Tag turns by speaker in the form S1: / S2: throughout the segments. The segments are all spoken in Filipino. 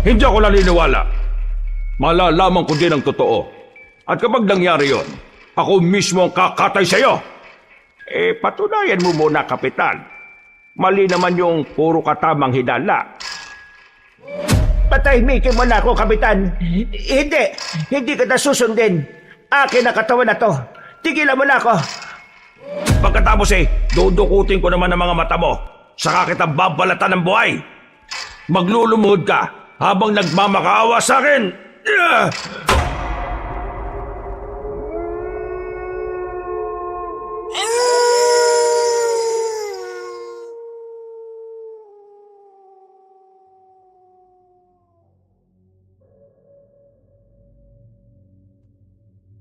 S1: Hindi ako naniniwala. Malalaman ko din ang totoo. At kapag nangyari yon, ako mismo ang kakatay sa'yo. Patunayan mo muna, Kapitan. Mali naman yung puro katamang hinala.
S2: Patahimikin mo na ako, Kapitan. Hindi kita susundin. Akin na katawan na to. Tigilan mo na ako.
S1: Pagkatapos dudukutin ko naman ang mga mata mo. Saka kita babalatan ng buhay. Maglulumuhod ka habang nagmamakaawa sa akin.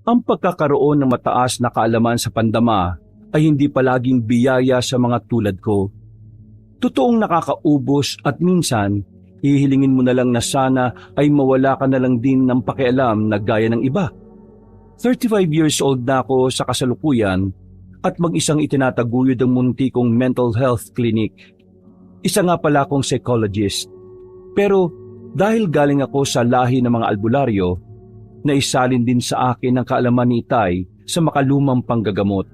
S3: Ang pagkakaroon ng mataas na kaalaman sa pandama ay hindi palaging biyaya sa mga tulad ko. Totoong nakakaubos at minsan, hihilingin mo na lang na sana ay mawala ka na lang din ng pakialam na gaya ng iba. 35 years old na ako sa kasalukuyan at mag-isang itinataguyod ang munti kong mental health clinic. Isa nga pala akong psychologist. Pero dahil galing ako sa lahi ng mga albularyo, naisalin din sa akin ang kaalaman ni Itay sa makalumang panggagamot.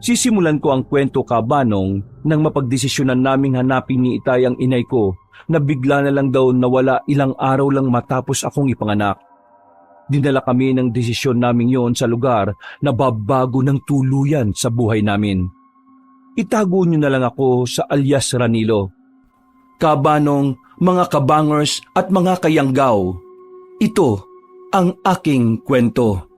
S3: Sisimulan ko ang kwento, Kabanong, nang mapagdesisyonan naming hanapin ni Itay ang inay ko na bigla na lang daw nawala ilang araw lang matapos akong ipanganak. Dinala kami ng desisyon naming yon sa lugar na babago ng tuluyan sa buhay namin. Itago niyo na lang ako sa alias Ranilo. Kabanong, mga kabangers at mga kayanggaw, ito ang aking kwento.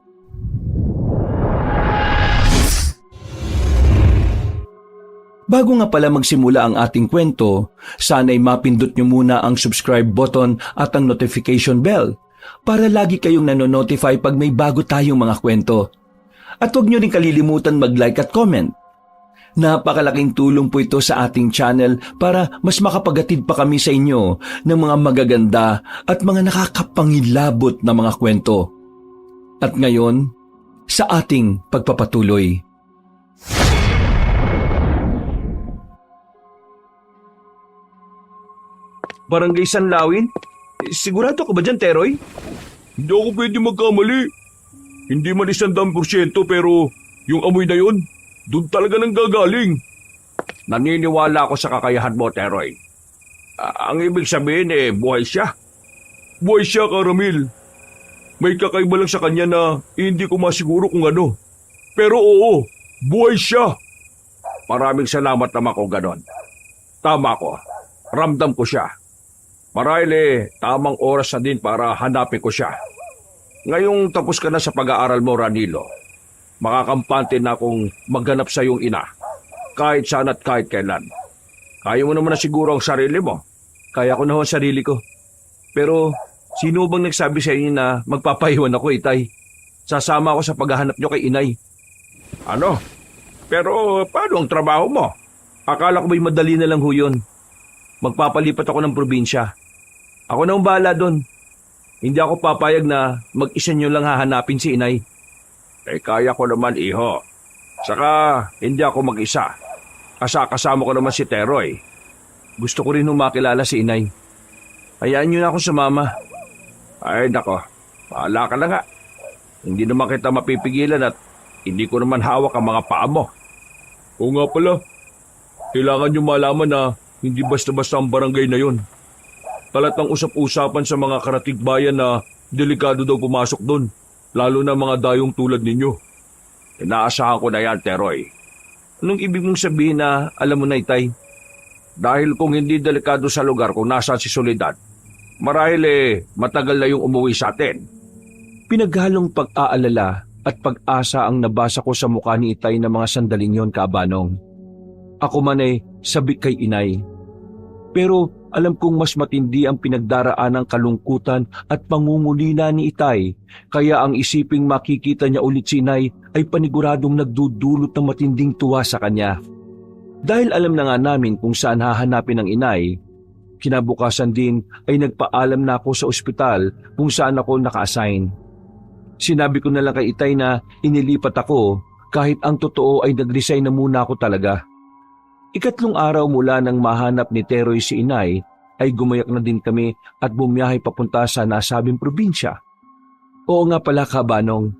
S3: Bago nga pala magsimula ang ating kwento, sana'y mapindot nyo muna ang subscribe button at ang notification bell para lagi kayong nanonotify pag may bago tayong mga kwento. At huwag nyo rin kalilimutan mag-like at comment. Napakalaking tulong po ito sa ating channel para mas makapagatid pa kami sa inyo ng mga magaganda at mga nakakapangilabot na mga kwento. At ngayon, sa ating pagpapatuloy. Barangay Sanlawin? Sigurado ka ba dyan, Teroy?
S1: Hindi ako pwede magkamali. Hindi man 100% pero yung amoy na yun, doon talaga nang gagaling. Naniniwala ako sa kakayahan mo, Teroy. Ang ibig sabihin buhay siya. Buhay siya, Karamil. May kakaiba lang sa kanya na hindi ko masiguro kung ano. Pero oo, buhay siya. Maraming salamat naman kung ganon. Tama ko. Ramdam ko siya. Marahil tamang oras na din para hanapin ko siya. Ngayong tapos ka na sa pag-aaral mo, Ranilo, makakampante na akong maghanap sa iyong ina. Kahit saan at kahit kailan. Kaya mo naman na siguro ang sarili mo.
S3: Kaya ko na ho ang sarili ko. Pero sino bang nagsabi sa inyo na magpapahiwan ako, Itay? Sasama ako sa paghahanap nyo kay Inay.
S1: Ano? Pero paano ang trabaho mo?
S3: Akala ko ba'y madali na lang ho yun. Magpapalipat ako ng probinsya. Ako na ang bahala doon. Hindi ako papayag na mag-isa nyo lang hahanapin si Inay.
S1: Kaya ko naman, iho. Saka, hindi ako mag-isa. Kasama ko naman si Teroy.
S3: Gusto ko rin makilala si Inay. Hayaan nyo na ako sumama.
S1: Ay, nako. Bahala ka na nga. Hindi naman kita mapipigilan at hindi ko naman hawak ang mga paa mo. Oo nga pala. Kailangan nyo malaman na hindi basta-basta ang barangay na yon. Talatang usap-usapan sa mga karatig bayan na delikado daw pumasok doon. Lalo na mga dayong tulad ninyo. Inaasahan ko na yan, Teroy.
S3: Anong ibig mong sabihin na alam mo na, Itay?
S1: Dahil kung hindi delikado sa lugar kung nasaan si Soledad, marahil matagal na yung umuwi sa atin.
S3: Pinaghalong pag-aalala at pag-asa ang nabasa ko sa mukha ni Itay na mga sandaling yon, Kabanong. Ako man sabik kay Inay. Pero alam kong mas matindi ang pinagdaraan ng kalungkutan at pangungulila ni Itay, kaya ang isiping makikita niya ulit si Inay ay paniguradong nagdudulot ng matinding tuwa sa kanya. Dahil alam na nga namin kung saan hahanapin ang Inay, kinabukasan din ay nagpaalam na ako sa ospital kung saan ako naka-assign. Sinabi ko na lang kay Itay na inilipat ako kahit ang totoo ay nag-resign na muna ako talaga. 3 araw mula nang mahanap ni Teroy si Inay ay gumayak na din kami at bumiyahe papunta sa nasabing probinsya. Oo nga pala Kabanong,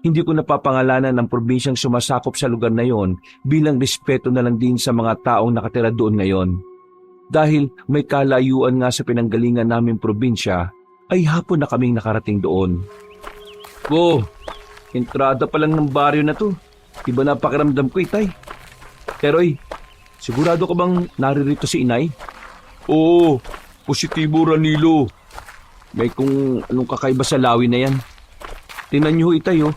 S3: hindi ko napapangalanan ng probinsyang sumasakop sa lugar na yon bilang respeto na lang din sa mga taong nakatira doon ngayon. Dahil may kalayuan nga sa pinanggalingan naming probinsya, ay hapon na kaming nakarating doon. Entrada pa lang ng baryo na to. Iba na pakiramdam ko, Itay. Teroy, sigurado ka bang naririto si Inay?
S1: Oo, positibo Ranilo.
S3: May kung anong kakaiba sa lawi na yan. Tingnan niyo, Itay, oh.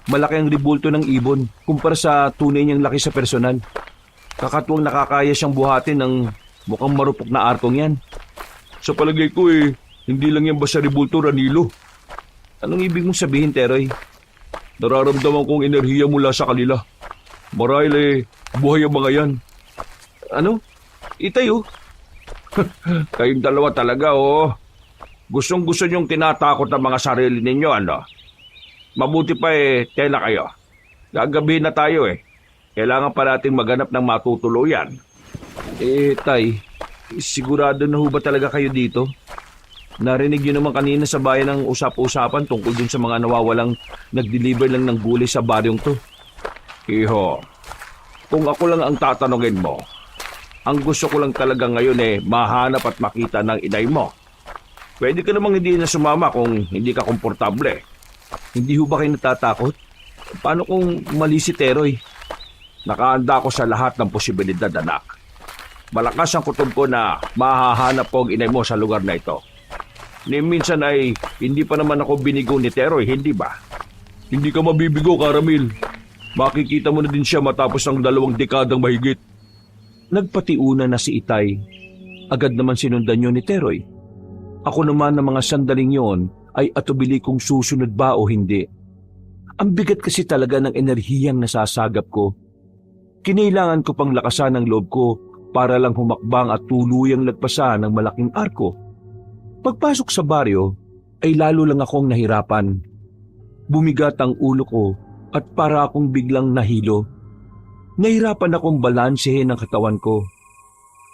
S3: Malaki ang ribulto ng ibon kumpara sa tunay niyang laki sa personal. Kakatuwang nakakaya siyang buhatin ng mukhang marupok na arkong yan.
S1: Sa palagay ko hindi lang yan basta ribulto Ranilo.
S3: Anong ibig mong sabihin, Teroy?
S1: Nararamdaman kong enerhiya mula sa kanila. Marahil buhay ang mga yan.
S3: Ano? Itay, oh.
S1: Kayong dalawa talaga, oh. Gustong-gusto niyong tinatakot ang mga sarili ninyo, ano? Mabuti pa tela kayo. Gagabihin na tayo Kailangan pa nating maghanap ng matutuluyan.
S3: Tay, sigurado na ho ba talaga kayo dito? Narinig niyo naman kanina sa bayan ng usap-usapan tungkol dun sa mga nawawalang nag-deliver lang ng gulay sa baryong to.
S1: Iho, kung ako lang ang tatanungin mo, ang gusto ko lang talaga ngayon mahanap at makita ng inay mo. Pwede ka namang hindi na sumama kung hindi ka komportable.
S3: Hindi ho ba kayo natatakot? Paano kung mali si Teroy?
S1: Nakahanda ko sa lahat ng posibilidad, anak. Malakas ang kutob ko na mahahanap ko ang inay mo sa lugar na ito. Ni minsan ay hindi pa naman ako binigo ni Teroy, hindi ba? Hindi ka mabibigo, Karamil. Makikita mo na din siya matapos ng 2 dekadang mahigit.
S3: Nagpatiuna na si Itay. Agad naman sinundan yun ni Teroy. Ako naman ng mga sandaling yon ay atubili kung susunod ba o hindi. Ang bigat kasi talaga ng enerhiyang nasasagap ko. Kinailangan ko pang lakasan ang loob ko para lang humakbang at tuluyang lagpasan ng malaking arko. Pagpasok sa baryo ay lalo lang akong nahirapan. Bumigat ang ulo ko at para akong biglang nahilo. Nahirapan akong balansehin ang katawan ko.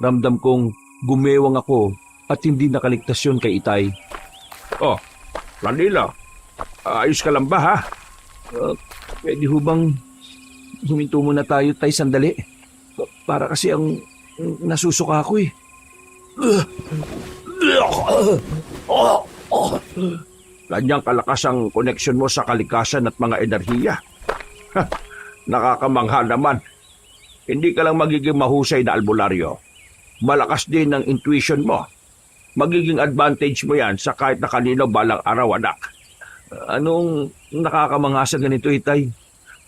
S3: Ramdam kong gumewang ako at hindi nakaligtas yun kay Itay.
S1: Oh, Ranilo, ayos ka lang ba ha?
S3: Pwede ho bang huminto muna tayo, Tay, sandali? Para kasi ang nasusuka ako
S1: Ganyang kalakas ang koneksyon mo sa kalikasan at mga enerhiya. Nakakamangha naman. Hindi ka lang magiging mahusay na albularyo. Malakas din ang intuition mo. Magiging advantage mo yan sa kahit na kanino balang araw, anak.
S3: Anong nakakamangha sa ganito, Itay?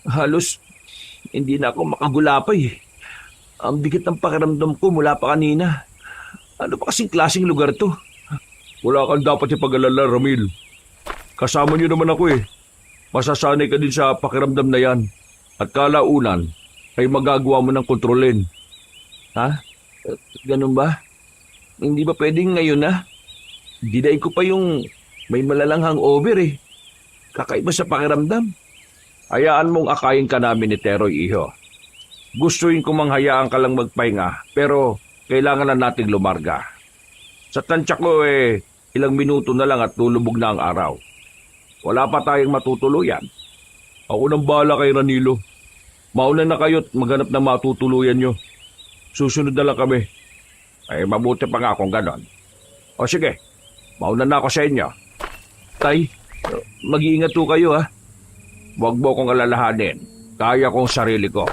S3: Halos hindi na ako makagulapay. Ang bigat ng pakiramdam ko mula pa kanina. Ano ba kasing klaseng lugar to?
S1: Wala kang dapat ipag-alala, Ramil. Kasama niyo naman ako Masasanay ka din sa pakiramdam na yan. At kalaunan ay magagawa mo ng kontrolin.
S3: Ha? Ganun ba? Hindi ba pwedeng ngayon na? Didaig ko pa yung may malalang hangover Kakaiba sa pakiramdam.
S1: Hayaan mong akayin ka namin ni Teroy, iho. Gustuin ko manghayaan ka lang magpahinga, pero kailangan na nating lumarga. Sa tansya ko ilang minuto na lang at lulubog na ang araw. Wala pa tayong matutuluyan. Ako nang bahala kay Ranilo. Mauna na kayo't maghanap ng matutuluyan nyo. Susunod na lang kami. Ay mabuti pa nga kung ganon. O sige, mauna na ako sa inyo.
S3: Tay, mag-iingat po kayo ha.
S1: Huwag mo kong alalahanin. Kaya kong sarili ko.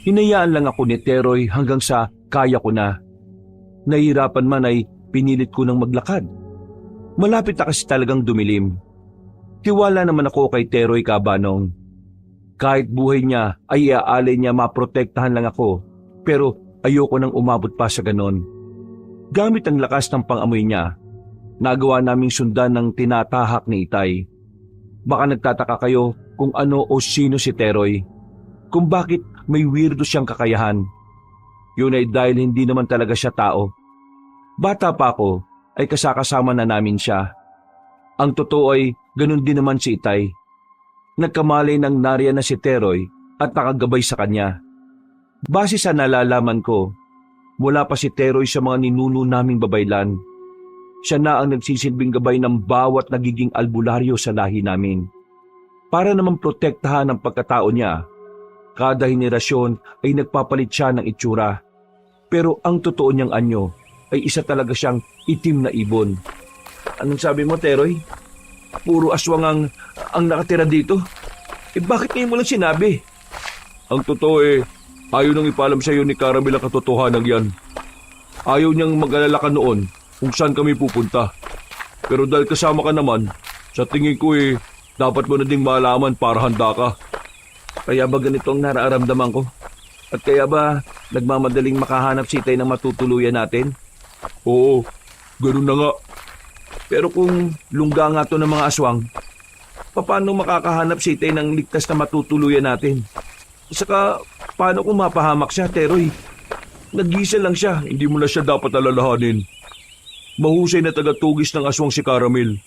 S3: Hinayaan lang ako ni Teroy hanggang sa kaya ko na. Nahihirapan man ay pinilit ko ng maglakad. Malapit na kasi talagang dumilim. Tiwala naman ako kay Teroy, Kabanong. Kahit buhay niya ay iaalay niya maprotektahan lang ako, pero ayoko nang umabot pa sa ganon. Gamit ang lakas ng pangamoy niya, nagawa naming sundan ng tinatahak ni Itay. Baka nagtataka kayo kung ano o sino si Teroy, kung bakit may weirdo siyang kakayahan. Yun ay dahil hindi naman talaga siya tao. Bata pa ako ay kasakasama na namin siya. Ang totoo ay ganun din naman si Itay. Nagkamalay ng nariyan na si Teroy at nakagabay sa kanya. Base sa nalalaman ko, mula pa si Teroy sa mga ninuno naming babaylan. Siya na ang nagsisilbing gabay ng bawat nagiging albularyo sa lahi namin. Para naman protektahan ang pagkatao niya, kada henerasyon ay nagpapalit siya ng itsura. Pero ang totoo niyang anyo ay isa talaga siyang itim na ibon. Anong sabi mo, Teroy? Puro aswang ang nakatira dito? Bakit ngayon mo lang sinabi?
S1: Ang totoo ayaw nang ipalam sa iyo ni Caramel ang katotohanan yan. Ayaw niyang mag-alala ka noon kung saan kami pupunta. Pero dahil kasama ka naman, sa tingin ko dapat mo na ding malaman para handa ka.
S3: Kaya ba ganito ang nararamdaman ko? At kaya ba nagmamadaling makahanap si Itay ng matutuluyan natin?
S1: Oo, ganun na nga.
S3: Pero kung lungga nga to ng mga aswang, paano makakahanap si Itay ng ligtas na matutuluyan natin? Saka, paano kung mapahamak siya, Teroy? Nag-isa lang siya.
S1: Hindi mo na siya dapat alalahanin. Mahusay na tagatugis ng aswang si Caramel.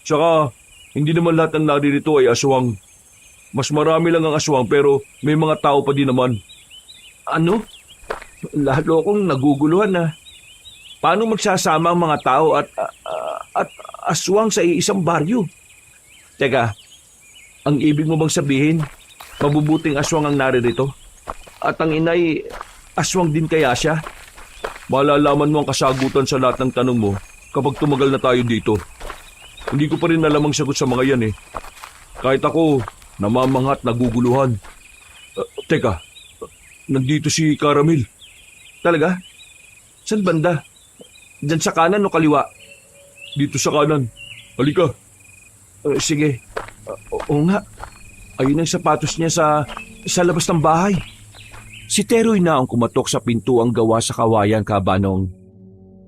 S1: Tsaka, hindi naman lahat ng naririto ay aswang. Mas marami lang ang aswang pero may mga tao pa din naman.
S3: Ano? Lalo akong naguguluhan na. Paano magsasama ang mga tao at aswang sa isang baryo? Teka, ang ibig mo bang sabihin, mabubuting aswang ang naririto? At ang inay, aswang din kaya siya?
S1: Malalaman mo ang kasagutan sa lahat ng tanong mo kapag tumagal na tayo dito. Hindi ko pa rin alam ang sagot sa mga yan Kahit ako, namamangha at naguguluhan. Teka, nandito si Caramel.
S3: Talaga? Saan banda? Diyan sa kanan o kaliwa?
S1: Dito sa kanan. Halika.
S3: Sige. Oo nga. Ayun ang sapatos niya sa labas ng bahay. Si Teroy na ang kumatok sa pintuang gawa sa kawayan, Kabanong.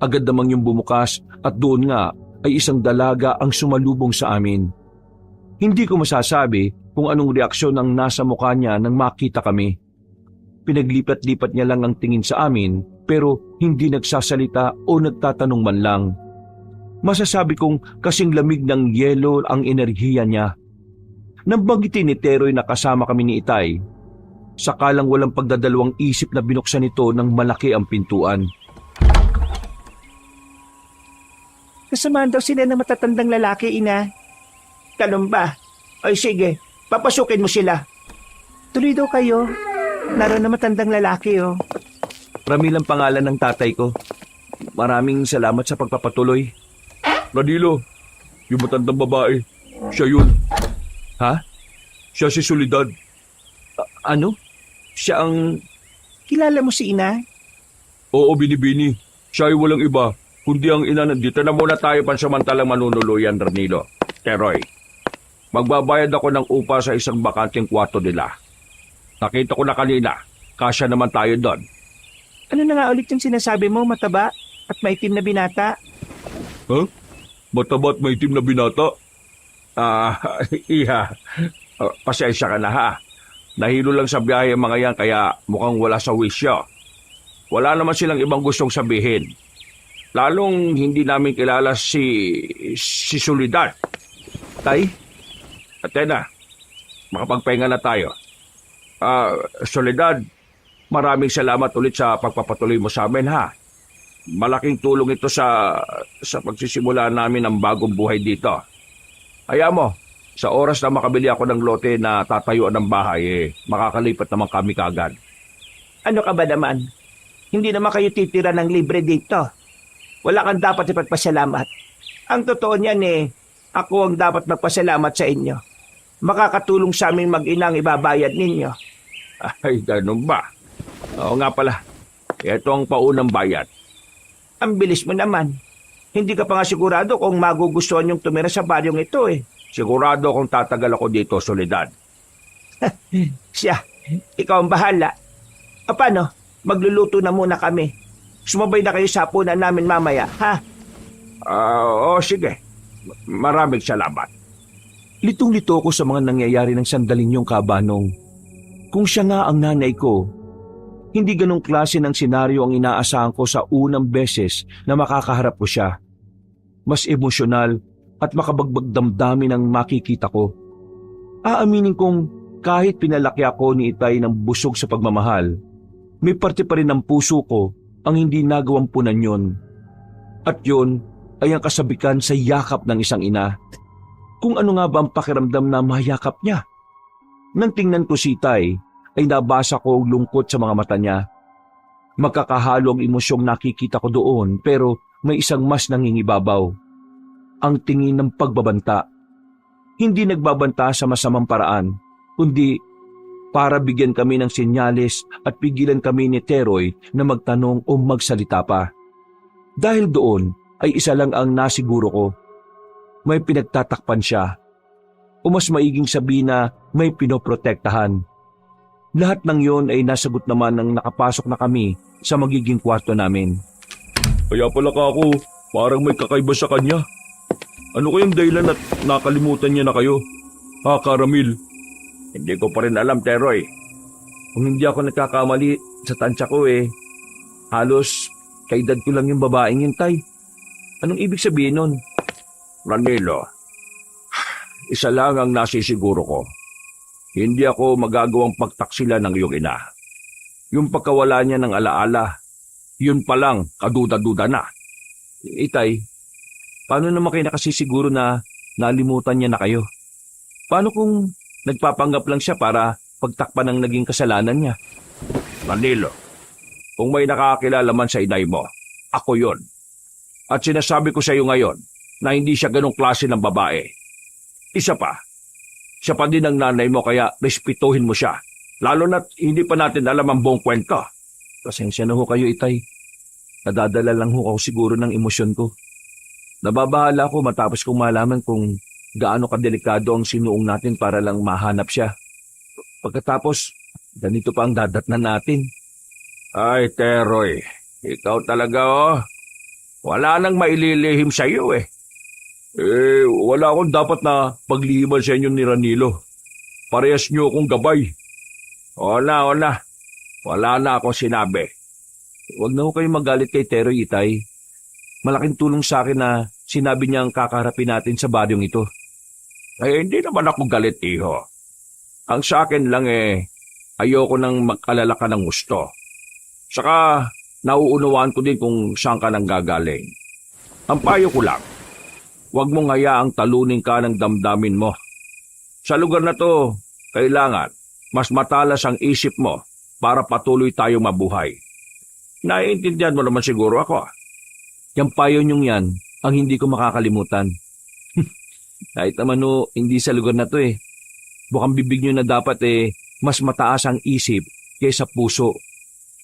S3: Agad namang yung bumukas at doon nga ay isang dalaga ang sumalubong sa amin. Hindi ko masasabi kung anong reaksyon ang nasa mukha niya nang makita kami. Pinaglipat-lipat niya lang ang tingin sa amin pero hindi nagsasalita o nagtatanong man lang. Masasabi kong kasing lamig ng yelo ang enerhiya niya. Nang banggitin ni Teroy na kasama kami ni Itay, sakalang walang pagdadalawang isip na binuksan ito ng malaki ang pintuan.
S2: Kasamahan daw sila ng matatandang lalaki, ina. Ganun ba? Ay sige, papasukin mo sila. Tuloy daw kayo. Naroon na matandang lalaki, oh.
S3: Ramil ang pangalan ng tatay ko. Maraming salamat sa pagpapatuloy.
S1: Radilo, yung matandang babae. Siya yun.
S3: Ha?
S1: Siya si Soledad.
S3: Ano? Siya ang...
S2: Kilala mo si ina?
S1: Oo, Binibini. Siya ay walang iba, kundi ang ina. Dito na muna tayo pansamantalang manunuluyan, Ranilo. Teroy, magbabayad ako ng upa sa isang bakanting kwarto nila. Nakita ko na kanina, kasya naman tayo doon.
S2: Ano na nga ulit yung sinasabi mo, mataba at maitim na binata?
S1: Huh? Mataba at maitim na binata? Iha. Pasensya ka na ha. Nahilo lang sa biyahe ang mga yan kaya mukhang wala sa wisyo. Wala naman silang ibang gustong sabihin. Lalong hindi namin kilala si Soledad.
S3: Tay?
S1: Atena, makapagpahinga na tayo. Soledad, maraming salamat ulit sa pagpapatuloy mo sa amin ha. Malaking tulong ito sa pagsisimula namin ng bagong buhay dito. Hayaan mo, sa oras na makabili ako ng lote na tatayuan ng bahay, makakalipat naman kami kagad.
S2: Ano ka ba naman? Hindi naman kayo titira ng libre dito. Wala kang dapat ipagpasalamat. Ang totoo niyan ako ang dapat magpasalamat sa inyo. Makakatulong sa aming mag-inang ibabayad ninyo.
S1: Ay, ganun ba? Oo nga pala. Ito ang paunang bayad.
S2: Ang bilis mo naman. Hindi ka pa nga sigurado kung magugustuhan yung tumira sa baryong ito
S1: Sigurado kung tatagal ako dito, Soledad.
S2: Siya, ikaw ang bahala. Paano? Magluluto na muna kami. Sumabay na kayo sa hapunan namin mamaya, ha?
S1: Sige. Maraming salamat.
S3: Litong-lito ko sa mga nangyayari ng sandaling yung, Kabanong. Kung siya nga ang nanay ko, hindi ganong klase ng senaryo ang inaasahan ko sa unang beses na makakaharap ko siya. Mas emosyonal at makabagbag damdamin ang makikita ko. Aaminin kong kahit pinalaki ako ni Itay ng busog sa pagmamahal, may parte pa rin ng puso ko ang hindi nagawang punan yon. At yon ay ang kasabikan sa yakap ng isang ina. Kung ano nga ba ang pakiramdam na mayakap niya? Nang tingnan ko si Itay, ay nabasa ko ang lungkot sa mga mata niya. Magkakahalo ang emosyong nakikita ko doon pero may isang mas nangingibabaw. Ang tingin ng pagbabanta. Hindi nagbabanta sa masamang paraan, kundi para bigyan kami ng senyales at pigilan kami ni Teroy na magtanong o magsalita pa. Dahil doon ay isa lang ang nasiguro ko. May pinagtatakpan siya. O mas maiging sabihin na may pinoprotektahan. Lahat ng yon ay nasagot naman nang nakapasok na kami sa magiging kwarto namin.
S1: Kaya pala ka ako, parang may kakaiba sa kanya. Ano kayang dahilan at nakalimutan niya na kayo? Ha, Caramil?
S2: Hindi ko pa rin alam, Teroy. Kung hindi ako nagkakamali sa tansya ko halos kaedad ko lang yung babaeng yun, Tay. Anong ibig sabihin nun?
S1: Ranilo, isa lang ang nasisiguro ko. Hindi ako magagawang pagtaksila ng iyong ina. Yung pagkawala niya ng alaala, yun pa lang kaduda-duda na.
S3: Itay, paano naman kayo nakasisiguro na nalimutan niya na kayo? Paano kung nagpapanggap lang siya para pagtakpan ng naging kasalanan niya?
S1: Ranilo, kung may nakakilala man sa inay mo, ako yon. At sinasabi ko sa iyo ngayon na hindi siya ganong klase ng babae. Isa pa, siya pa din ang nanay mo kaya respetuhin mo siya. Lalo na't hindi pa natin alam ang buong kwento.
S3: Pasensya na ho kayo, Itay. Nadadala lang ho ako siguro ng emosyon ko. Nababahala ako matapos kong malaman kung gaano kadelikado ang sinuong natin para lang mahanap siya. Pagkatapos, ganito pa ang dadatnan natin.
S1: Ay, Teroy, ikaw talaga wala nang maililihim sa iyo wala akong dapat na paglihiman sa inyo ni Ranilo. Parehas niyo akong gabay. Wala na akong sinabi.
S3: Huwag na ho kayong magalit kay Teroy, Itay. Malaking tulong sa akin na sinabi niya ang kakaharapin natin sa baryong ito.
S1: Ay, hindi naman ako galit, iho. Ang sa akin lang ayoko nang mag-alala ka ng gusto. Saka, nauunawaan ko din kung saan ka nang gagaling. Ang payo ko lang, huwag mong hayaang talunin ka ng damdamin mo. Sa lugar na to, kailangan mas matalas ang isip mo para patuloy tayong mabuhay. Naiintindihan mo naman siguro ako.
S3: Yung payo niyong yan ang hindi ko makakalimutan. Kahit naman hindi sa lugar na to Bukang bibig niyo na dapat mas mataas ang isip kaysa puso.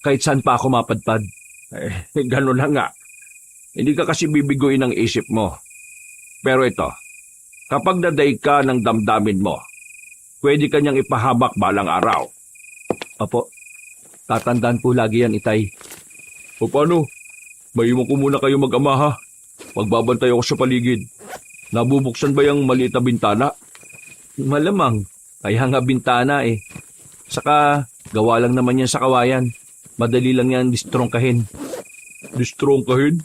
S3: Kahit saan pa ako mapadpad.
S1: Gano'n na nga. Hindi ka kasi bibiguin ang isip mo. Pero ito, kapag nadaig ka ng damdamin mo, pwede ka niyang ipahamak balang araw.
S3: Opo, tatandaan po lagi yan, Itay.
S1: O paano? Maiwan ko muna kayo mag-ama ha. Magbabantay ako sa paligid. Nabubuksan ba yung maliit na bintana?
S3: Malamang, kaya nga bintana Saka, gawa lang naman yan sa kawayan. Madali lang yan distrongkahin.
S1: Distrongkahin?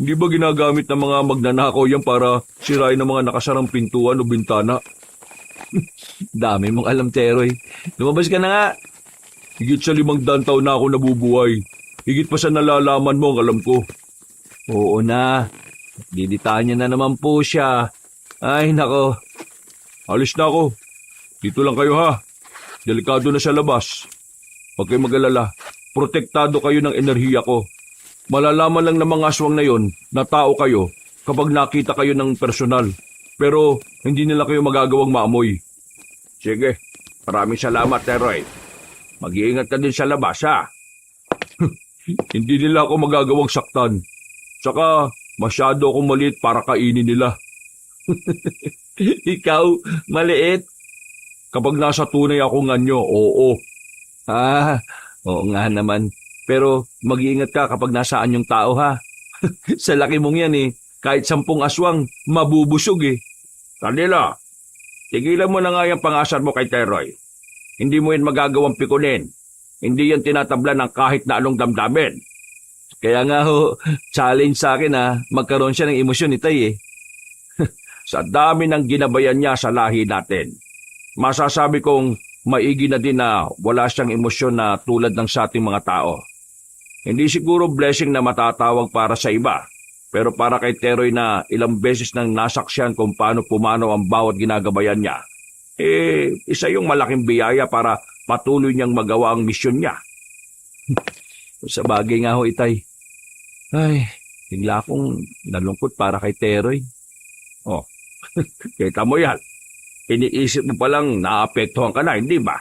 S1: Hindi ba ginagamit ng mga magnanakaw yan para sirain ng mga nakasarang pintuan o bintana?
S3: Dami mong alam, Teroy. Lumabas ka na nga.
S1: Higit sa 500 taon na ako nabubuhay. Higit pa sa nalalaman mo ang alam ko.
S3: Oo na. Diditahan niya na naman po siya. Ay, nako.
S1: Alis na ako. Dito lang kayo ha. Delikado na sa labas. Huwag kayo mag-alala. Protektado kayo ng enerhiya ko. Malalaman lang ng mga aswang na yon na tao kayo kapag nakita kayo ng personal. Pero hindi nila kayo magagawang maamoy. Sige, maraming salamat, Teroy. Mag-iingat ka din sa labas, ha? Hindi nila ako magagawang saktan. Saka, masyado akong maliit para kainin nila.
S3: Ikaw, maliit?
S1: Kapag nasa tunay akong anyo, oo.
S3: Oo nga naman. Pero mag-iingat ka kapag nasaan yung tao, ha? Sa laki mong yan kahit 10 aswang, mabubusog
S1: Ranilo, tigilan mo na nga yung pangasar mo kay Teroy. Hindi mo yan magagawang pikunin. Hindi yan tinatabla ng kahit na anong damdamin.
S3: Kaya nga challenge sa akin magkaroon siya ng emosyon Itay
S1: Sa dami ng ginabayan niya sa lahi natin, masasabi kong maigi na din na wala siyang emosyon na tulad ng sa ating mga tao. Hindi siguro blessing na matatawag para sa iba. Pero para kay Teroy na ilang beses nang nasaksyan kung paano pumanaw ang bawat ginagabayan niya, isa yung malaking biyaya para patuloy niyang magawa ang misyon niya.
S3: Sa bagay nga ho, Itay. Ay, bigla akong nalungkot para kay Teroy.
S1: Kita mo yan. Iniisip mo palang naapektuhan ka na, hindi ba?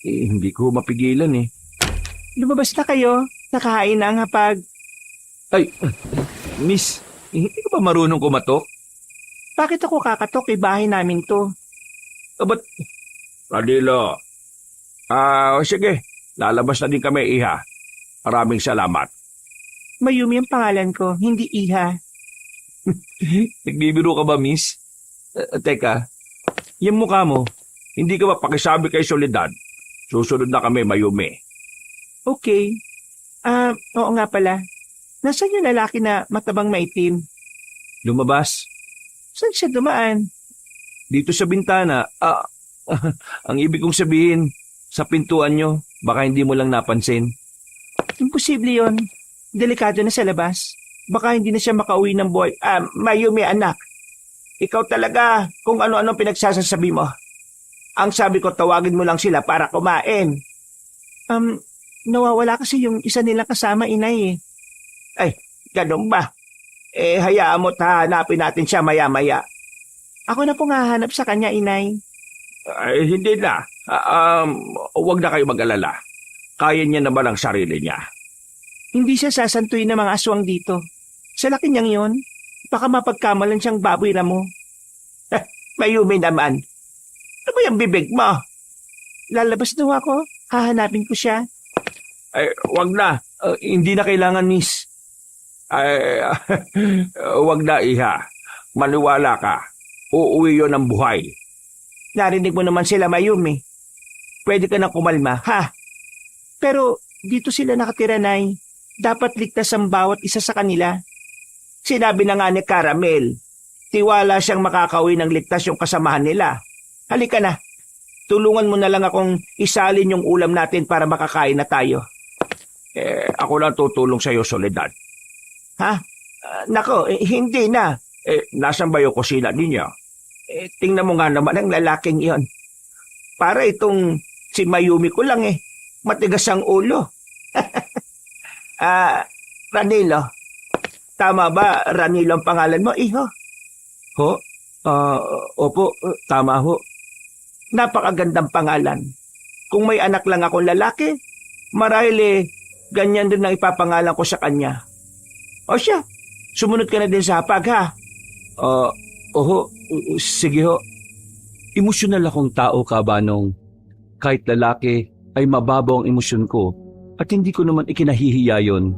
S3: Hindi ko mapigilan eh.
S2: Lumabas na kayo. Nakahain na ang hapag.
S3: Ay, Miss, hindi ka ba marunong kumatok?
S2: Bakit ako kakatok? Bahay namin to.
S3: Ba't
S1: Radilo. Sige. Lalabas na din kami, Iha. Maraming salamat.
S2: Mayumi ang pangalan ko, hindi Iha.
S3: nagbibiro ka ba, Miss? Teka, yung mukha mo,
S1: Hindi ka ba pakisabi kay Soledad? Susunod na kami, Mayumi.
S2: Okay. Oo nga pala. Nasaan yung lalaki na matabang maitim?
S3: lumabas.
S2: Saan siya dumaan?
S3: Dito sa bintana, ang ibig kong sabihin, sa pintuan nyo, baka hindi mo lang napansin.
S2: Imposible yon. Delikado na sa labas. Baka hindi na siya makauwi ng buhay. Mayumi anak. Ikaw talaga kung ano-ano pinagsasasabi mo. Ang sabi ko, tawagin mo lang sila para kumain. Nawawala kasi yung isa nilang kasama, inay eh. Ay, ganun ba? Hayaan mo hanapin natin siya maya-maya. Ako na pong hahanap sa kanya, inay.
S1: Hindi na. Huwag na kayo mag-alala. Kaya niya naman ang sarili niya.
S2: Hindi siya sasantuin ng mga aswang dito. Sa laki niyang yon, baka mapagkamalan siyang baboy na mo. Mayumi naman. Ano ba yung bibig mo? Lalabas daw ako. Hahanapin ko siya.
S1: Huwag na.
S3: Hindi na kailangan, Miss.
S1: Huwag na, Iha. Maniwala ka. Uuwi yon ng buhay.
S2: Narinig mo naman sila, Mayumi. Pwede ka na kumalma, ha? Pero dito sila nakatira, Nay. Dapat ligtas ang bawat isa sa kanila. Sinabi na nga ni Caramel, tiwala siyang makakauwi ng ligtas yung kasamahan nila. Halika na. Tulungan mo na lang akong isalin yung ulam natin para makakain na tayo.
S1: Ako lang tutulong sa'yo, Soledad.
S2: Ha? Nako, hindi na.
S1: Nasaan ba yung kusina ninyo?
S2: Tingnan mo nga naman ang lalaking iyon. Para itong si Mayumi ko lang matigas ang ulo. Ranilo. Tama ba Ranilo ang pangalan mo, iho?
S3: Ho? Opo, tama ho.
S2: Napakagandang pangalan. Kung may anak lang akong lalaki, marahil ganyan din ang ipapangalan ko sa kanya. O siya, sumunod ka na din sa hapag, ha?
S3: Oho, sige ho. Emosyonal akong tao, Kabanong. Kahit lalaki ay mababaw ang emosyon ko at hindi ko naman ikinahihiya yon.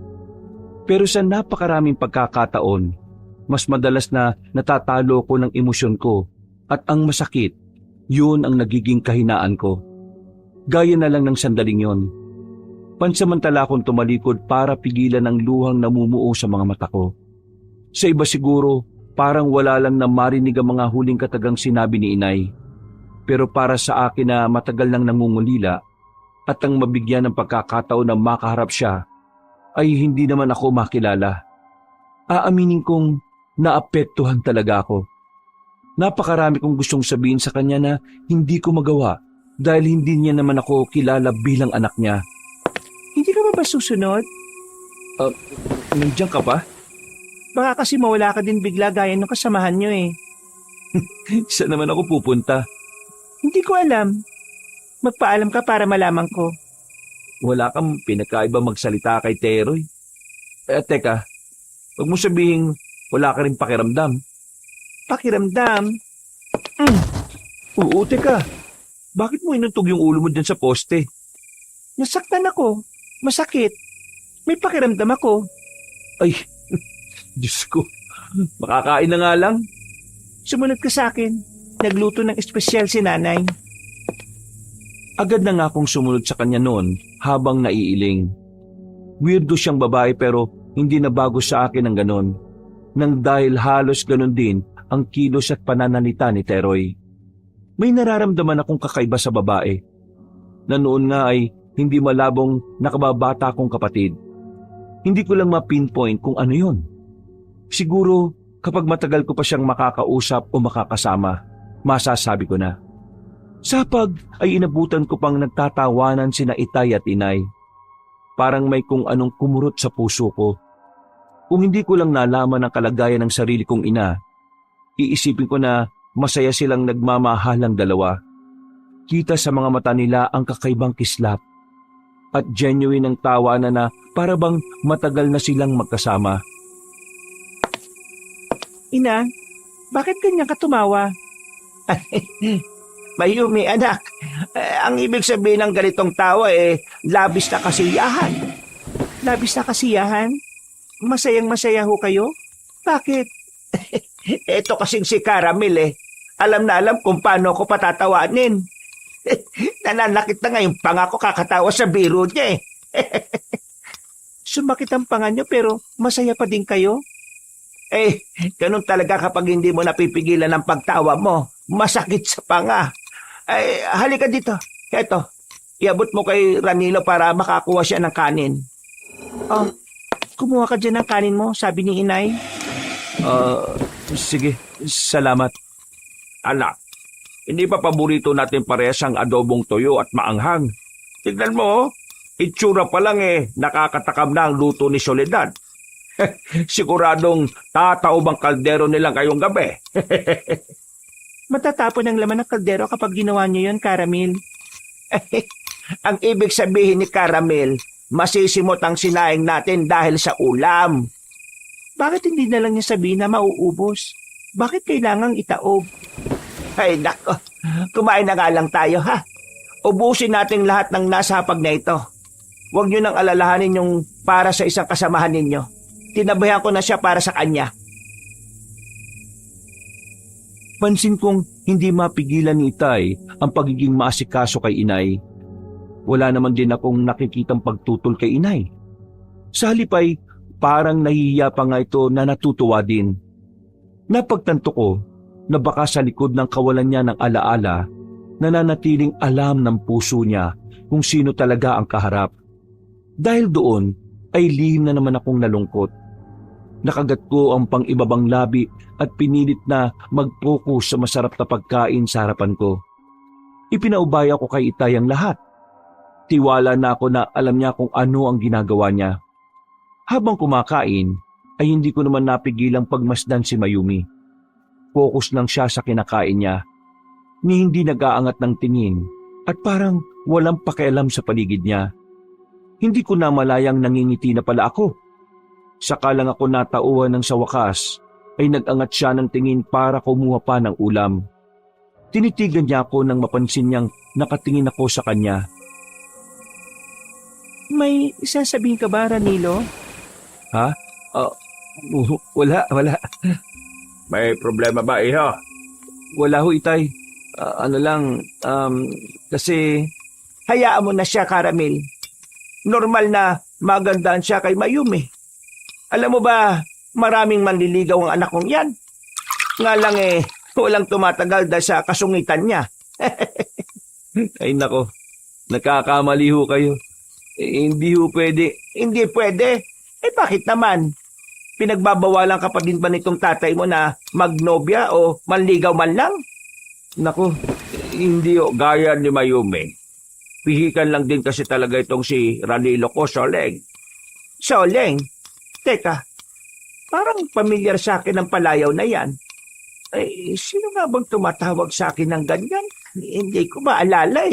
S3: Pero sa napakaraming pagkakataon, mas madalas na natatalo ko ng emosyon ko at ang masakit, yun ang nagiging kahinaan ko. Gaya na lang ng sandaling yon. Pansamantala akong tumalikod para pigilan ang luhang namumuo sa mga mata ko. Sa iba siguro, parang wala lang na marinig ang mga huling katagang sinabi ni inay. Pero para sa akin na matagal nang nangungulila at ang mabigyan ng pagkakataon na makaharap siya, ay hindi naman ako makilala. Aaminin kong naapektuhan talaga ako. Napakarami kong gustong sabihin sa kanya na hindi ko magawa dahil hindi niya naman ako kilala bilang anak niya.
S2: Hindi ka ba susunod?
S3: Nandiyan ka pa?
S2: Baka kasi mawala ka din bigla gaya ng kasamahan nyo
S3: Saan naman ako pupunta?
S2: Hindi ko alam. Magpaalam ka para malaman ko.
S3: Wala kang pinakaiba magsalita kay Teroy. Teka, huwag mo sabihin wala ka rin pakiramdam.
S2: Pakiramdam?
S3: Oo, teka. Bakit mo inuntog yung ulo mo dyan sa poste?
S2: Nasaktan ako. Masakit. May pakiramdam ako.
S3: Ay, Diyos ko. Makakain na nga lang.
S2: Sumunod ka sa akin. Nagluto ng espesyal si nanay.
S3: Agad na nga akong sumunod sa kanya noon habang naiiling. Weirdo siyang babae pero hindi na bago sa akin ang ganon. Nang dahil halos ganon din ang kilos at pananalita ni Teroy. May nararamdaman akong kakaiba sa babae. Na noon nga ay hindi malabong nakababata akong kapatid. Hindi ko lang ma-pinpoint kung ano yon. Siguro kapag matagal ko pa siyang makakausap o makakasama, masasabi ko na. Sapag ay inabutan ko pang nagtatawanan sina Itay at Inay. Parang may kung anong kumurot sa puso ko. Kung hindi ko lang nalaman ang kalagayan ng sarili kong ina, iisipin ko na masaya silang nagmamahalang dalawa. Kita sa mga mata nila ang kakaibang kislap at genuine ang tawanan na para bang matagal na silang magkasama.
S2: Ina, bakit ganyan ka tumawa? Mayumi, anak. Ang ibig sabihin ng ganitong tawa labis na kasiyahan. Labis na kasiyahan? Masayang-masaya ho kayo? Bakit? Eto kasing si Caramel Alam na alam kung paano ako patatawanin. Nananakit na ngayon panga ko kakatawa sa biro niya Sumakit ang panga niyo pero masaya pa din kayo? Ganun talaga kapag hindi mo napipigilan ang pagtawa mo. Masakit sa panga. Halika dito. Eto, iabot mo kay Ranilo para makakuha siya ng kanin. Oh, kumuha ka dyan ng kanin mo, sabi ni Inay.
S3: Sige, salamat.
S1: Anak, hindi ba paborito natin parehas ang adobong toyo at maanghang? Tignan mo, itsura pa lang nakakatakam na ang luto ni Soledad. Siguradong tataob ang kaldero nilang ngayong gabi.
S2: Matatapon ang laman ng kaldero kapag ginawa niyo yun, Caramel. Ang ibig sabihin ni Caramel, masisimot ang sinaing natin dahil sa ulam. Bakit hindi na lang niya sabihin na mauubos? Bakit kailangang itaob? Ay nako, kumain na nga lang tayo ha. Ubusin natin lahat ng nasa hapag na ito. Huwag niyo nang alalahanin yung para sa isang kasamahan ninyo. Tinabayan ko na siya para sa kanya.
S3: Pansin kong hindi mapigilan ni Itay ang pagiging maasikaso kay Inay. Wala naman din akong nakikitang pagtutol kay Inay. Sa halip ay parang nahihiya pa nga ito na natutuwa din. Napagtanto ko na baka sa likod ng kawalan niya ng alaala, nananatiling alam ng puso niya kung sino talaga ang kaharap. Dahil doon ay lihim na naman akong nalungkot. Nakagat ko ang pang-ibabang labi at pinilit na mag-focus sa masarap na pagkain sa harapan ko. Ipinaubaya ko kay Itay ang lahat. Tiwala na ako na alam niya kung ano ang ginagawa niya. Habang kumakain, ay hindi ko naman napigilang pagmasdan si Mayumi. Focus lang siya sa kinakain niya, ni hindi nag-aangat ng tingin at parang walang pakialam sa paligid niya. Hindi ko na malayang nangingiti na pala ako. Saka lang ako natauhan ng sa wakas ay nag-angat siya ng tingin para kumuha pa ng ulam. Tinitigan niya ako nang mapansin niyang nakatingin ako sa kanya.
S2: May isasabihin ka ba, Ranilo?
S3: Ha? Wala.
S1: May problema ba, iha?
S3: Wala ho, Itay. Kasi...
S2: Hayaan mo na siya, Caramel. Normal na magandaan siya kay Mayumi. Alam mo ba, maraming manliligaw ang anak kong yan. Nga lang walang tumatagal dahil sa kasungitan niya.
S3: Ay nako, nakakamali ho kayo. Hindi ho pwede.
S2: Hindi pwede? Bakit naman? Pinagbabawalan ka pa din ba nitong tatay mo na magnobya o manligaw man lang?
S3: Nako,
S1: Hindi gaya ni Mayumi. Pihikan lang din kasi talaga itong si Ranilo ko, Soleng.
S2: Soleng? Teka, parang pamilyar sa akin ang palayaw na yan. Sino nga bang tumatawag sa akin ng ganyan? Hindi ko maalala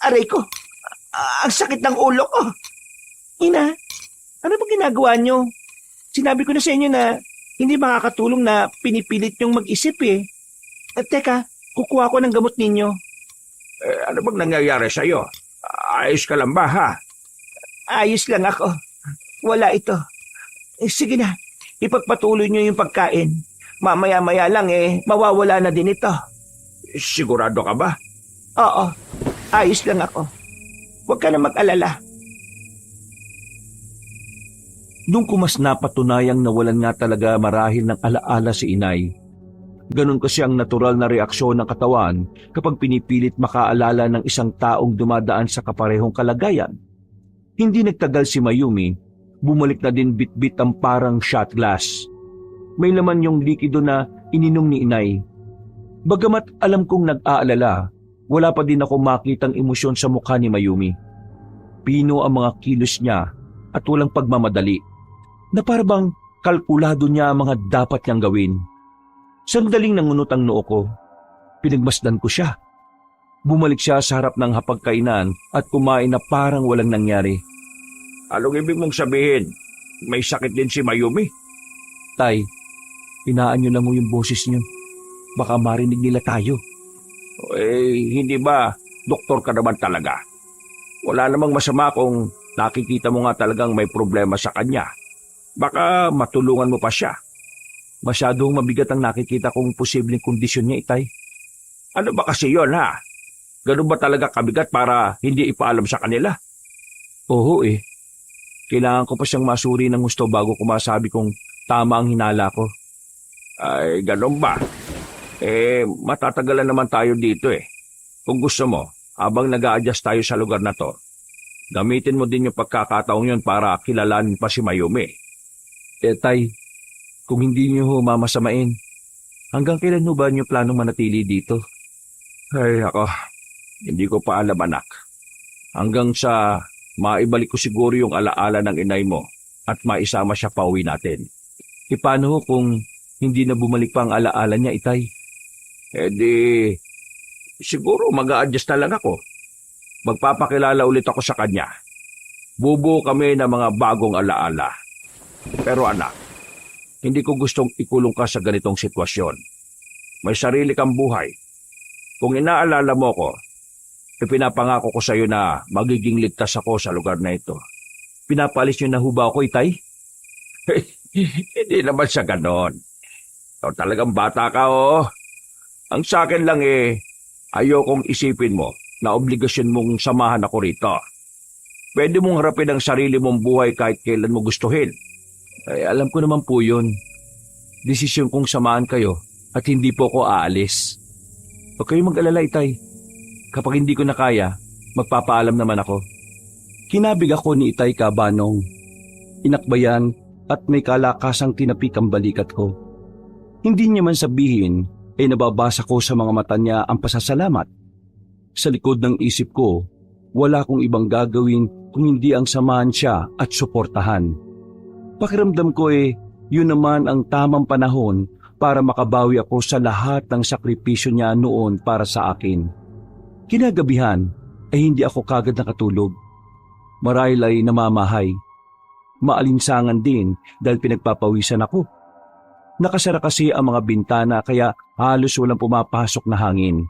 S2: Aray ko, ang sakit ng ulo ko. Ina, ano ba ginagawa nyo? Sinabi ko na sa inyo na hindi makakatulong na pinipilit nyong mag-isip Teka, kukuha ko ng gamot ninyo.
S1: Ano bang nangyayari sa'yo? Ayos ka lang ba, ha?
S2: Ayos lang ako. Wala ito. Sige na, ipagpatuloy nyo yung pagkain. Mamaya-maya lang mawawala na din ito.
S1: Sigurado ka ba?
S2: Oo, ayos lang ako. Huwag ka na mag-alala.
S3: Nung ko mas napatunayang nawalan nga talaga marahil ng alaala si Inay. Ganon kasi ang natural na reaksyon ng katawan kapag pinipilit makaalala ng isang taong dumadaan sa kaparehong kalagayan. Hindi nagtagal si Mayumi bumalik na din bitbit ang parang shot glass. May laman yung likido na ininom ni inay. Bagamat alam kong nag-aalala, wala pa din ako makitang emosyon sa mukha ni Mayumi. Pino ang mga kilos niya at walang pagmamadali, na parang kalkulado niya ang mga dapat niyang gawin. Sandaling nangunot ang noo ko. Pinagmasdan ko siya. Bumalik siya sa harap ng hapagkainan at kumain na parang walang nangyari.
S1: Anong ibig mong sabihin? May sakit din si Mayumi?
S3: Tay, inaanyo na mo yung boses niyo. Baka marinig nila tayo.
S1: Hindi ba doktor ka naman talaga? Wala namang masama kung nakikita mo nga talagang may problema sa kanya. Baka matulungan mo pa siya.
S3: Masyadong mabigat ang nakikita kong posibleng kondisyon niya, Itay.
S1: Ano ba kasi yon ha? Ganun ba talaga kabigat para hindi ipaalam sa kanila?
S3: Oo Kailangan ko pa siyang masuri ng gusto bago ko masabi kung tama ang hinala ko.
S1: Ay, ganun ba? Matatagalan naman tayo dito eh. Kung gusto mo, habang nag-a-adjust tayo sa lugar na to, gamitin mo din yung pagkakataong yun para kilalanin pa si Mayumi.
S3: Tay, kung hindi niyo ho mamasamain, hanggang kailan ho ba niyo planong manatili dito?
S1: Ay, ako, hindi ko pa alam anak. Hanggang sa maibalik ko siguro yung alaala ng inay mo at maisama siya pa uwi natin.
S3: Paano ho kung hindi na bumalik pa ang alaala niya, Itay?
S1: Siguro mag-a-adjust na lang ako. Magpapakilala ulit ako sa kanya. Bubuo kami ng mga bagong alaala. Pero anak, hindi ko gustong ikulong ka sa ganitong sitwasyon. May sarili kang buhay. Kung inaalala mo ko, ipinapangako ko sa iyo na magiging ligtas ako sa lugar na ito.
S3: Pinapalis niyo na ho ba ako, Itay?
S1: Hindi naman siya ganon. Ikaw talagang bata ka, oh. Ang sa akin lang ayokong isipin mo na obligasyon mong samahan ako rito. Pwede mong harapin ang sarili mong buhay kahit kailan mo gustuhin.
S3: Alam ko naman po yun. Desisyon kong samahan kayo at hindi po ako aalis. Huwag kayong mag-alala, Itay. Kapag hindi ko na kaya, magpapaalam naman ako. Kinabig ako ni Itay Kabanong. Inakbayan at may kalakasang tinapik ang balikat ko. Hindi niya man sabihin, nababasa ko sa mga mata niya ang pasasalamat. Sa likod ng isip ko, wala akong ibang gagawin kung hindi ang samahan siya at suportahan. Pakiramdam ko yun naman ang tamang panahon para makabawi ako sa lahat ng sakripisyo niya noon para sa akin. Kinagabihan hindi ako kagad nakatulog. Marahil ay namamahay. Maalinsangan din dahil pinagpapawisan ako. Nakasara kasi ang mga bintana kaya halos walang pumapasok na hangin.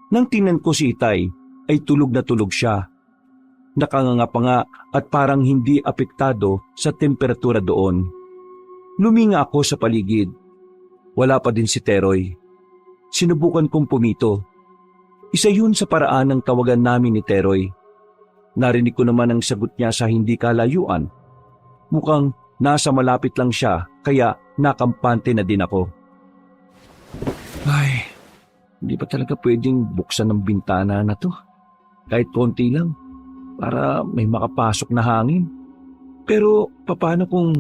S3: Nang tingnan ko si Itay, ay tulog na tulog siya. Nakanganga pa nga at parang hindi apektado sa temperatura doon. Luminga ako sa paligid. Wala pa din si Teroy. Sinubukan kong pumito. Isa yun sa paraan ng tawagan namin ni Teroy. Narinig ko naman ang sagot niya sa hindi kalayuan. Mukhang nasa malapit lang siya kaya nakampante na din ako. Ay, hindi pa talaga pwedeng buksan ng bintana na to. Kahit konti lang, para may makapasok na hangin. Pero paano kung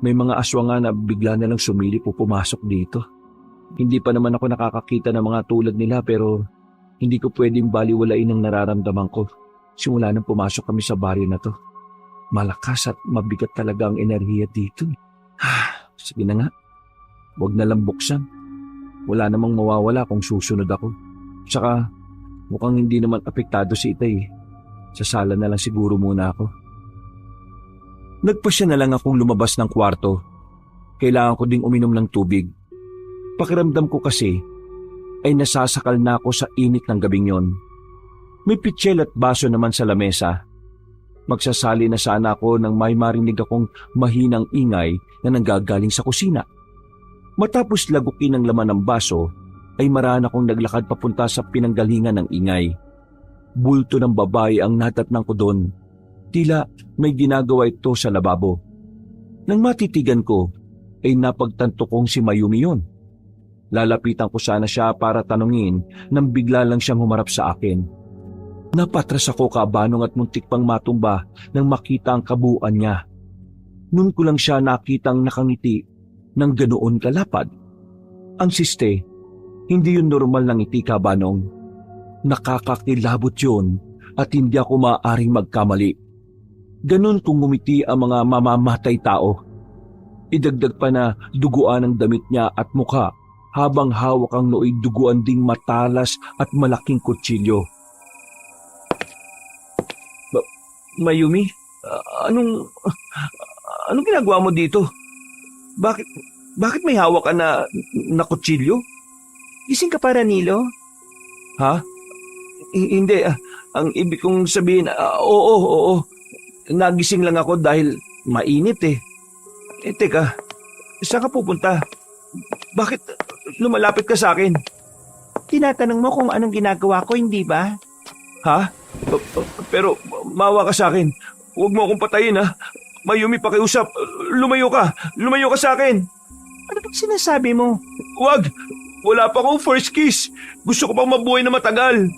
S3: may mga aswang na bigla na lang sumilip o pumasok dito? Hindi pa naman ako nakakakita ng mga tulad nila pero hindi ko pwedeng baliwalain ang nararamdaman ko. Simula nang pumasok kami sa baryo na to. Malakas at mabigat talaga ang enerhiya dito. Sige na nga, huwag na lang buksan. Wala namang mawawala kung susunod ako. Tsaka mukhang hindi naman apektado si Itay. Sa sala na lang siguro muna ako. Nagpasya na lang akong lumabas ng kwarto. Kailangan ko ding uminom ng tubig. Pakiramdam ko kasi ay nasasakal na ako sa init ng gabing yon. May pitsyel at baso naman sa lamesa. Magsasali na sana ako nang may marinig akong mahinang ingay na nanggagaling sa kusina. Matapos lagukin ang laman ng baso, ay maraan akong naglakad papunta sa pinanggalingan ng ingay. Bulto ng babae ang natatnang ko doon. Tila may ginagawa ito sa lababo. Nang matitigan ko, ay napagtanto kong si Mayumi yun. Lalapitan ko sana siya para tanungin nang bigla lang siyang humarap sa akin. Napatras ako kabanong at muntik pang matumba nang makita ang kabuuan niya. Noon ko lang siya nakitang nakangiti ng ganoon kalapad. Ang siste, hindi yun normal na ngiti, Kabanong. Nakakakilabot yun at hindi ako maaaring magkamali. Ganon kung ngumiti ang mga mamamatay tao. Idagdag pa na duguan ang damit niya at mukha habang hawak ang nooy duguan ding matalas at malaking kutsilyo. Mayumi, anong ginagawa mo dito? Bakit may hawak ka na kutsilyo?
S2: Gising ka pa, Ranilo?
S3: Ha? Hindi, ang ibig kong sabihin, oo. Nagising lang ako dahil mainit eh. Teka, saan ka pupunta? Bakit lumalapit ka sa akin?
S2: Tinatanong mo kung anong ginagawa ko, hindi ba?
S3: Ha? Pero maawa ka sa akin. Huwag mo akong patayin ha. Mayumi, pakiusap. Lumayo ka sa akin.
S2: Ano bang sinasabi mo?
S3: Huwag! Wala pa akong first kiss. Gusto ko pang mabuhay na matagal.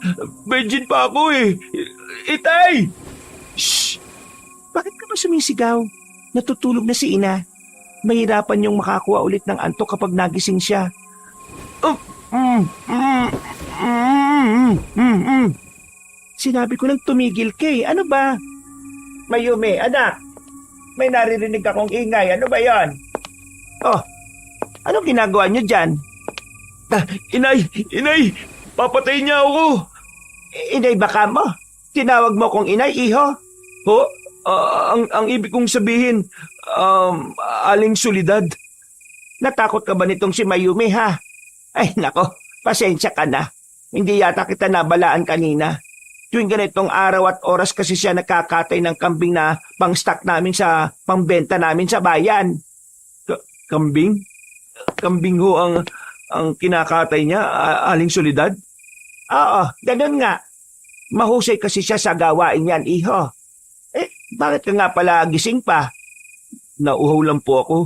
S3: Virgin pa ako eh. Itay!
S2: Shh! Bakit ka ba sumisigaw? Natutulog na si ina. Mahirapan yung makakuha ulit ng antok kapag nagising siya. Sinabi ko lang tumigil ka eh. Ano ba? Mayumi, anak. May naririnig akong ingay. Ano ba yon? Oh, anong ginagawa niyo dyan?
S3: Inay! Papatayin niya ako!
S2: Inay baka mo? Tinawag mo kong inay, iho?
S3: Ho? Ang ibig kong sabihin, Aling Solidad.
S2: Natakot ka ba nitong si Mayumi, ha? Ay, nako, pasensya ka na. Hindi yata kita nabalaan kanina. Tuwing ganitong araw at oras kasi siya nakakatay ng kambing na pang-stock namin sa pangbenta namin sa bayan.
S3: Kambing? Kambing ho ang kinakatay niya, Aling Solidad?
S2: Oo, ganun nga. Mahusay kasi siya sa gawain yan, iho. Bakit ka nga pala gising pa?
S3: Nauhaw lang po ako.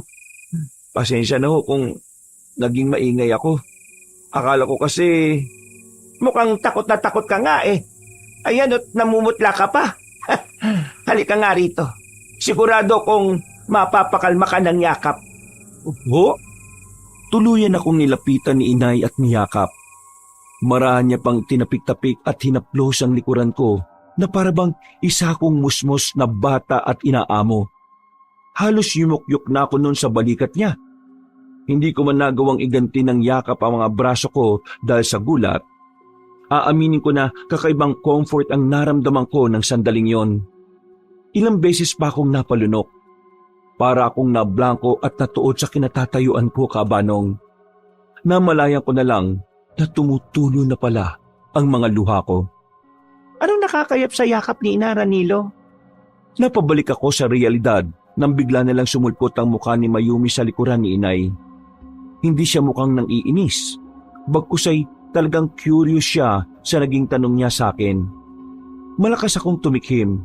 S3: Pasensya na ho kung naging maingay ako. Akala ko kasi...
S2: Mukhang takot na takot ka nga eh. Ayan at namumutla ka pa. Halika nga rito. Sigurado kung mapapakalma ka ng yakap.
S3: Ho? Tuluyan akong nilapitan ni inay at niyakap. Marahan niya pang tinapik-tapik at hinaplos ang likuran ko na parabang isa kong musmos na bata at inaamo. Halos yumukyok na ako noon sa balikat niya. Hindi ko man nagawang iganti ng yakap ang mga braso ko dahil sa gulat. Aaminin ko na kakaibang comfort ang naramdaman ko ng sandaling yon. Ilang beses pa akong napalunok. Para akong nablangko at natuod sa kinatatayuan ko, Kabanong. Namalayan ko na lang na tumutulo na pala ang mga luha ko.
S2: Anong nakakayap sa yakap ni Ina, Ranilo?
S3: Napabalik ako sa realidad nang bigla na lang sumulpot ang mukha ni Mayumi sa likuran ni inay. Hindi siya mukhang nang iinis. Bagkus ay talagang curious siya sa naging tanong niya sa akin. Malakas akong tumikhim.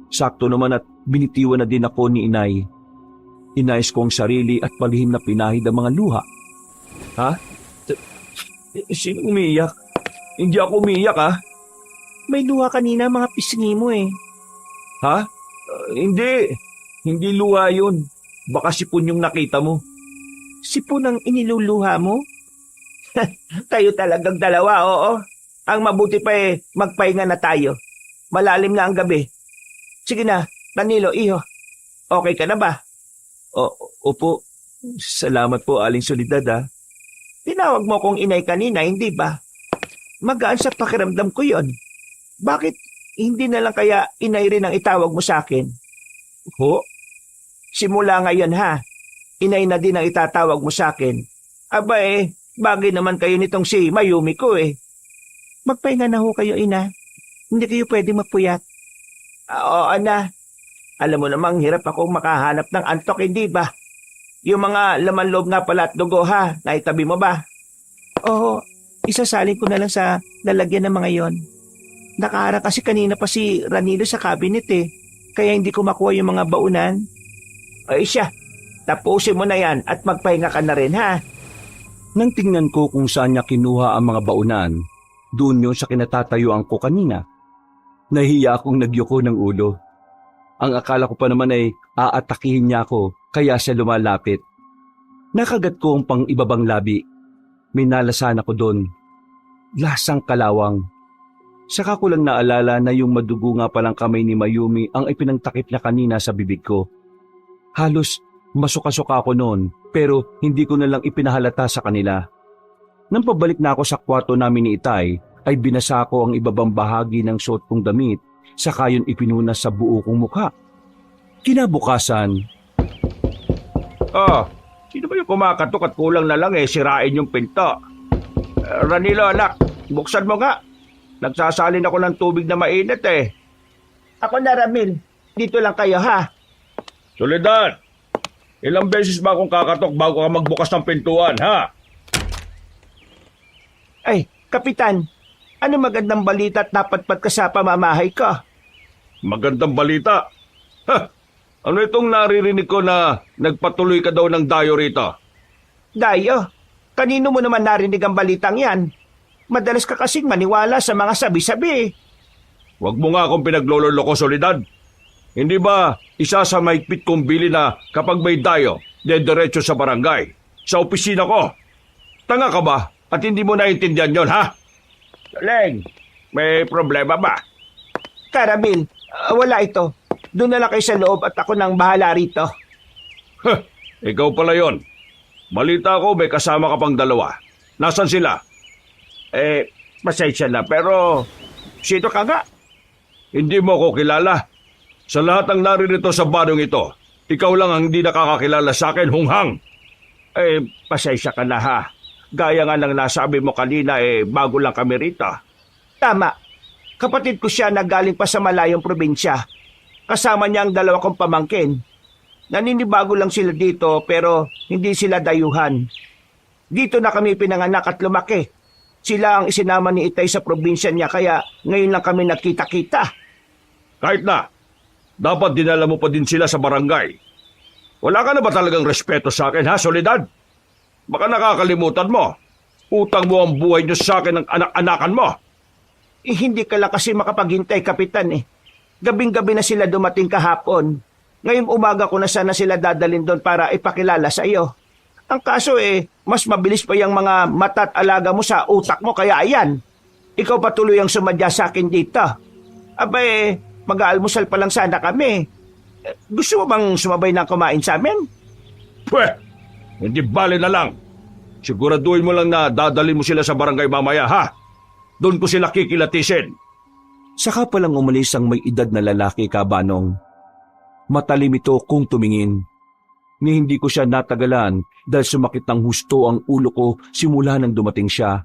S3: Sakto naman at binitiwan na din ako ni inay. Inayos ko ang sarili at palihim na pinahid ang mga luha. Ha? Sino umiiyak? Hindi ako umiiyak ha?
S2: May luha kanina mga pisngi mo eh.
S3: Ha? Hindi. Hindi luha yun. Baka sipon yung nakita mo.
S2: Sipon ang iniluluha mo? Tayo talagang dalawa, oo. Ang mabuti pa eh, magpahinga na tayo. Malalim na ang gabi. Sige na, Danilo, iho. Okay ka na ba?
S3: Opo. Salamat po, Aling Solidad ha.
S2: Tinawag mo kong inay kanina, hindi ba? Magaan sa pakiramdam ko yon. Bakit hindi na lang kaya inay rin ang itawag mo sa akin?
S3: Ho?
S2: Simula ngayon ha, inay na din ang itatawag mo sa akin. Aba eh, bagay naman kayo nitong si Mayumi ko eh. Magpahinga na ho kayo, ina. Hindi kayo pwede magpuyat. Oo, ana. Alam mo namang hirap akong makahanap ng antok, hindi ba? Yung mga laman loob nga pala at dugo ha, naitabi mo ba? Oo, isasalin ko na lang sa lalagyan ng mga yon. Nakaharang kasi kanina pa si Ranilo sa cabinet eh, kaya hindi ko makuha yung mga baunan. Ay siya, tapusin mo na yan at magpahinga ka na rin ha.
S3: Nang tingnan ko kung saan niya kinuha ang mga baunan, doon yun sa kinatatayuan ko kanina. Nahiya akong nagyuko ng ulo. Ang akala ko pa naman ay Aatakihin niya ako kaya siya lumalapit. Nakagat ko ang pang-ibabang labi. May nalasan ako doon. Lasang kalawang. Saka ko lang naalala na yung madugo nga palang kamay ni Mayumi ang ipinangtakip niya kanina sa bibig ko. Halos masuka-suka ako noon pero hindi ko na lang ipinahalata sa kanila. Nang pabalik na ako sa kwarto namin ni Itay ay binasa ko ang ibabang bahagi ng suot kong damit saka yun ipinunas sa buo kong mukha. Kinabukasan,
S2: Sino ba yung kumakatok at kulang na lang sirain yung pinto? Ranilo anak, buksan mo nga. Nagsasalin ako ng tubig na mainit Ako na Ramil, dito lang kayo ha.
S1: Soledad, ilang beses ba akong kakatok bago ka magbukas ng pintuan, ha?
S2: Ay, Kapitan, ano magandang balita at napatpat ka sa pamamahay ko?
S1: Magandang balita. Ano itong naririnig ko na nagpatuloy ka daw ng dayo rito?
S2: Dayo, kanino mo naman narinig ang balitang yan? Madalas ka kasing maniwala sa mga sabi-sabi.
S1: Huwag mo nga akong pinaglololoko, Soledad. Hindi ba isa sa maigpit kong bili na kapag may dayo, diretso sa barangay, sa opisina ko? Tanga ka ba at hindi mo naintindihan yon, ha?
S2: Leng, may problema ba? Karamil, wala ito. Doon na lang kayo sa loob at ako nang bahala rito.
S1: Ikaw pala yon. Balita ko may kasama ka pang dalawa. Nasaan sila?
S2: Pasensya na pero sino ka nga?
S1: Hindi mo ko kilala. Sa lahat ng naririto sa barong ito, ikaw lang ang hindi nakakakilala sa akin, Hunghang.
S2: Pasensya ka na ha. Gaya nga ng nasabi mo kanina bago lang kami rito. Tama. Kapatid ko siya na galing pa sa malayong probinsya. Kasama niya ang dalawa kong pamangkin. Naninibago lang sila dito pero hindi sila dayuhan. Dito na kami pinanganak at lumaki. Sila ang isinama ni Itay sa probinsya niya kaya ngayon lang kami nakita-kita.
S1: Kahit na, dapat dinala mo pa din sila sa barangay. Wala ka na ba talagang respeto sa akin, ha, Soledad? Baka nakakalimutan mo. Utang mo ang buhay niyo sa akin ng anak-anakan mo.
S2: Hindi ka lang kasi makapaghintay, Kapitan Gabing-gabi na sila dumating kahapon. Ngayong umaga ko na sana sila dadalhin doon para ipakilala sa iyo. Ang kaso mas mabilis pa yung mga mata at alaga mo sa utak mo kaya ayan. Ikaw patuloy ang sumadya sa akin dito. Mag-aalmusal pa lang sana kami. Gusto mo bang sumabay na kumain sa amin?
S1: Pweh, hindi bale na lang. Siguraduhin mo lang na dadalhin mo sila sa barangay mamaya, ha? Doon ko sila kikilatisin.
S3: saka palang umalis ang may edad na lalaki, Kabanong. Matalim ito kung tumingin. Ni hindi ko siya natagalan dahil sumakit ng husto ang ulo ko simula nang dumating siya.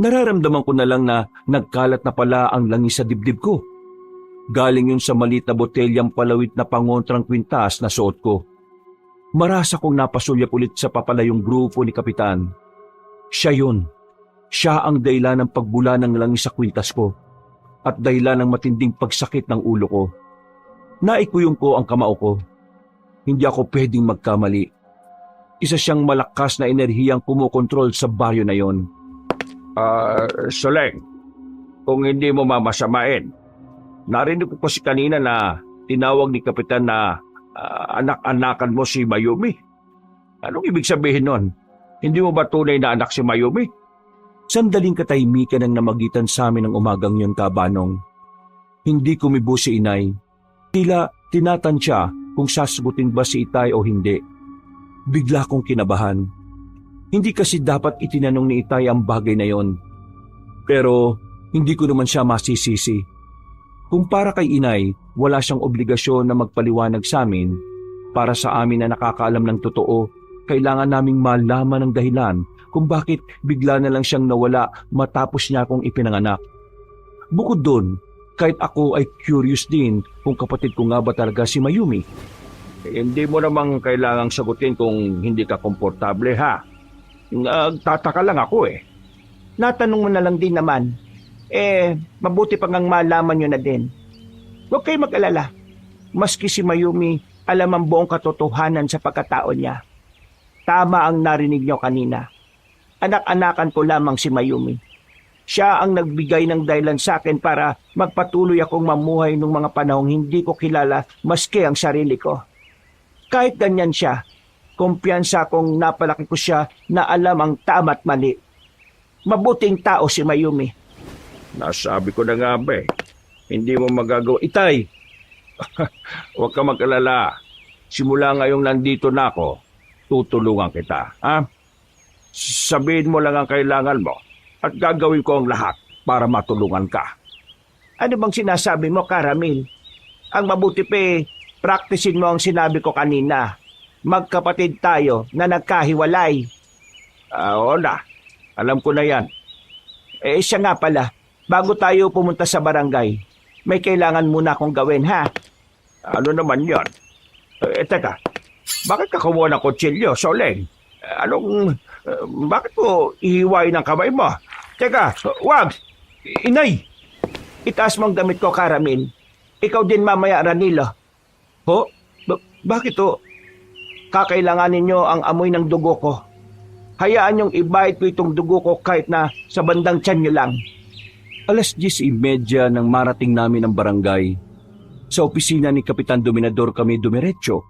S3: Nararamdaman ko na lang na nagkalat na pala ang langis sa dibdib ko. Galing yun sa maliit na botelyang palawit na pangontrang kwintas na suot ko. Marasa kong napasulyap ulit sa papalayong grupo ni Kapitan. Siya yun. Siya ang dahilan ng pagbula ng langis sa kwintas ko at dahilan ng matinding pagsakit ng ulo ko. Naikuyong ko ang kamao ko. Hindi ako pwedeng magkamali. Isa siyang malakas na enerhiyang kumokontrol sa baryo na yon.
S1: Soleng, kung hindi mo mamasamain, narinig ko kasi kanina na tinawag ni Kapitan na anak-anakan mo si Mayumi. Anong ibig sabihin nun? Hindi mo ba tunay na anak si Mayumi?
S3: Sandaling katahimikan ang namagitan sa amin ng umagang yon, Kabanong. Hindi kumibo si Inay. Tila tinatansya kung sasagutin ba si Itay o hindi. Bigla kong kinabahan. Hindi kasi dapat itinanong ni Itay ang bagay na yon. Pero hindi ko naman siya masisisi. Kung para kay Inay, wala siyang obligasyon na magpaliwanag sa amin, para sa amin na nakakaalam ng totoo, kailangan naming malaman ng dahilan kung bakit bigla na lang siyang nawala matapos niya akong ipinanganak. Bukod doon, kahit ako ay curious din kung kapatid ko nga ba talaga si Mayumi.
S1: Hindi mo namang kailangang sagutin kung hindi ka komportable, ha? Nagtataka lang ako
S2: Natanong mo na lang din naman. Mabuti pang ang malaman nyo na din. Huwag kayo mag-alala. Maski si Mayumi, alam ang buong katotohanan sa pagkatao niya. Tama ang narinig nyo kanina. Anak-anakan ko lamang si Mayumi. Siya ang nagbigay ng dahilan sa akin para magpatuloy akong mamuhay nung mga panahong hindi ko kilala maski ang sarili ko. Kahit ganyan siya, kumpiyansa kong napalaki ko siya na alam ang tama at mali. Mabuting tao si Mayumi.
S1: Nasabi ko na nga ba eh. Hindi mo magagawa. Itay, huwag ka mag-alala. Simula ngayong nandito na ako, tutulungan kita. Ha? Sabihin mo lang ang kailangan mo at gagawin ko ang lahat para matulungan ka.
S2: Ano bang sinasabi mo, Caramel? Ang mabuti pa practicein mo ang sinabi ko kanina. Magkapatid tayo na nagkahiwalay.
S1: Oo na, alam ko na yan.
S2: Siya nga pala, bago tayo pumunta sa barangay, may kailangan muna akong gawin, ha?
S1: Ano naman yan? Teka, bakit ka kumuha ng kutsilyo, Soleng? Bakit mo ihiwain ang kamay mo?
S2: Teka, wag! Inay! Itaas mo ang damit ko, Caramel. Ikaw din mamaya, Ranilo. Ho? Bakit ho? Kakailanganin nyo ang amoy ng dugo ko. Hayaan nyong ibahid ko itong dugo ko kahit na sa bandang tiyan nyo lang.
S3: 10:30 nang marating namin ang barangay. Sa opisina ni Kapitan Dominador kami dumiretso.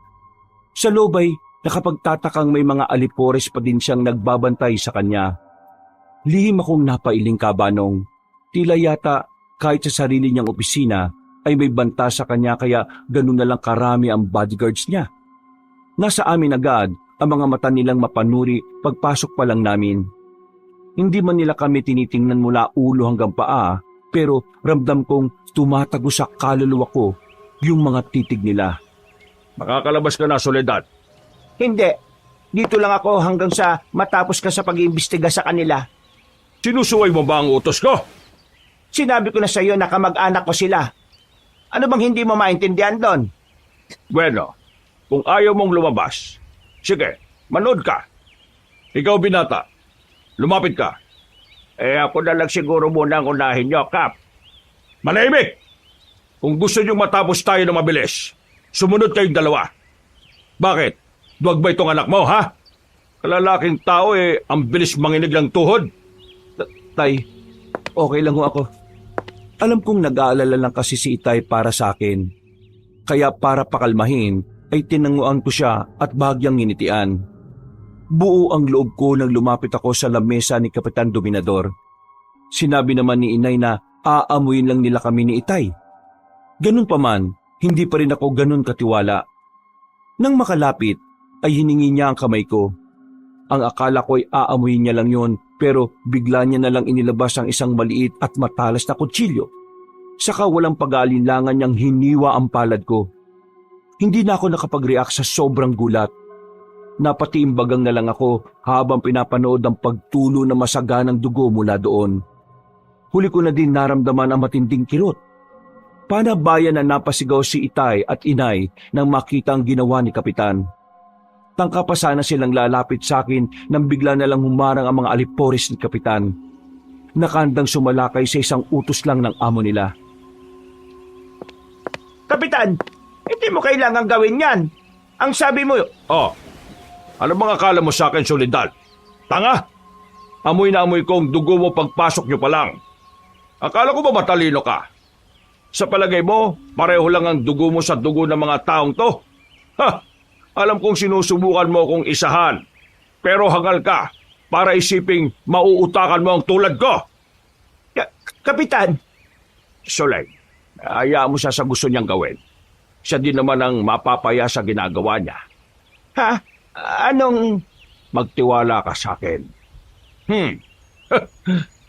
S3: Sa loob ay nakapagtatakang may mga alipores pa din siyang nagbabantay sa kanya. Lihim akong napailing, Kabanong. Tila yata kahit sa sarili niyang opisina ay may banta sa kanya kaya ganun na lang karami ang bodyguards niya. Nasa amin agad ang mga mata nilang mapanuri pagpasok pa lang namin. Hindi man nila kami tinitingnan mula ulo hanggang paa, pero ramdam kong tumatago sa kaluluwa ko yung mga titig nila.
S1: Makakalabas ka na, Soledad.
S2: Hindi. Dito lang ako hanggang sa matapos ka sa pag-iimbestiga sa kanila.
S1: Sinusuway mo ba ang utos ko?
S2: Sinabi ko na sa iyo na kamag-anak ko sila. Ano bang hindi mo maintindihan doon?
S1: Bueno, kung ayaw mong lumabas, sige, manood ka. Ikaw, binata, lumapit ka. Ako na lang siguro muna ang unahin nyo, Kap. Manahimik! Kung gusto nyo matapos tayo na mabilis, sumunod kayong dalawa. Bakit? Duwag ba itong anak mo, ha? Kalalaking tao ang bilis manginig ng tuhod.
S3: Tay, okay lang ho ako. Alam kong nag-aalala lang kasi si Itay para sa akin. Kaya para pakalmahin ay tinanguan ko siya at bahagyang nginitian. Buo ang loob ko nang lumapit ako sa lamesa ni Kapitan Dominador. Sinabi naman ni Inay na aamuin lang nila kami ni Itay. Ganun pa man, hindi pa rin ako ganun katiwala. Nang makalapit, ay hiningi niya ang kamay ko. Ang akala ko'y aamuin niya lang yon, pero bigla niya na lang inilabas ang isang maliit at matalas na kutsilyo. Saka walang pag-aalinlangan niyang hiniwa ang palad ko. Hindi na ako nakapag-react sa sobrang gulat. Napatiimbagang na lang ako habang pinapanood ang pagtulo na masaganang dugo mula doon. Huli ko na din naramdaman ang matinding kirot. Panabayan na napasigaw si Itay at Inay nang makita ang ginawa ni Kapitan. Tangka pa sana silang lalapit sa akin nang bigla na lang humarang ang mga alipores ni Kapitan. Nakandang sumalakay sa isang utos lang ng amo nila.
S2: Kapitan, hindi mo kailangang gawin yan. Ang sabi mo...
S1: Oh, ano bang akala mo sa akin, Soledad? Tanga! Amoy na amoy kong dugo mo pagpasok nyo pa lang. Akala ko ba matalino ka? Sa palagay mo, pareho lang ang dugo mo sa dugo ng mga taong to? Ha! Alam kong sinusubukan mo kong isahan. Pero hangal ka para isiping mauutakan mo ang tulad ko.
S2: Kapitan!
S1: Soleng, hayaan mo siya sa gusto niyang gawin. Siya din naman ang mapapaya sa ginagawa niya.
S2: Ha? Anong...
S1: Magtiwala ka sa akin.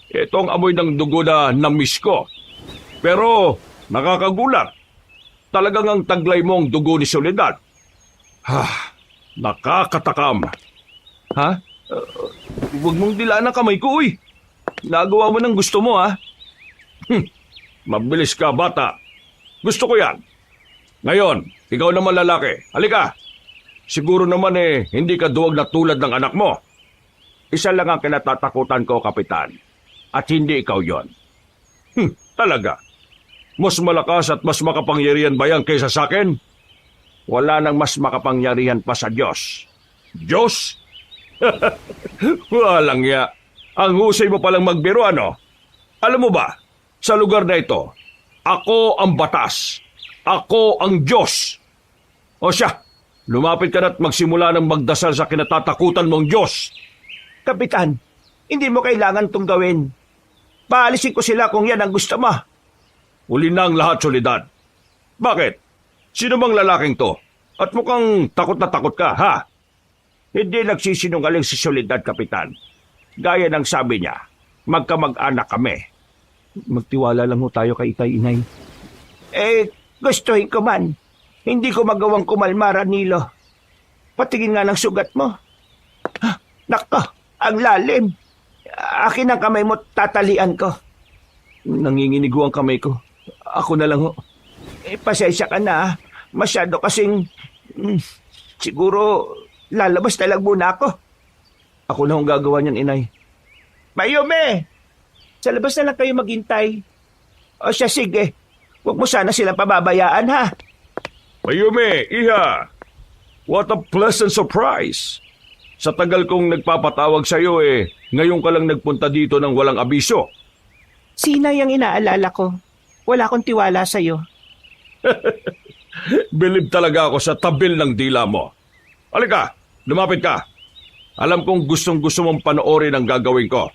S1: Ito ang amoy ng dugo na namiss ko. Pero nakakagulat. Talagang ang taglay mo ang dugo ni Soledad. Nakakatakam.
S3: Ha? Huwag mong dilaan ang kamay ko, uy. Nagawa mo ng gusto mo, ha?
S1: Mabilis ka, bata. Gusto ko yan. Ngayon, ikaw naman lalaki. Halika. Siguro naman hindi ka duwag na tulad ng anak mo. Isa lang ang kinatatakutan ko, Kapitan. At hindi ikaw yon. Talaga. Mas malakas at mas makapangyarihan ba yan kaysa sa akin? Wala nang mas makapangyarihan pa sa Diyos. Diyos? Walang ya. Ang husay mo palang magbiro, ano? Alam mo ba, sa lugar na ito, ako ang batas. Ako ang Diyos. O siya, Lumapit ka na at magsimula ng magdasal sa kinatatakutan mong Diyos.
S2: Kapitan, hindi mo kailangan tong gawin. Paalisin ko sila kung yan ang gusto mo.
S1: Uli na ang lahat, Soledad. Bakit? Sino bang lalaking to? At mukhang takot na takot ka, ha?
S2: Hindi nagsisinungaling si Soledad, Kapitan. Gaya ng sabi niya, magkamag-anak kami.
S3: Magtiwala lang ho tayo kay Itay, Inay.
S2: Gustuhin ko man. Hindi ko magawang kumalma, Nilo. Patingin nga ng sugat mo. Nako, ang lalim. Akin ang kamay mo, tatalian ko.
S3: Nanginginig ho ang kamay ko. Ako na lang ho.
S2: Pasensya ka na. Masyado kasing... siguro, lalabas na lang muna ako.
S3: Ako na hong gagawa niyan, Inay.
S2: Mayumi! Sa labas na lang kayo maghintay. O siya, sige. Huwag mo sana sila pababayaan, ha?
S1: Mayumi, Iha! What a pleasant surprise! Sa tagal kong nagpapatawag sa iyo ngayon ka lang nagpunta dito ng walang abiso.
S2: Sinay ang inaalala ko. Wala akong tiwala sa'yo.
S1: Bilib talaga ako sa tabil ng dila mo. Halika, lumapit ka. Alam kong gustong-gusto mong panoorin ang gagawin ko.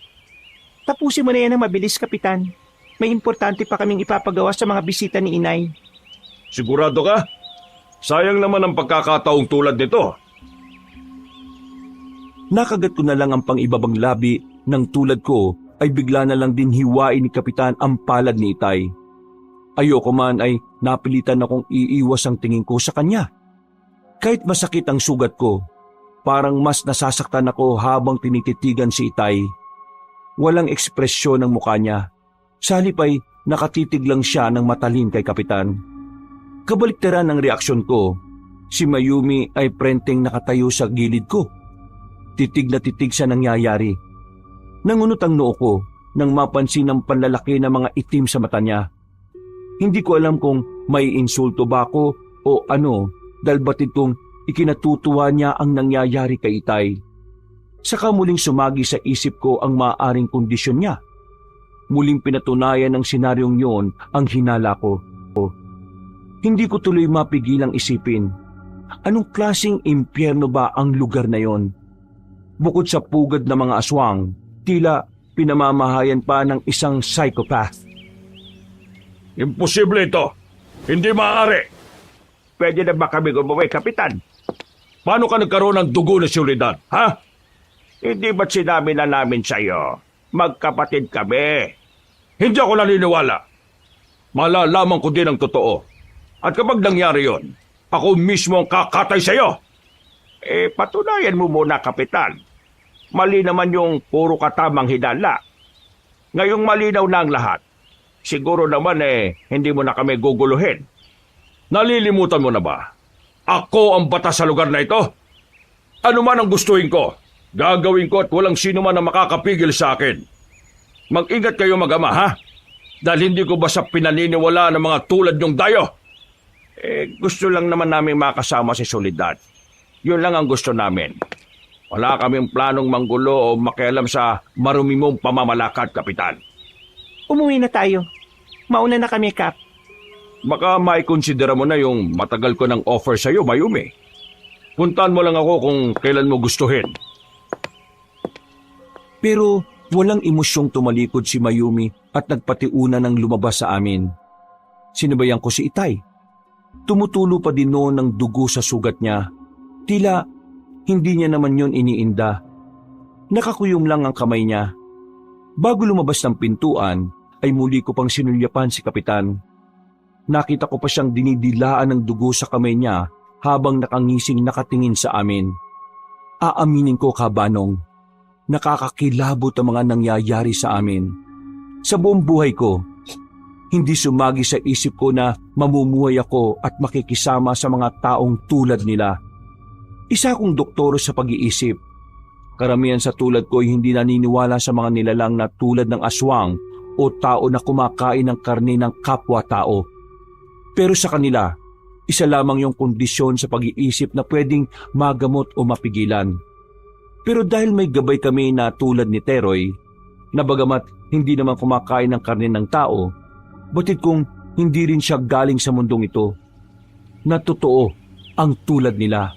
S2: Tapusin mo na yan ng mabilis, Kapitan. May importante pa kaming ipapagawa sa mga bisita ni Inay.
S1: Sigurado ka? Sayang naman ang pagkakataong tulad nito.
S3: Nakagat ko na lang ang pang-ibabang labi ng tulad ko ay bigla na lang din hiwain ni Kapitan ang palad ni Itay. Ayoko man ay napilitan akong iiwas ang tingin ko sa kanya. Kahit masakit ang sugat ko, parang mas nasasaktan ako habang tinititigan si Itay. Walang ekspresyon ng mukha niya. Sa halip ay nakatitig lang siya ng matalim kay Kapitan. Kabaliktaran ang reaksyon ko, si Mayumi ay prenteng nakatayo sa gilid ko. Titig na titig sa nangyayari. Nangunot ang noo ko nang mapansin ang panlalaki na mga itim sa mata niya. Hindi ko alam kung may insulto ba ako o ano dahil batid kong ikinatutuwa niya ang nangyayari kay Itay. Saka muling sumagi sa isip ko ang maaaring kondisyon niya. Muling pinatunayan ng senaryong yon ang hinala ko. Hindi ko tuloy mapigilang isipin, anong klaseng impyerno ba ang lugar na yon? Bukod sa pugad na mga aswang, tila pinamamahayan pa ng isang psychopath.
S1: Imposible ito. Hindi maaari.
S2: Pwede na ba kami umuwi, Kapitan?
S1: Paano ka nagkaroon ng dugo na Soledad, ha?
S2: Hindi ba't sinabi na namin sa'yo? Magkapatid kami.
S1: Hindi ako naniniwala. Malalaman ko din ang totoo. At kapag nangyari yon, ako mismo ang kakatay sa'yo.
S2: Patunayan mo muna, Kapitan. Mali naman yung puro katamang hinala. Ngayong malinaw na ang lahat. Siguro naman hindi mo na kami guguluhin.
S1: Nalilimutan mo na ba? Ako ang batas sa lugar na ito. Ano man ang gustuhin ko, gagawin ko at walang sino man ang makakapigil sa akin. Mag-ingat kayo mag-ama, ha? Dahil hindi ko basta pinaniniwala ng mga tulad niyong dayo.
S2: Gusto lang naman namin makasama si Soledad. Yun lang ang gusto namin. Wala kaming planong manggulo o makialam sa marumi mong pamamalakad, Kapitan. Umuwi na tayo. Mauna na kami, Kap.
S1: Baka maikonsidera mo na yung matagal ko ng offer sa'yo, Mayumi. Puntahan mo lang ako kung kailan mo gustuhin.
S3: Pero walang emosyong tumalikod si Mayumi at nagpatiuna ng lumabas sa amin. Sinabayan ko si Itay. Tumutulo pa din noon ng dugo sa sugat niya. Tila hindi niya naman yon iniinda. Nakakuyom lang ang kamay niya. Bago lumabas ng pintuan, ay muli ko pang sinulyapan si Kapitan. Nakita ko pa siyang dinidilaan ng dugo sa kamay niya habang nakangising nakatingin sa amin. Aaminin ko, Kabanong, nakakakilabot ang mga nangyayari sa amin. Sa buong buhay ko, hindi sumagi sa isip ko na mamumuhay ako at makikisama sa mga taong tulad nila. Isa akong doktoro sa pag-iisip. Karamihan sa tulad ko ay hindi naniniwala sa mga nilalang na tulad ng aswang o tao na kumakain ng karne ng kapwa-tao. Pero sa kanila, isa lamang yung kondisyon sa pag-iisip na pwedeng magamot o mapigilan. Pero dahil may gabay kami na tulad ni Teroy, na bagamat hindi naman kumakain ng karne ng tao, batid kong hindi rin siya galing sa mundong ito, na totoo ang tulad nila.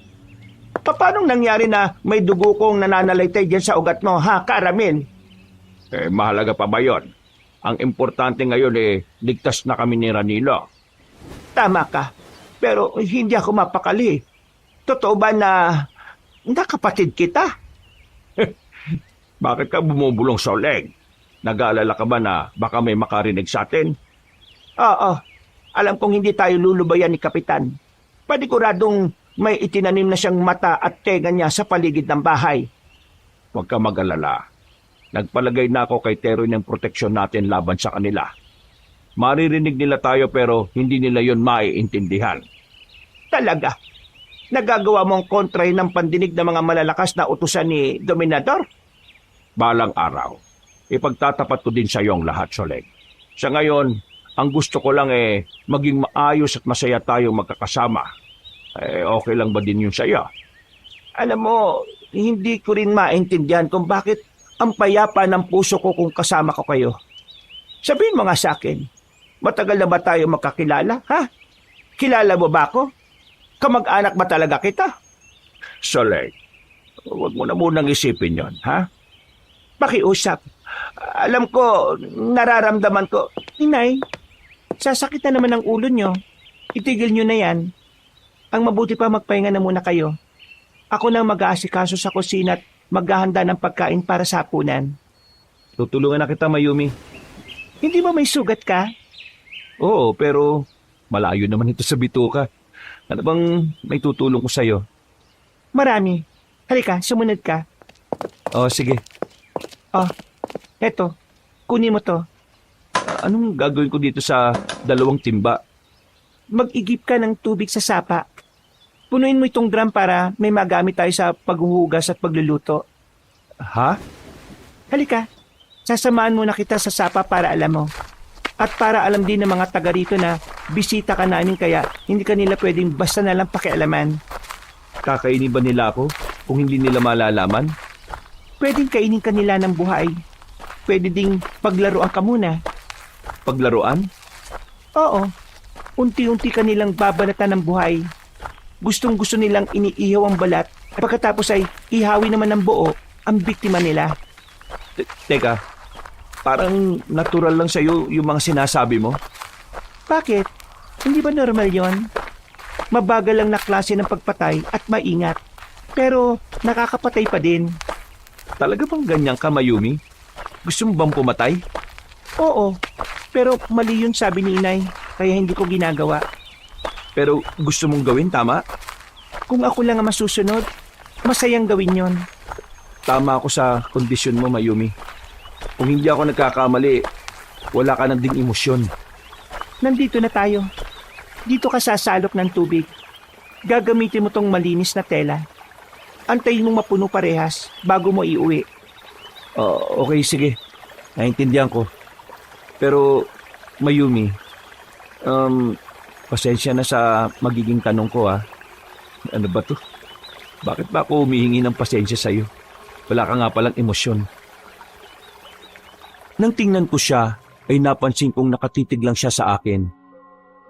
S2: Paano nangyari na may dugo kong nananalaytay dyan sa ugat mo, ha, Karamin?
S1: Mahalaga pa ba yon? Ang importante ngayon ligtas na kami ni Ranilo.
S2: Tama ka, pero hindi ako mapakali. Totoo ba na nakapatid kita?
S1: Bakit ka bumubulong, Soleg? Nag-aalala ka ba na baka may makarinig sa atin?
S2: Oo, alam kong hindi tayo lulubayan ni Kapitan. Paniguradong may itinanim na siyang mata at tenga niya sa paligid ng bahay.
S1: Huwag ka mag-alala. Nagpalagay na ako kay Teroy ng proteksyon natin laban sa kanila. Maririnig nila tayo pero hindi nila yon maiintindihan.
S2: Talaga? Nagagawa mong kontrahin ng pandinig ng mga malalakas na utusan ni Dominador?
S1: Balang araw, ipagtatapat ko din sa iyong lahat, Soleg. Sa ngayon, ang gusto ko lang maging maayos at masaya tayong magkakasama. Okay lang ba din yun sa iyo?
S2: Alam mo, hindi ko rin maintindihan kung bakit ang payapa ng puso ko kung kasama ko kayo. Sabihin mo nga sa akin, matagal na ba tayo magkakilala, ha? Kilala mo ba ako? Kamag-anak ba talaga kita?
S1: Soleg, huwag mo na munang isipin yon, ha?
S2: Pakiusap. Alam ko, nararamdaman ko. Inay, sasakit na naman ang ulo nyo. Itigil nyo na yan. Ang mabuti pa magpahinga na muna kayo. Ako nang mag-aasikaso sa kusina at maghahanda ng pagkain para sa hapunan.
S3: Tutulungan na kita, Mayumi.
S2: Hindi ba may sugat ka?
S3: Oo, pero malayo naman ito sa bituka. Ano bang may tutulong ko sa'yo?
S2: Marami. Halika, sumunod ka.
S3: Oh, sige.
S2: Oh, eto. Kunin mo to.
S3: Anong gagawin ko dito sa 2 timba?
S2: Mag-igip ka ng tubig sa sapa. Punuin mo itong drum para may magamit tayo sa paghuhugas at pagluluto.
S3: Ha?
S2: Halika, sasamahan muna kita sa sapa para alam mo. At para alam din ng mga taga rito na bisita ka namin kaya hindi ka nila pwedeng basta na lang pakialaman.
S3: Kakainin ba nila ako kung hindi nila malalaman?
S2: Pwedeng kainin ka nila ng buhay. Pwede ding paglaruan ka muna.
S3: Paglaruan?
S2: Oo, unti-unti ka nilang babanatan ng buhay. Gustong-gusto nilang iniihaw ang balat at pagkatapos ay ihawi naman ng buo ang biktima nila.
S3: Teka, parang natural lang sa'yo yung mga sinasabi mo.
S2: Bakit? Hindi ba normal yon? Mabagal lang na klase ng pagpatay at maingat. Pero nakakapatay pa din.
S3: Talaga bang ganyan ka, Mayumi? Gusto mo bang pumatay?
S2: Oo, pero mali yun sabi ni Inay, kaya hindi ko ginagawa.
S3: Pero gusto mong gawin, tama?
S2: Kung ako lang ang masusunod, masayang gawin yon.
S3: Tama ako sa kondisyon mo, Mayumi. Kung hindi ako nagkakamali, wala ka nang ding emosyon.
S2: Nandito na tayo. Dito ka sasalok ng tubig. Gagamitin mo tong malinis na tela. Antayin mong mapuno parehas bago mo iuwi.
S3: Okay, sige. Naintindihan ko. Pero, Mayumi, pasensya na sa magiging tanong ko, ha. Ano ba to? Bakit ba ako humihingi ng pasensya sa'yo? Wala ka nga palang emosyon. Nang tingnan ko siya, ay napansin kong nakatitig lang siya sa akin.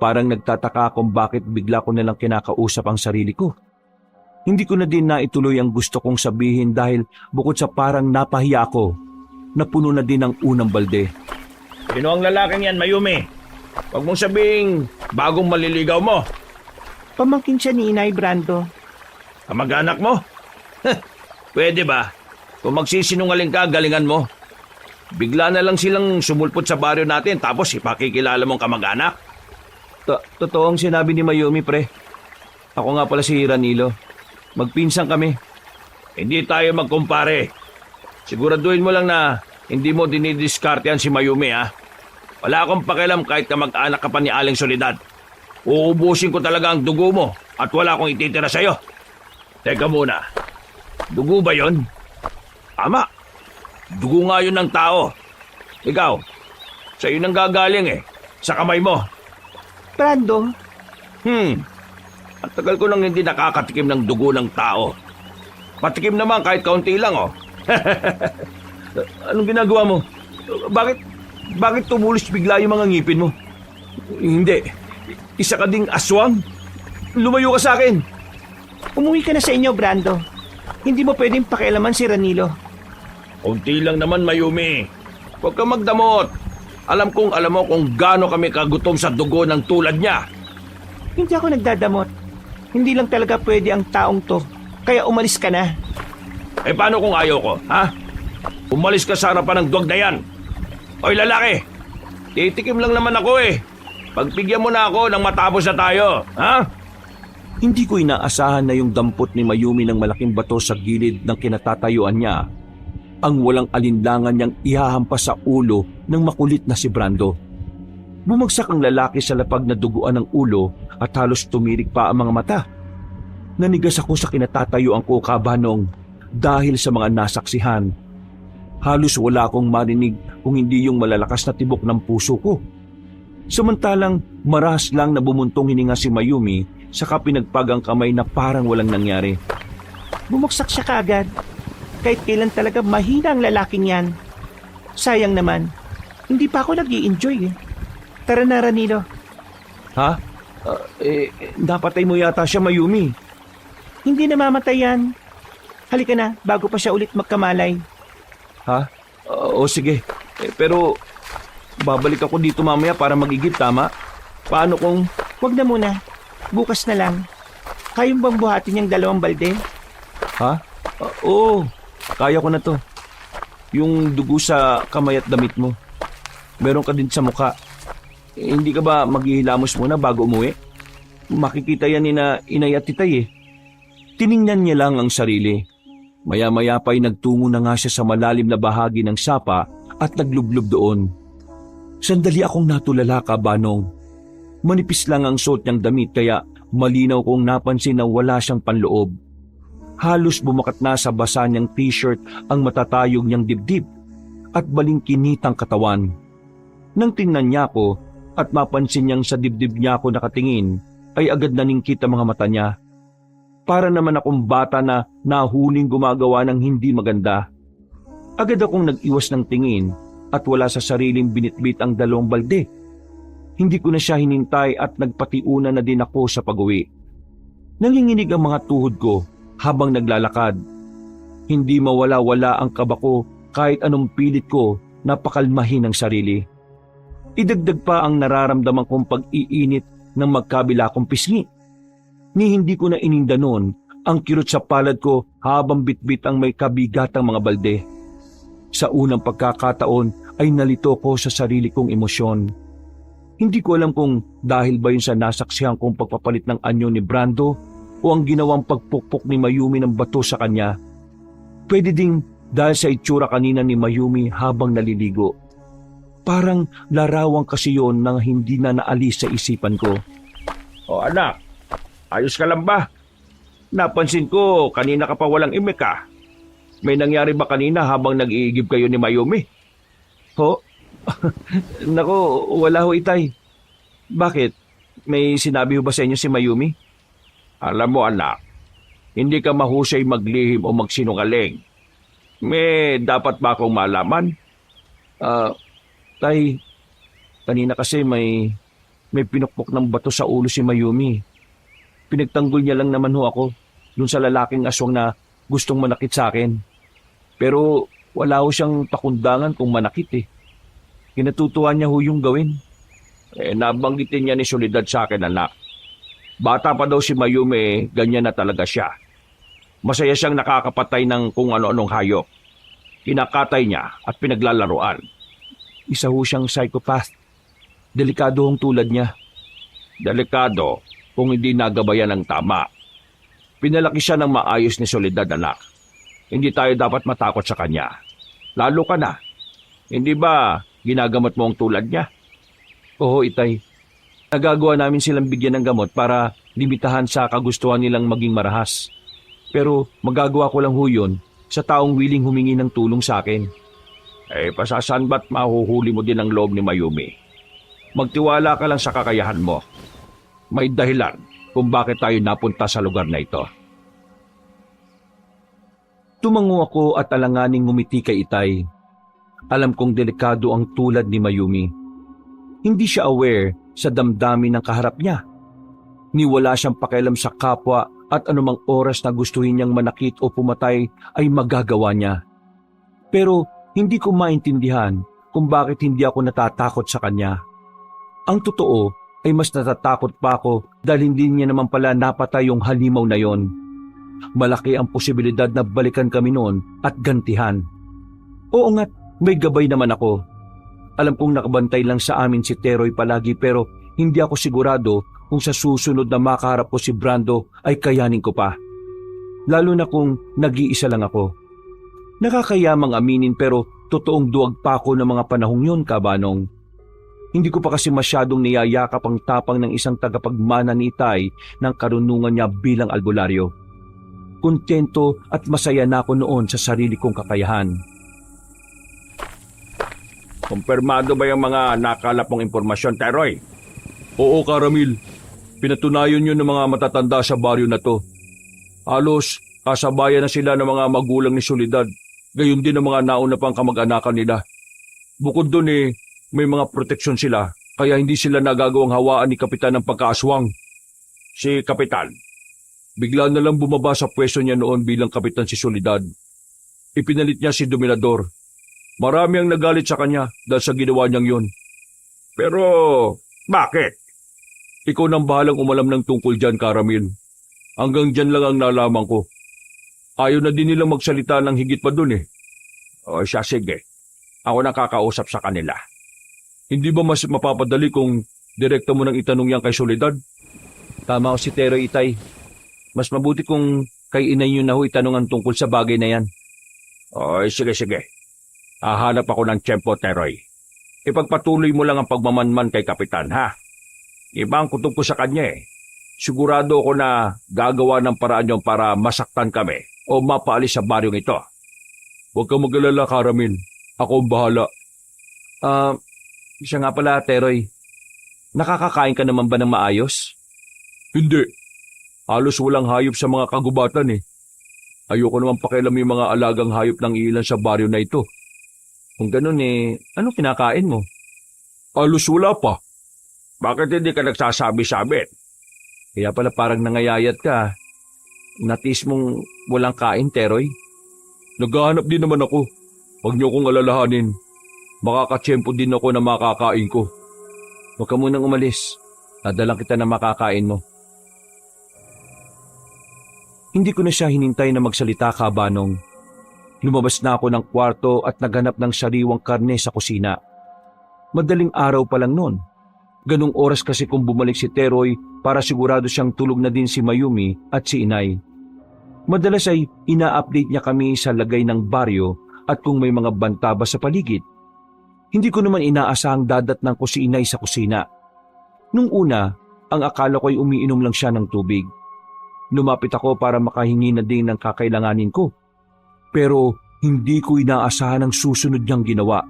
S3: Parang nagtataka kung bakit bigla ko nalang kinakausap ang sarili ko. Hindi ko na din naituloy ang gusto kong sabihin dahil bukod sa parang napahiya ko, napuno na din ang unang balde.
S1: Sino ang lalaking yan, Mayumi? Huwag mong sabing bagong maliligaw mo.
S2: Pamangkin siya ni Inay Brando.
S1: Kamag-anak mo? Pwede ba? Kung magsisinungaling ka, galingan mo. Bigla na lang silang sumulpot sa baryo natin tapos ipakikilala mong kamag-anak.
S3: Totoo ang sinabi ni Mayumi, pre. Ako nga pala si Ranilo. Magpinsan kami.
S1: Hindi tayo magkumpare. Siguraduhin mo lang na hindi mo dinidiskartehan si Mayumi, ha? Wala akong pakialam kahit kamag-anak ka pa ni Aling Soledad. Uubusin ko talaga ang dugo mo at wala akong ititira sa'yo. Teka muna. Dugo ba yon? Tama. Dugo nga yun ng tao. Ikaw, sa'yo nang gagaling sa kamay mo.
S2: Brando,
S1: Ang tagal ko nang hindi nakakatikim ng dugo ng tao. Patikim naman kahit kaunti lang,
S3: Anong ginagawa mo? Bakit tumulos bigla yung mga ngipin mo? Hindi. Isa ka ding aswang. Lumayo ka sa akin.
S2: Umuwi ka na sa inyo, Brando. Hindi mo pwedeng pakialaman si Ranilo.
S1: Kunti lang naman, Mayumi. Huwag ka magdamot. Alam mo kung gaano kami kagutom sa dugo ng tulad niya.
S2: Hindi ako nagdadamot. Hindi lang talaga pwede ang taong to. Kaya umalis ka na.
S1: Eh paano kung ayaw ko, ha? Umalis ka sa harapan ng dog na yan. Oy lalaki, titikim lang naman ako eh. Pagbigyan mo na ako nang matapos na tayo, ha?
S3: Hindi ko inaasahan na yung dampot ni Mayumi ng malaking bato sa gilid ng kinatatayuan niya ang walang alinlangan niyang ihahampas sa ulo ng makulit na si Brando. Bumagsak ang lalaki sa lapag na duguan ng ulo at halos tumirik pa ang mga mata. Nanigas ako sa kinatatayuan ko, Kabanong, dahil sa mga nasaksihan. Halos wala akong marinig kung hindi yung malalakas na tibok ng puso ko. Samantalang maras lang na bumuntong hininga si Mayumi saka pinagpagang kamay na parang walang nangyari.
S2: Bumagsak siya kaagad. Kahit kailan talaga mahina ang lalaking yan. Sayang naman, hindi pa ako nag-i-enjoy eh. Tara na, Ranilo.
S3: Ha? Napatay mo yata siya, Mayumi.
S2: Hindi namamatay yan. Halika na, bago pa siya ulit magkamalay.
S3: Ha? O sige. Pero babalik ako dito mamaya para mag-igib, tama? Paano kung...
S2: Huwag na muna. Bukas na lang. Kayong bang buhatin yung 2 balde?
S3: Ha? Oo. Kaya ko na to. Yung dugo sa kamay at damit mo. Meron ka din sa mukha. Hindi ka ba maghihilamos muna bago umuwi? Makikita yan ni na inay at titay eh. Tiningnan niya lang ang sarili. Maya-maya pa'y nagtungo na nga siya sa malalim na bahagi ng sapa at naglublob doon. Sandali akong natulala, Kabanong. Manipis lang ang suot niyang damit kaya malinaw kong napansin na wala siyang panloob. Halos bumakat na sa basa niyang t-shirt ang matatayog niyang dibdib at balingkinitang katawan. Nang tingnan niya ako at mapansin niyang sa dibdib niya ako nakatingin, ay agad naningkit ang mga mata niya. Para naman akong bata na nahuling gumagawa ng hindi maganda. Agad akong nag-iwas ng tingin at wala sa sariling binitbit ang 2 balde. Hindi ko na siya hinintay at nagpatiuna na din ako sa pag-uwi. Nanginginig ang mga tuhod ko habang naglalakad. Hindi mawala-wala ang kaba ko kahit anong pilit ko na pakalmahin ang sarili. Idagdag pa ang nararamdaman kong pag-iinit ng magkabila kong pisngi. Ni hindi ko na ininda noon ang kirot sa palad ko habang bitbit ang may kabigatang mga balde. Sa unang pagkakataon ay nalito ko sa sarili kong emosyon. Hindi ko alam kung dahil ba yun sa nasaksihan kong pagpapalit ng anyo ni Brando o ang ginawang pagpukpok ni Mayumi ng bato sa kanya. Pwede ding dahil sa itsura kanina ni Mayumi habang naliligo. Parang larawan kasi yon na hindi na naalis sa isipan ko.
S1: O anak, ayos ka lang ba? Napansin ko kanina ka pa walang imik ah. May nangyari ba kanina habang nag-iigib kayo ni Mayumi?
S3: Ho? Nako, wala ho, Itay. Bakit? May sinabi ho ba sa inyo si Mayumi?
S1: Alam mo anak, hindi ka mahusay maglihim o magsinungaling. May dapat ba akong malaman?
S3: Tay, kanina kasi may pinukpok ng bato sa ulo si Mayumi. Pinagtanggol niya lang naman ho ako dun sa lalaking aswang na gustong manakit sa akin. Pero wala ho siyang pakundangan kung manakit eh. Kinatutuwa niya ho yung gawin.
S1: Nabanggitin niya ni Soledad sa akin anak. Bata pa daw si Mayumi, ganyan na talaga siya. Masaya siyang nakakapatay ng kung ano-anong hayop. Kinakatay niya at pinaglalaruan.
S3: Isa ho siyang psychopath. Delikado hong tulad niya.
S1: Delikado kung hindi nagabayan ng tama. Pinalaki siya ng maayos ni Soledad anak. Hindi tayo dapat matakot sa kanya. Lalo ka na. Hindi ba ginagamot mo ang tulad niya?
S3: Oo, Itay. Nagagawa namin silang bigyan ng gamot para limitahan sa kagustuhan nilang maging marahas. Pero magagawa ko lang ho yun sa taong willing humingi ng tulong sa akin.
S1: Pasasan ba't mahuhuli mo din ang loob ni Mayumi? Magtiwala ka lang sa kakayahan mo. May dahilan kung bakit tayo napunta sa lugar na ito.
S3: Tumango ako at alanganing ngumiti kay Itay. Alam kong delikado ang tulad ni Mayumi. Hindi siya aware sa damdamin ng kaharap niya. Ni wala siyang pakialam sa kapwa at anumang oras na gustuhin niyang manakit o pumatay ay magagawa niya. Pero hindi ko maintindihan kung bakit hindi ako natatakot sa kanya. Ang totoo ay mas natatakot pa ako dahil hindi niya naman pala napatay yung halimaw na yon. Malaki ang posibilidad na balikan kami noon at gantihan. Oo nga't may gabay naman ako. Alam kong nakabantay lang sa amin si Teroy palagi pero hindi ako sigurado kung sa susunod na makaharap ko si Brando ay kayanin ko pa. Lalo na kung nag-iisa lang ako. Nakakayamang aminin pero totoong duwag pa ako ng mga panahong yun, Kabanong. Hindi ko pa kasi masyadong niyayakap ang tapang ng isang tagapagmana ni Itay ng karunungan niya bilang albularyo. Kontento at masaya na ako noon sa sarili kong kakayahan.
S1: Kumpirmado ba yung mga nakalap mong impormasyon, Teroy?
S3: Oo, Karamil. Pinatunayan yun ng mga matatanda sa baryo na to. Halos kasabayan na sila ng mga magulang ni Soledad. Gayon din ang mga nauna pang kamag-anakan nila. Bukod doon may mga proteksyon sila kaya hindi sila nagagawang hawaan ni Kapitan ng pagkaaswang.
S1: Si Kapitan.
S3: Bigla na lang bumaba sa pwesto niya noon bilang Kapitan si Soledad. Ipinalit niya si Dominador. Marami ang nagalit sa kanya dahil sa ginawa niyang yun.
S1: Pero bakit?
S3: Ikaw nang bahalang umalam ng tungkol dyan, Karamil. Hanggang dyan lang ang nalaman ko. Ayaw na din nilang magsalita ng higit pa dun .
S1: O siya, sige. Ako nakakausap sa kanila.
S3: Hindi ba mas mapapadali kung direkta mo nang itanong yan kay Soledad? Tama ko si Teroy, Itay. Mas mabuti kung kay inay niyo na ho itanong ang tungkol sa bagay na yan.
S1: O sige. Hahanap ako ng tiyempo, Teroy. Ipagpatuloy mo lang ang pagmamanman kay Kapitan, ha? Iba ang kutob ko sa kanya . Sigurado ako na gagawa ng paraan niyo para masaktan kami o mapaalis sa baryong ito.
S3: Huwag kang mag-alala, Karamil. Ako ang bahala. Siya nga pala, Teroy. Nakakakain ka naman ba ng maayos? Hindi. Halos walang hayop sa mga kagubatan . Ayoko naman pakialam yung mga alagang hayop ng ilan sa baryo na ito. Kung ganun anong kinakain mo? Halos wala pa.
S1: Bakit hindi ka nagsasabi-sabi?
S3: Kaya pala parang nangayayat ka. Natis mong walang kain, Teroy. Naghahanap din naman ako. Huwag niyo akong alalahanin. Makakatsyempo din ako na makakain ko. Huwag ka munang umalis. Dadalang kita na makakain mo. Hindi ko na siya hinintay na magsalita, Kabanong. Lumabas na ako ng kwarto at naghanap ng sariwang karne sa kusina. Madaling araw pa lang noon. Ganong oras kasi kung bumalik si Teroy para sigurado siyang tulog na din si Mayumi at si Inay. Madalas ay ina-update niya kami sa lagay ng baryo at kung may mga banta ba sa paligid. Hindi ko naman inaasahang dadatnan ko si Inay sa kusina. Nung una, ang akala ko ay umiinom lang siya ng tubig. Lumapit ako para makahingi na din ng kakailanganin ko. Pero hindi ko inaasahan ang susunod niyang ginawa.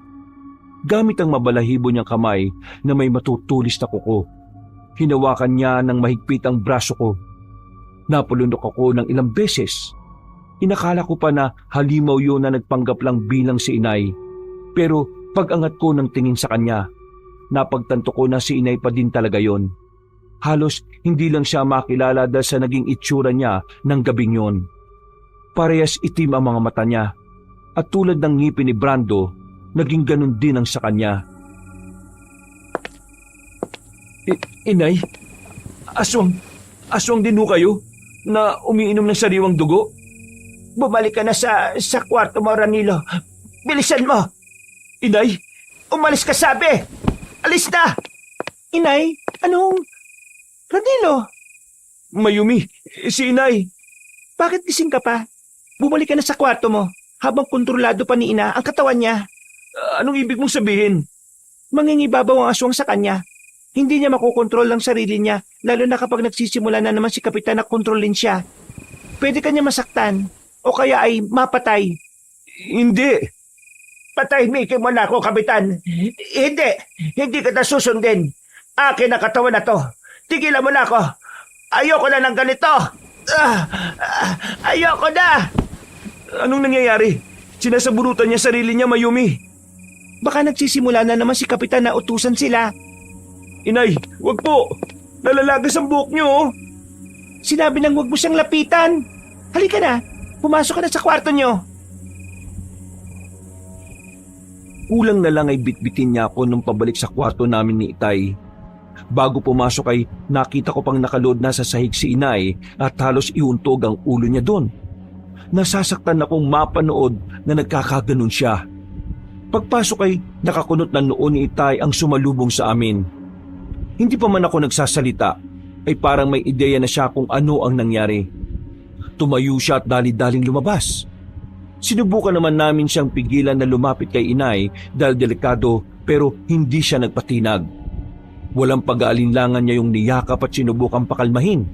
S3: Gamit ang mabalahibo niyang kamay na may matutulis na kuko. Hinawakan niya ng mahigpit ang braso ko. Napulunok ako ng ilang beses. Inakala ko pa na halimaw yun na nagpanggap lang bilang si Inay. Pero pag-angat ko ng tingin sa kanya, napagtanto ko na si Inay pa din talaga yon. Halos hindi lang siya makilala dahil sa naging itsura niya ng gabing yon. Parehas itim ang mga mata niya at tulad ng ngipin ni Brando, naging ganun din ang sa kanya. Inay, aswang din ho kayo na umiinom ng sariwang dugo?
S2: Bumalik ka na sa kwarto mo, Ranilo. Bilisan mo!
S3: Inay!
S2: Umalis ka, sabi! Alis na! Inay, anong... Ranilo?
S3: Mayumi, si Inay.
S2: Bakit gising ka pa? Bumalik ka na sa kwarto mo habang kontrolado pa ni Ina ang katawan niya.
S3: Anong ibig mong sabihin?
S2: Mangingibabaw ang aswang sa kanya. Hindi niya makokontrol ang sarili niya, lalo na kapag nagsisimula na naman si Kapitan na kontrolin siya. Pwede ka niya masaktan o kaya ay mapatay.
S3: Hindi.
S2: Patahimikin mo na ako, Kapitan. Hindi kita susundin. Akin na katawan na to. Tigilan mo na ako. Ayoko na ng ganito. Ayoko na.
S3: Anong nangyayari? Sinasabunutan niya sarili niya, Mayumi.
S2: Baka nagsisimula na naman si Kapitan na utusan sila.
S3: Inay, wag po. Nalalagas ang buhok niyo.
S2: Sinabi nang huwag mo siyang lapitan. Halika na, pumasok ka na sa kwarto niyo.
S3: Kulang na lang ay bitbitin niya ako nung pabalik sa kwarto namin ni Itay. Bago pumasok ay nakita ko pang nakalood na sa sahig si Inay at halos iuntog ang ulo niya doon. Nasasaktan akong mapanood na nagkakaganon siya. Pagpasok ay nakakunot na noon ni Itay ang sumalubong sa amin. Hindi pa man ako nagsasalita ay parang may ideya na siya kung ano ang nangyari. Tumayo siya at dali-daling lumabas. Sinubukan naman namin siyang pigilan na lumapit kay Inay dahil delikado pero hindi siya nagpatinag. Walang pag-aalinlangan niya yung niyakap at sinubukang pakalmahin.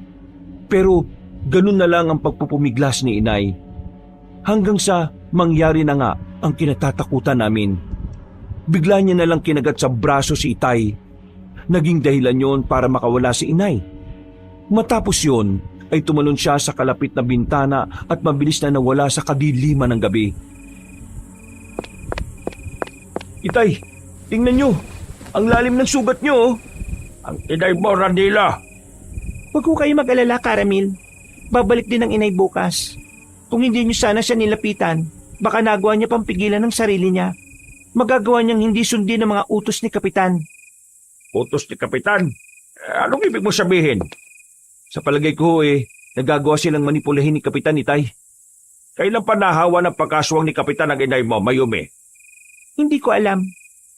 S3: Pero ganun na lang ang pagpupumiglas ni Inay. Hanggang sa mangyari na nga ang kinatatakutan namin. Bigla niya na lang kinagat sa braso si Itay. Naging dahilan yon para makawala si Inay. Matapos yon ay tumalon siya sa kalapit na bintana at mabilis na nawala sa kadiliman ng gabi. Itay, tingnan niyo. Ang lalim ng sugat niyo. Oh.
S1: Ang inay mo, Ranila.
S2: Huwag ko kayo mag-alala, Caramel. Babalik din ang inay bukas. Kung hindi niyo sana siya nilapitan, baka nagawa niya pang pigilan ng sarili niya. Magagawa niyang hindi sundin ang mga utos ni Kapitan.
S1: Utos ni Kapitan? Anong ibig mo sabihin?
S3: Sa palagay ko nagagawa silang manipulahin ni Kapitan Itay.
S1: Kailan pa nahawa ng pagkaswang ni Kapitan ang inay mo, Mayumi?
S2: Hindi ko alam.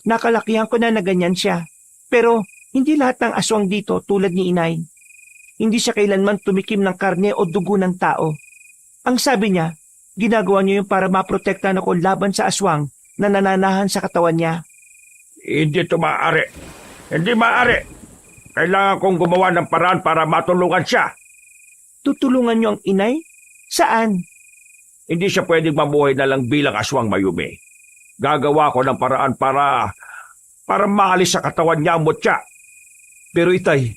S2: Nakalakihan ko na ganyan siya. Pero hindi lahat ng aswang dito tulad ni Inay. Hindi siya kailanman tumikim ng karne o dugo ng tao. Ang sabi niya, ginagawa niya yung para maprotektahan ako laban sa aswang na nananahan sa katawan niya.
S1: Hindi ito maaari. Hindi maaari. Kailangan kong gumawa ng paraan para matulungan siya.
S2: Tutulungan niyo ang inay? Saan?
S1: Hindi siya pwedeng mabuhay na lang bilang aswang, Mayumi. Gagawa ko ng paraan para maalis sa katawan niya ang mutya.
S3: Pero Itay,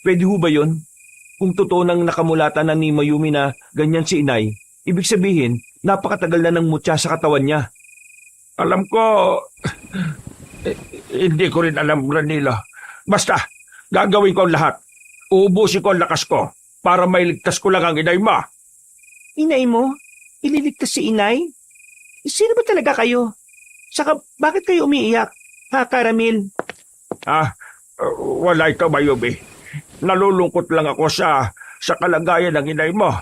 S3: pwede ho ba yun? Kung totoo nang nakamulatan na ni Mayumi na ganyan si Inay, ibig sabihin, napakatagal na ng mutya sa katawan niya.
S1: Alam ko, hindi ko rin alam, Ranila. Basta, gagawin ko ang lahat. Uubusin ko ang lakas ko para mailigtas ko lang ang inay mo.
S2: Inay mo? Ililigtas si inay? Sino ba talaga kayo? Saka bakit kayo umiiyak? Ha, Caramel?
S1: Wala ito, Mayumi. Nalulungkot lang ako sa kalagayan ng inay mo.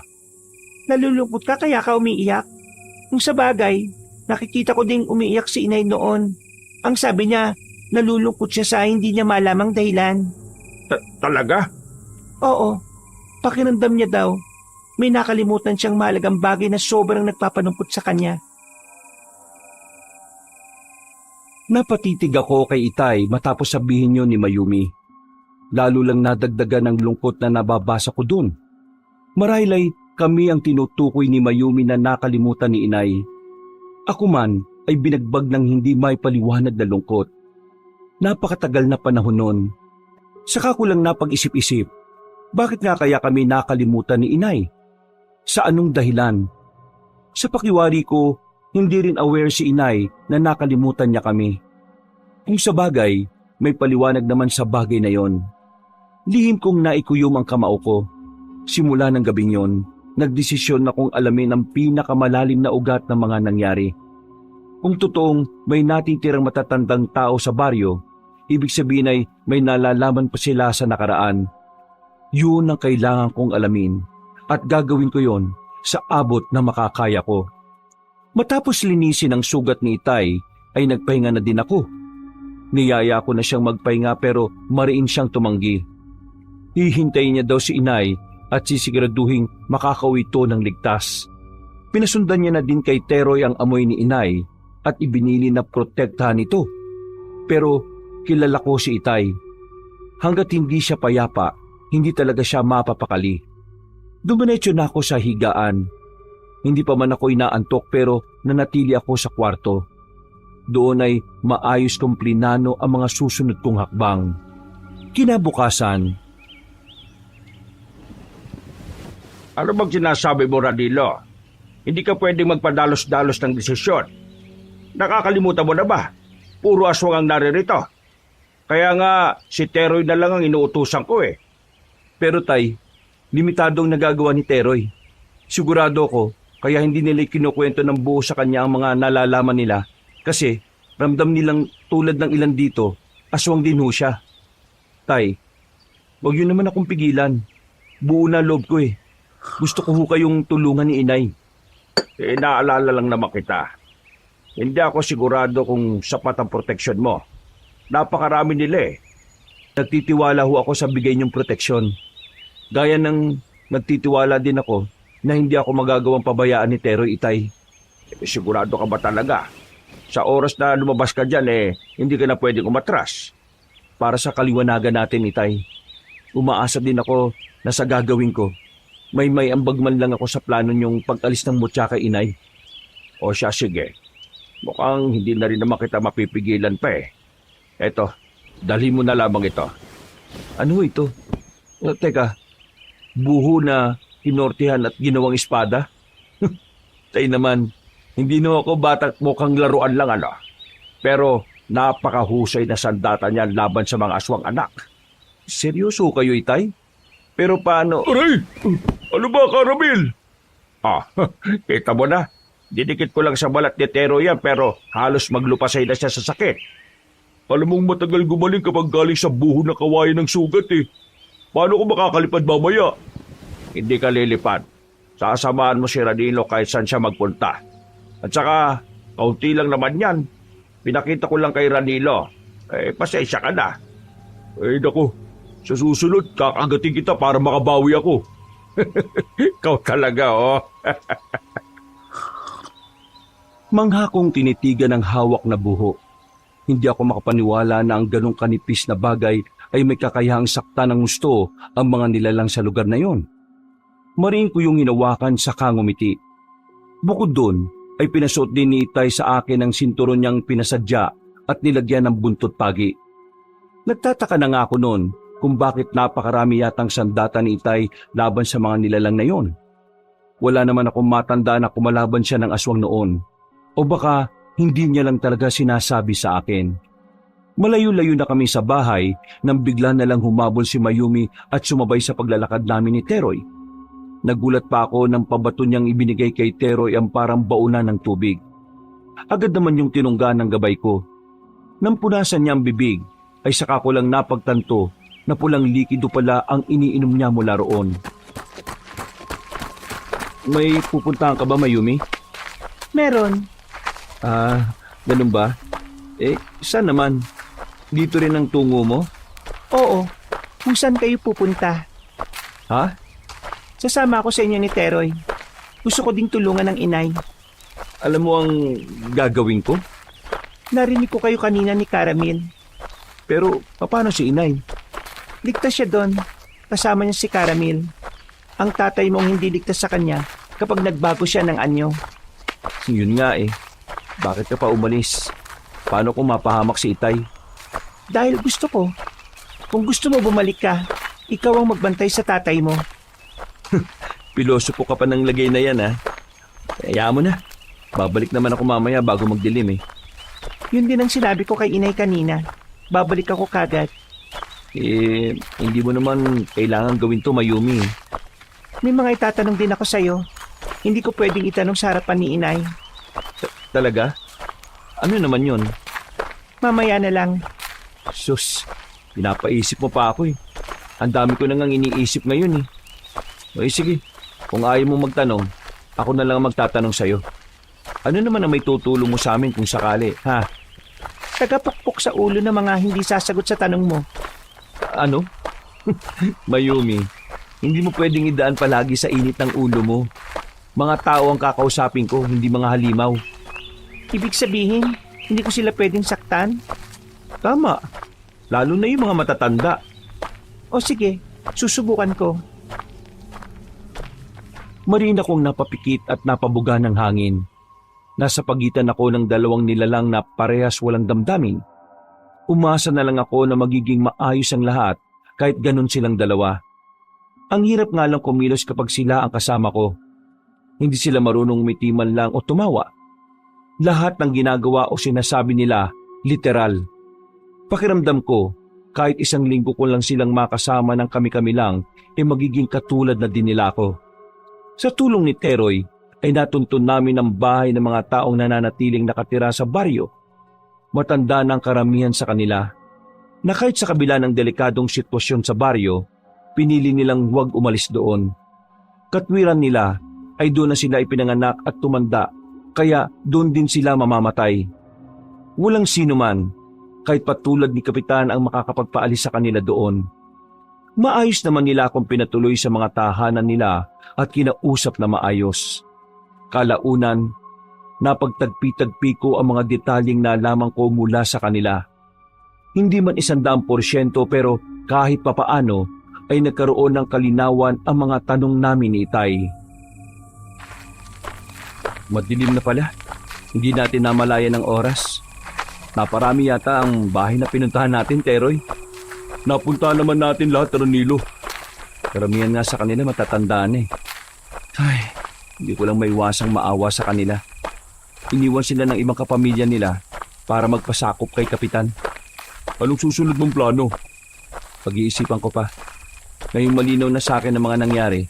S2: Nalulungkot ka kaya ka umiiyak? Kung sa bagay, nakikita ko ding umiiyak si inay noon. Ang sabi niya, nalulungkot siya sa hindi niya malamang dahilan.
S1: Talaga?
S2: Oo, pakiramdam niya daw. May nakalimutan siyang mahalagang bagay na sobrang nagpapanumpot sa kanya.
S3: Napatitig ako kay Itay matapos sabihin yun ni Mayumi. Lalo lang nadagdagan ng lungkot na nababasa ko dun. Marahil ay kami ang tinutukoy ni Mayumi na nakalimutan ni Inay. Ako man ay binagbag ng hindi may paliwanag na lungkot. Napakatagal na panahon nun. Saka ko lang napag-isip-isip, bakit nga kaya kami nakalimutan ni Inay? Sa anong dahilan? Sa pakiwari ko, hindi rin aware si Inay na nakalimutan niya kami. Kung sa bagay, may paliwanag naman sa bagay na yon. Lihim kong naikuyom ang kamao ko. Simula ng gabing yon, nagdesisyon na kong alamin ang pinakamalalim na ugat ng mga nangyari. Kung totoong may natitirang matatandang tao sa baryo, ibig sabihin ay may nalalaman pa sila sa nakaraan. Yun ang kailangan kong alamin at gagawin ko yon sa abot na makakaya ko. Matapos linisin ang sugat ni Itay ay nagpahinga na din ako. Niyaya ko na siyang magpahinga pero mariin siyang tumanggi. Hihintayin niya daw si Inay at sisiguraduhing makakauwi ito ng ligtas. Pinasundan niya na din kay Teroy ang amoy ni Inay at ibinili na protektahan ito. Pero kilala ko si Itay. Hanggat hindi siya payapa, hindi talaga siya mapapakali. Dumiretso na ako sa higaan. Hindi pa man ako inaantok pero nanatili ako sa kwarto. Doon ay maayos kong plinano ang mga susunod kong hakbang. Kinabukasan.
S1: Ano bang sinasabi mo, Radilo? Hindi ka pwedeng magpadalos-dalos ng desisyon. Nakakalimutan mo na ba? Puro aswang ang naririto. Kaya nga, si Teroy na lang ang inuutusan ko eh.
S3: Pero Tay, limitado ang nagagawa ni Teroy. Sigurado ko, kaya hindi nila kinukwento ng buo sa kanya ang mga nalalaman nila kasi ramdam nilang tulad ng ilan dito, aswang din ho siya. Tay, wag yun naman akong pigilan. Buo na loob ko eh. Gusto ko ho kayong tulungan ni Inay.
S1: Naalala lang naman kita. Hindi ako sigurado kung sapat ang proteksyon mo. Napakarami nila eh.
S3: Nagtitiwala ho ako sa bigay niyong proteksyon. Gaya ng nagtitiwala din ako na hindi ako magagawang pabayaan ni Teroy, Itay.
S1: Sigurado ka ba talaga? Sa oras na lumabas ka dyan hindi ka na pwedeng umatras.
S3: Para sa kaliwanagan natin, Itay. Umaasa din ako na sa gagawin ko, may ambag man lang ako sa plano niyong pag-alis ng mutya kay Inay.
S1: O siya, sige. Mukhang hindi na rin naman kita mapipigilan pa eh. Eto, dalhin mo na lamang ito.
S3: Ano ito? Teka, buho na hinortihan at ginawang espada? Tay naman, hindi na ako batak mukhang laruan lang ano.
S1: Pero napakahusay na sandata niya laban sa mga aswang anak.
S3: Seryoso kayo, Itay? Pero paano?
S1: Aray! Ano ba, Karamil? Kita mo na. Didikit ko lang sa balat ni Tero yan pero halos maglupasay na siya sa sakit. Alam mong matagal gumaling kapag galing sa buho na kawayan ng sugat eh. Paano ko makakalipad mamaya? Hindi ka lilipad. Sasamahan mo si Ranilo kahit saan siya magpunta. At saka, kaunti lang naman yan. Pinakita ko lang kay Ranilo. Pasensya ka na. Naku, sa susunod, kakagatin kita para makabawi ako. Ikaw talaga, oh.
S3: Mangha kong tinitigan ng hawak na buho. Hindi ako makapaniwala na ang ganong kanipis na bagay ay may kakayahang sakta ng gusto ang mga nilalang sa lugar na yon. Mariin ko yung hinawakan sa kangumiti. Bukod doon, ay pinasuot din ni Itay sa akin ang sinturon niyang pinasadya at nilagyan ng buntot pagi. Nagtataka na nga ako noon kung bakit napakarami yatang sandata ni Itay laban sa mga nilalang na yon. Wala naman akong matanda na kumalaban siya ng aswang noon. O baka hindi niya lang talaga sinasabi sa akin. Malayo-layo na kami sa bahay nang bigla na lang humabol si Mayumi at sumabay sa paglalakad namin ni Teroy. Nagulat pa ako nang pabato niyang ibinigay kay Teroy ang parang baunan ng tubig. Agad naman yung tinungga ng gabay ko. Nang punasan niya ang bibig, ay saka ko lang napagtanto na pulang likido pala ang iniinom niya mula roon. May pupuntahan ka ba, Mayumi?
S2: Meron.
S3: Ganun ba? Saan naman? Dito rin ang tungo mo?
S2: Oo. Kung saan kayo pupunta?
S3: Ha?
S2: Sasama ako sa inyo ni Teroy. Gusto ko ding tulungan ng Inay.
S3: Alam mo ang gagawin ko?
S2: Narinig ko kayo kanina ni Karamil.
S3: Pero paano si Inay?
S2: Ligtas siya doon. Kasama niya si Karamil. Ang tatay mong hindi ligtas sa kanya kapag nagbago siya ng anyo.
S3: Yun nga eh. Bakit ka pa umalis? Paano kung mapahamak si Itay?
S2: Dahil gusto ko. Kung gusto mo bumalik ka, ikaw ang magbantay sa tatay mo.
S3: Pilosopo ka pa ng lagay na yan ha. Kaya mo na. Babalik naman ako mamaya bago magdilim eh.
S2: Yun din ang sinabi ko kay Inay kanina. Babalik ako kagad.
S3: Hindi mo naman kailangan gawin to, Mayumi.
S2: May mga itatanong din ako sa'yo. Hindi ko pwedeng itanong sa harapan ni Inay.
S3: Talaga? Ano naman yun?
S2: Mamaya na lang.
S3: Sus, pinapaisip mo pa ako eh. Ang dami ko nang iniisip ngayon eh. Sige, kung ayaw mo magtanong, ako na lang magtatanong sa'yo. Ano naman ang may tutulong mo sa amin kung sakali, ha?
S2: Tagapukpok sa ulo ng mga hindi sasagot sa tanong mo.
S3: Ano? Mayumi, hindi mo pwedeng idaan palagi sa init ng ulo mo. Mga tao ang kakausapin ko, hindi mga halimaw.
S2: Ibig sabihin, hindi ko sila pwedeng saktan?
S3: Tama, lalo na yung mga matatanda.
S2: O sige, susubukan ko.
S3: Marina kong napapikit at napabuga ng hangin. Nasa pagitan ako ng dalawang nilalang na parehas walang damdamin. Umasa na lang ako na magiging maayos ang lahat kahit ganun silang dalawa. Ang hirap nga lang kumilos kapag sila ang kasama ko. Hindi sila marunong umitiman lang o tumawa. Lahat ng ginagawa o sinasabi nila, literal. Pakiramdam ko, kahit isang linggo ko lang silang makasama ng kami-kami lang, magiging katulad na din nila ako. Sa tulong ni Teroy, ay natuntun namin ang bahay ng mga taong nananatiling nakatira sa baryo. Matanda ng karamihan sa kanila, na kahit sa kabila ng delikadong sitwasyon sa baryo, pinili nilang huwag umalis doon. Katwiran nila ay doon na sila ipinanganak at tumanda, kaya doon din sila mamamatay. Walang sino man, kahit patulad ni Kapitan ang makakapagpaalis sa kanila doon. Maayos naman nila akong pinatuloy sa mga tahanan nila at kinausap na maayos. Kalaunan, napagtagpi-tagpi ko ang mga detalyeng nalaman ko mula sa kanila. Hindi man 100% pero kahit papaano ay nagkaroon ng kalinawan ang mga tanong namin ni Itay. Madilim na pala. Hindi natin namalayan ng oras. Naparami yata ang bahay na pinuntahan natin, Teroy.
S1: Napunta naman natin lahat, Ranilo.
S3: Karamihan nga sa kanila matatandaan eh. Ay, hindi ko lang maiwasang maawa sa kanila. Iniwan sila ng ibang kapamilya nila para magpasakop kay Kapitan.
S1: Anong susunod mong plano?
S3: Pag-iisipan ko pa. Ngayong malinaw na sa akin ang mga nangyari,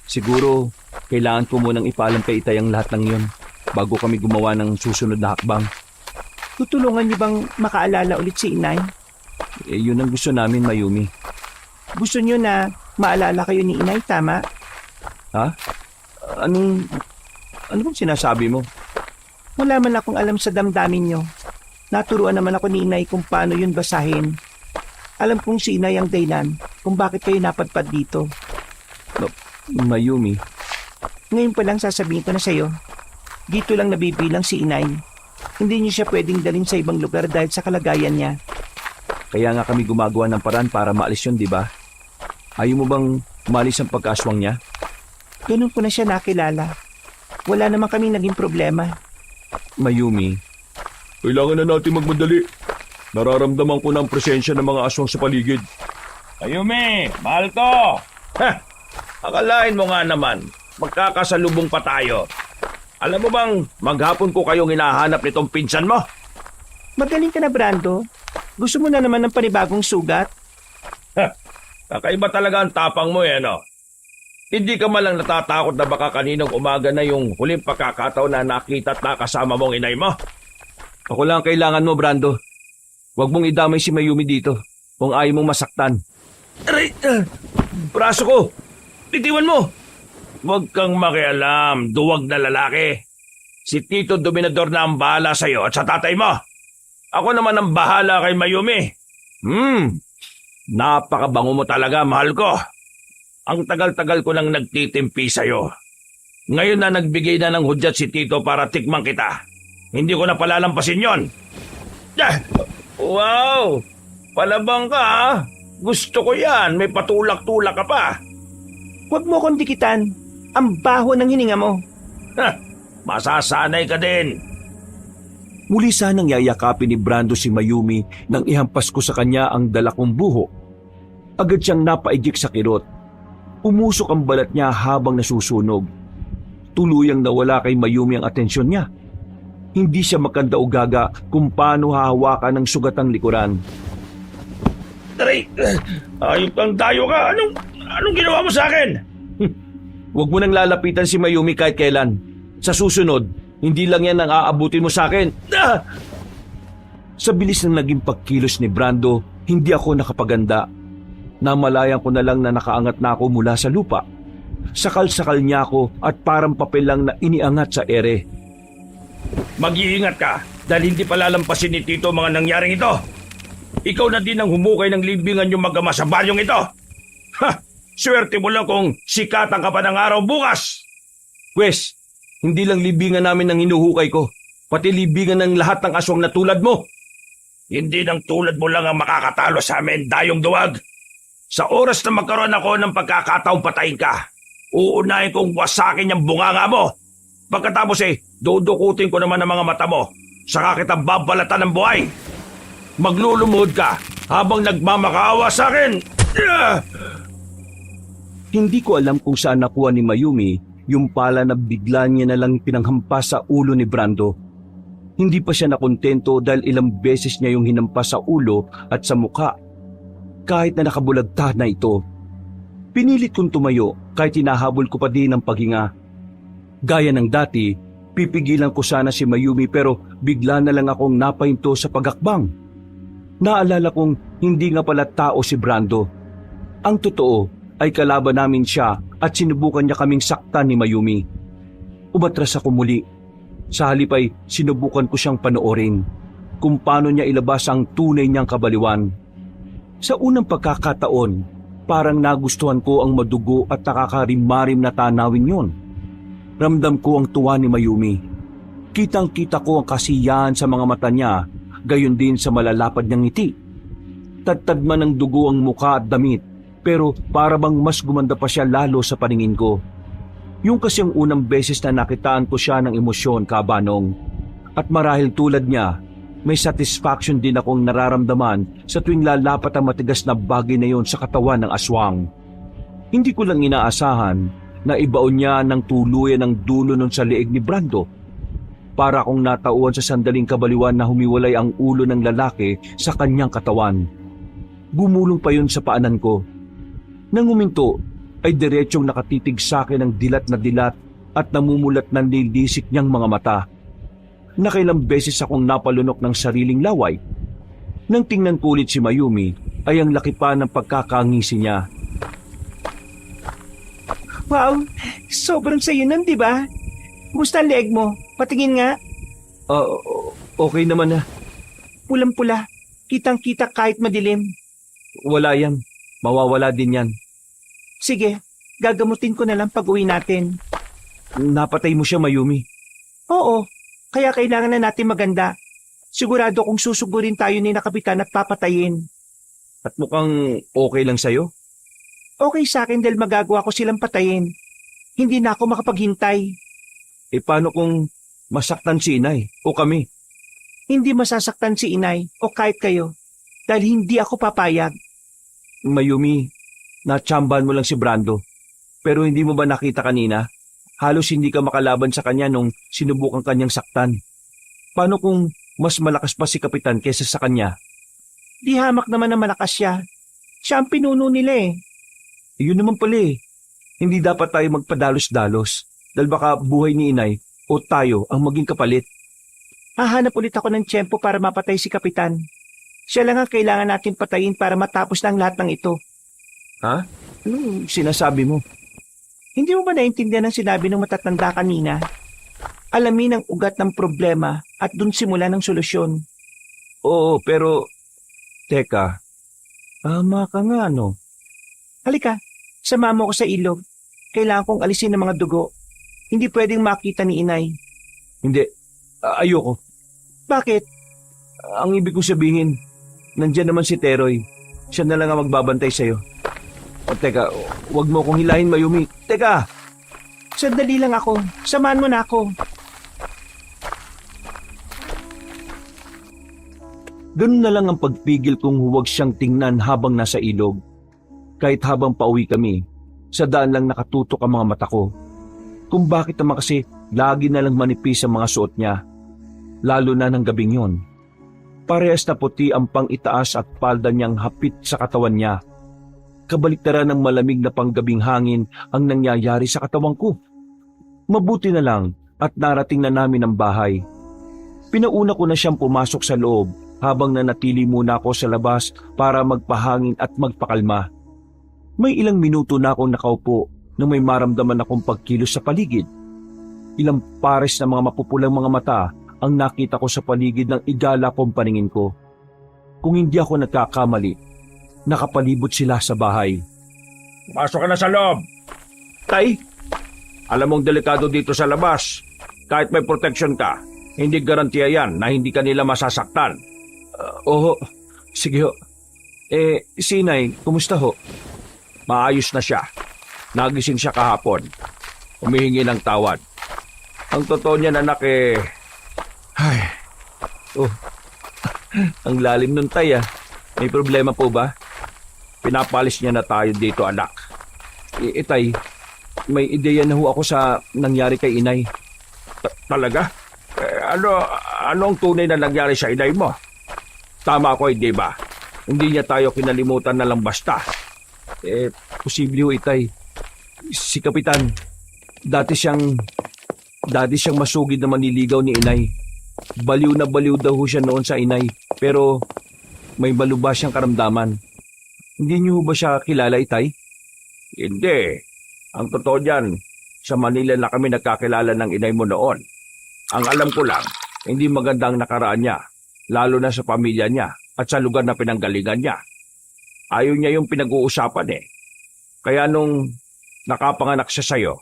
S3: siguro kailangan ko munang ipaalam kay Itay ang lahat ng yun bago kami gumawa ng susunod na hakbang.
S2: Tutulungan niyo bang makaalala ulit si Inay?
S3: Yun ang gusto namin, Mayumi.
S2: Gusto niyo na maalala kayo ni Inay, tama?
S3: Ha? Ano bang sinasabi mo?
S2: Wala man akong alam sa damdamin niyo. Naturuan naman ako ni Inay kung paano yun basahin. Alam kong si Inay ang dahilan kung bakit kayo napadpad dito.
S3: Mayumi.
S2: Ngayon pa lang sasabihin ko na sa'yo, dito lang nabibilang si Inay. Hindi niyo siya pwedeng dalhin sa ibang lugar dahil sa kalagayan niya.
S3: Kaya nga kami gumagawa ng paraan para maalis yun, di ba? Ayaw mo bang maalis ang pagkaswang niya?
S2: Ganun ko na siya nakilala. Wala naman kaming naging problema.
S3: Mayumi.
S1: Kailangan na natin magmadali. Nararamdaman ko ng presensya ng mga aswang sa paligid.
S4: Mayumi, mahal ko! Akalain mo nga naman, magkakasalubong pa tayo. Alam mo bang maghapon ko kayong hinahanap nitong pinsan mo?
S2: Magaling ka na, Brando. Gusto mo na naman ng panibagong sugat?
S4: Kakaiba talaga ang tapang mo no? Hindi ka malang natatakot na baka kaninong umaga na yung huling pagkakataon na nakita at nakasama mong inay mo?
S3: Ako lang ang kailangan mo, Brando. Huwag mong idamay si Mayumi dito kung ayaw mong masaktan.
S4: Aray! Braso ko! Bitiwan mo! Huwag kang makialam, duwag na lalaki. Si Tito Dominador na ang bahala sa'yo at sa tatay mo. Ako naman ang bahala kay Mayumi. Napakabango mo talaga, mahal ko. Ang tagal-tagal ko nang nagtitimpi sa'yo. Ngayon na nagbigay na ng hudyat si Tito para tikman kita. Hindi ko na palalampasin yon. Wow! Palabang ka ha? Gusto ko yan, may patulak-tulak ka pa.
S2: Huwag mo akong dikitan. Ang baho ng hininga mo.
S4: Masasanay ka din.
S3: Muli sanang yayakapin ni Brando si Mayumi nang ihampas ko sa kanya ang dala kong buho. Agad siyang napaigik sa kirot. Umusok ang balat niya habang nasusunog. Tuluyang nawala kay Mayumi ang atensyon niya. Hindi siya makanda o gaga kung paano hahawakan ng sugatang likuran.
S4: Taray! Ayop kang dayo ka! Anong ginawa mo sa akin?
S3: Huwag mo nang lalapitan si Mayumi kahit kailan. Sa susunod, hindi lang yan ang aabutin mo sa akin. Sa bilis ng naging pagkilos ni Brando, hindi ako nakapaganda. Namalayan ko na lang na nakaangat na ako mula sa lupa. Sakal-sakal niya ako at parang papel lang na iniangat sa ere.
S4: Mag-iingat ka dahil hindi palalampasin ni Tito mga nangyaring ito. Ikaw na din ang humukay ng libingan yung mag-ama sa baryong ito. Swerte mo lang kung sikatan ka pa ng araw bukas.
S3: Pwes, hindi lang libingan namin ang hinuhukay ko, pati libingan ng lahat ng aswang na tulad mo.
S4: Hindi ng tulad mo lang ang makakatalo sa amin, dayong duwag. Sa oras na magkaroon ako ng pagkakataong patayin ka, uunahin kong wasakin yung bunganga mo. Pagkatapos dudukutin ko naman ang mga mata mo, saka kita babalatan ng buhay. Maglulumuhod ka habang nagmamakaawa sa akin.
S3: Hindi ko alam kung saan nakuha ni Mayumi yung pala na bigla niya na lang pinanghampas sa ulo ni Brando. Hindi pa siya nakontento dahil ilang beses niya yung hinampas sa ulo at sa muka. kahit na nakabulagta na ito. Pinilit kong tumayo kahit hinahabol ko pa din ang paghinga. Gaya ng dati, pipigilan ko sana si Mayumi pero bigla na lang akong napahinto sa pagakbang. Naalala kong hindi nga pala tao si Brando. Ang totoo ay kalaban namin siya at sinubukan niya kaming saktan ni Mayumi. Umatras ako muli. Sa halip ay sinubukan ko siyang panoorin kung paano niya ilabas ang tunay niyang kabaliwan. Sa unang pagkakataon, parang nagustuhan ko ang madugo at nakakarimarim na tanawin yun. Ramdam ko ang tuwa ni Mayumi. Kitang-kita ko ang kasiyahan sa mga mata niya, gayon din sa malalapad niyang ngiti. Tadtad man ng dugo ang muka at damit, pero para bang mas gumanda pa siya lalo sa paningin ko. Yung kasi ang unang beses na nakitaan ko siya ng emosyon, Kabanong. At marahil tulad niya, may satisfaction din akong nararamdaman sa tuwing lalapat ang matigas na bagay na yon sa katawan ng aswang. Hindi ko lang inaasahan na ibaon niya ng tuluyan ng dulo nun sa leeg ni Brando. Para akong natauhan sa sandaling kabaliwan na humiwalay ang ulo ng lalaki sa kanyang katawan. Gumulong pa yun sa paanan ko. Nang huminto, ay diretsyong nakatitig sa akin ng dilat na dilat at namumulat ng nilisik niyang mga mata. Nakailang beses akong napalunok ng sariling laway. Nang tingnan ko ulit si Mayumi, ay ang laki pa ng pagkakangisi niya.
S2: Wow, sobrang sayo nun, di ba? Kumusta ang leeg mo? Patingin nga.
S3: Okay naman na.
S2: Pulang-pula. Kitang-kita kahit madilim.
S3: Wala yan. Mawawala din yan.
S2: Sige, gagamutin ko na lang pag-uwi natin.
S3: Napatay mo siya, Mayumi.
S2: Oo, kaya kailangan na natin maganda. Sigurado kung susugurin tayo ni na kapitan at papatayin.
S3: At mukhang okay lang sa'yo.
S2: Okay sa akin dahil magagawa ko silang patayin. Hindi na ako makapaghintay.
S3: Paano kung masaktan si inay o kami?
S2: Hindi masasaktan si inay o kahit kayo dahil hindi ako papayag.
S3: Mayumi, natsambahan mo lang si Brando. Pero hindi mo ba nakita kanina? Halos hindi ka makalaban sa kanya nung sinubukan kanyang saktan. Paano kung mas malakas pa si Kapitan kesa sa kanya?
S2: Di hamak naman na malakas siya. Siya ang pinuno nila eh.
S3: Yun naman pala eh. Hindi dapat tayo magpadalos-dalos dahil baka buhay ni inay o tayo ang maging kapalit.
S2: Hahanap ulit ako ng tiyempo para mapatay si Kapitan. Siya lang ang kailangan natin patayin para matapos na ang lahat ng ito.
S3: Ha? Anong sinasabi mo?
S2: Hindi mo ba naintindihan ang sinabi ng matatanda kanina? Alamin ang ugat ng problema at dun simula ng solusyon.
S3: Oo, pero... Teka, tama ka nga, no?
S2: Halika, sama mo ko sa ilog. Kailangan kong alisin ang mga dugo. Hindi pwedeng makita ni inay.
S3: Hindi, ayoko.
S2: Bakit?
S3: Ang ibig kong sabihin, nandyan naman si Teroy. Siya na lang ang magbabantay sa'yo. Teka, wag mo kong hilahin, Mayumi. Teka!
S2: Sandali lang ako. Samahan mo na ako.
S3: Ganun na lang ang pagpigil kong huwag siyang tingnan habang nasa ilog. Kahit habang pauwi kami, sa daan lang nakatutok ang mga mata ko. Kung bakit naman kasi lagi na lang manipis ang mga suot niya. Lalo na ng gabing yon. Parehas na puti ang pang-itaas at palda niyang hapit sa katawan niya. Kabaliktaran ng malamig na panggabing hangin ang nangyayari sa katawan ko. Mabuti na lang at narating na namin ang bahay. Pinauna ko na siyang pumasok sa loob habang nanatili muna ako sa labas para magpahangin at magpakalma. May ilang minuto na akong nakaupo nang may maramdaman akong pagkilos sa paligid. Ilang pares na mga mapupulang mga mata ang nakita ko sa paligid ng igala kong paningin ko. Kung hindi ako nagkakamali, nakapalibot sila sa bahay.
S4: Pasok ka na sa loob.
S1: Tay, alam mong delikado dito sa labas. Kahit may protection ka, hindi garantiya yan na hindi ka nila masasaktan.
S3: Oo, sige ho. Si Inay, kumusta ho?
S1: Maayos na siya. Nagising siya kahapon. Humihingi ng tawad. Ang totoo niyan, anak,
S3: Ang lalim nun, Tay, ah. May problema po ba?
S1: pinapalis niya na tayo dito, anak.
S3: Tay, may ideya na ho ako sa nangyari kay Inay.
S1: Talaga? Ano ang tunay na nangyari sa inay mo? Tama ko, hindi ba? hindi niya tayo kinalimutan na lang basta.
S3: Posible ho, Itay. Si Kapitan, dati siyang masugid na manliligaw ni Inay. Baliw na baliw daw ho siya noon sa Inay, pero may malubha siyang karamdaman. Hindi niyo ho ba siya kilala, Itay?
S1: Hindi. Ang totoo dyan, sa Manila na kami nagkakilala ng inay mo noon. Ang alam ko lang, hindi maganda ang nakaraan niya, lalo na sa pamilya niya at sa lugar na pinanggalingan niya. Ayaw niya yung pinag-uusapan eh. Kaya nung nakapanganak siya sa'yo,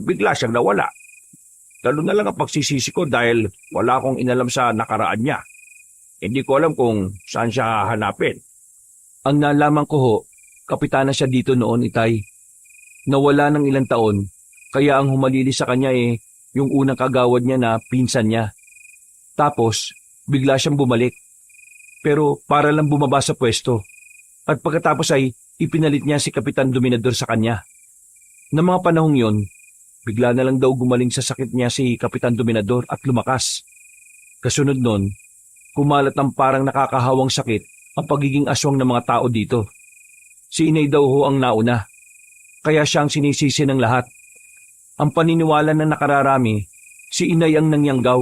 S1: bigla siyang nawala. Lalo na lang ang pagsisisi ko dahil wala akong inalam sa nakaraan niya. Hindi ko alam kung saan siya hahanapin.
S3: Ang nalaman ko ho, kapitana siya dito noon, Itay. Nawala ng ilang taon, kaya ang humalili sa kanya yung unang kagawad niya na pinsan niya. Tapos, bigla siyang bumalik. Pero para lang bumaba sa pwesto. At pagkatapos ay ipinalit niya si Kapitan Dominador sa kanya. Na mga panahong yon, bigla na lang daw gumaling sa sakit niya si Kapitan Dominador at lumakas. Kasunod nun, kumalat ang parang nakakahawang sakit ang pagiging aswang ng mga tao dito. Si Inay daw ho ang nauna. Kaya siya ang sinisisi ng lahat. Ang paniniwala na nakararami, si Inay ang nangyanggaw.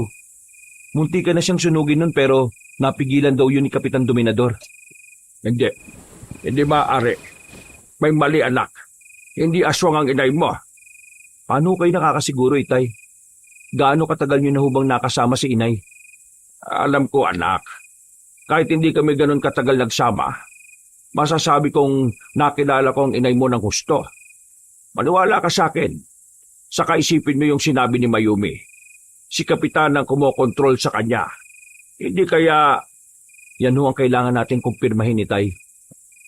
S3: Munti ka na siyang sunugin nun pero napigilan daw yun ni Kapitan Dominador.
S1: Hindi. Hindi maaari. May mali anak. Hindi aswang ang inay mo.
S3: Paano kayo nakakasiguro, Itay? Gaano katagal niyo na hubang nakasama si Inay?
S1: Alam ko anak. Kahit hindi kami ganun katagal nagsama, masasabi kong nakilala ko ang inay mo ng gusto. Maniwala ka sa akin. Saka isipin mo yung sinabi ni Mayumi. Si Kapitan ang kumokontrol sa kanya. Hindi kaya...
S3: Yan ho ang kailangan natin kumpirmahin, Itay.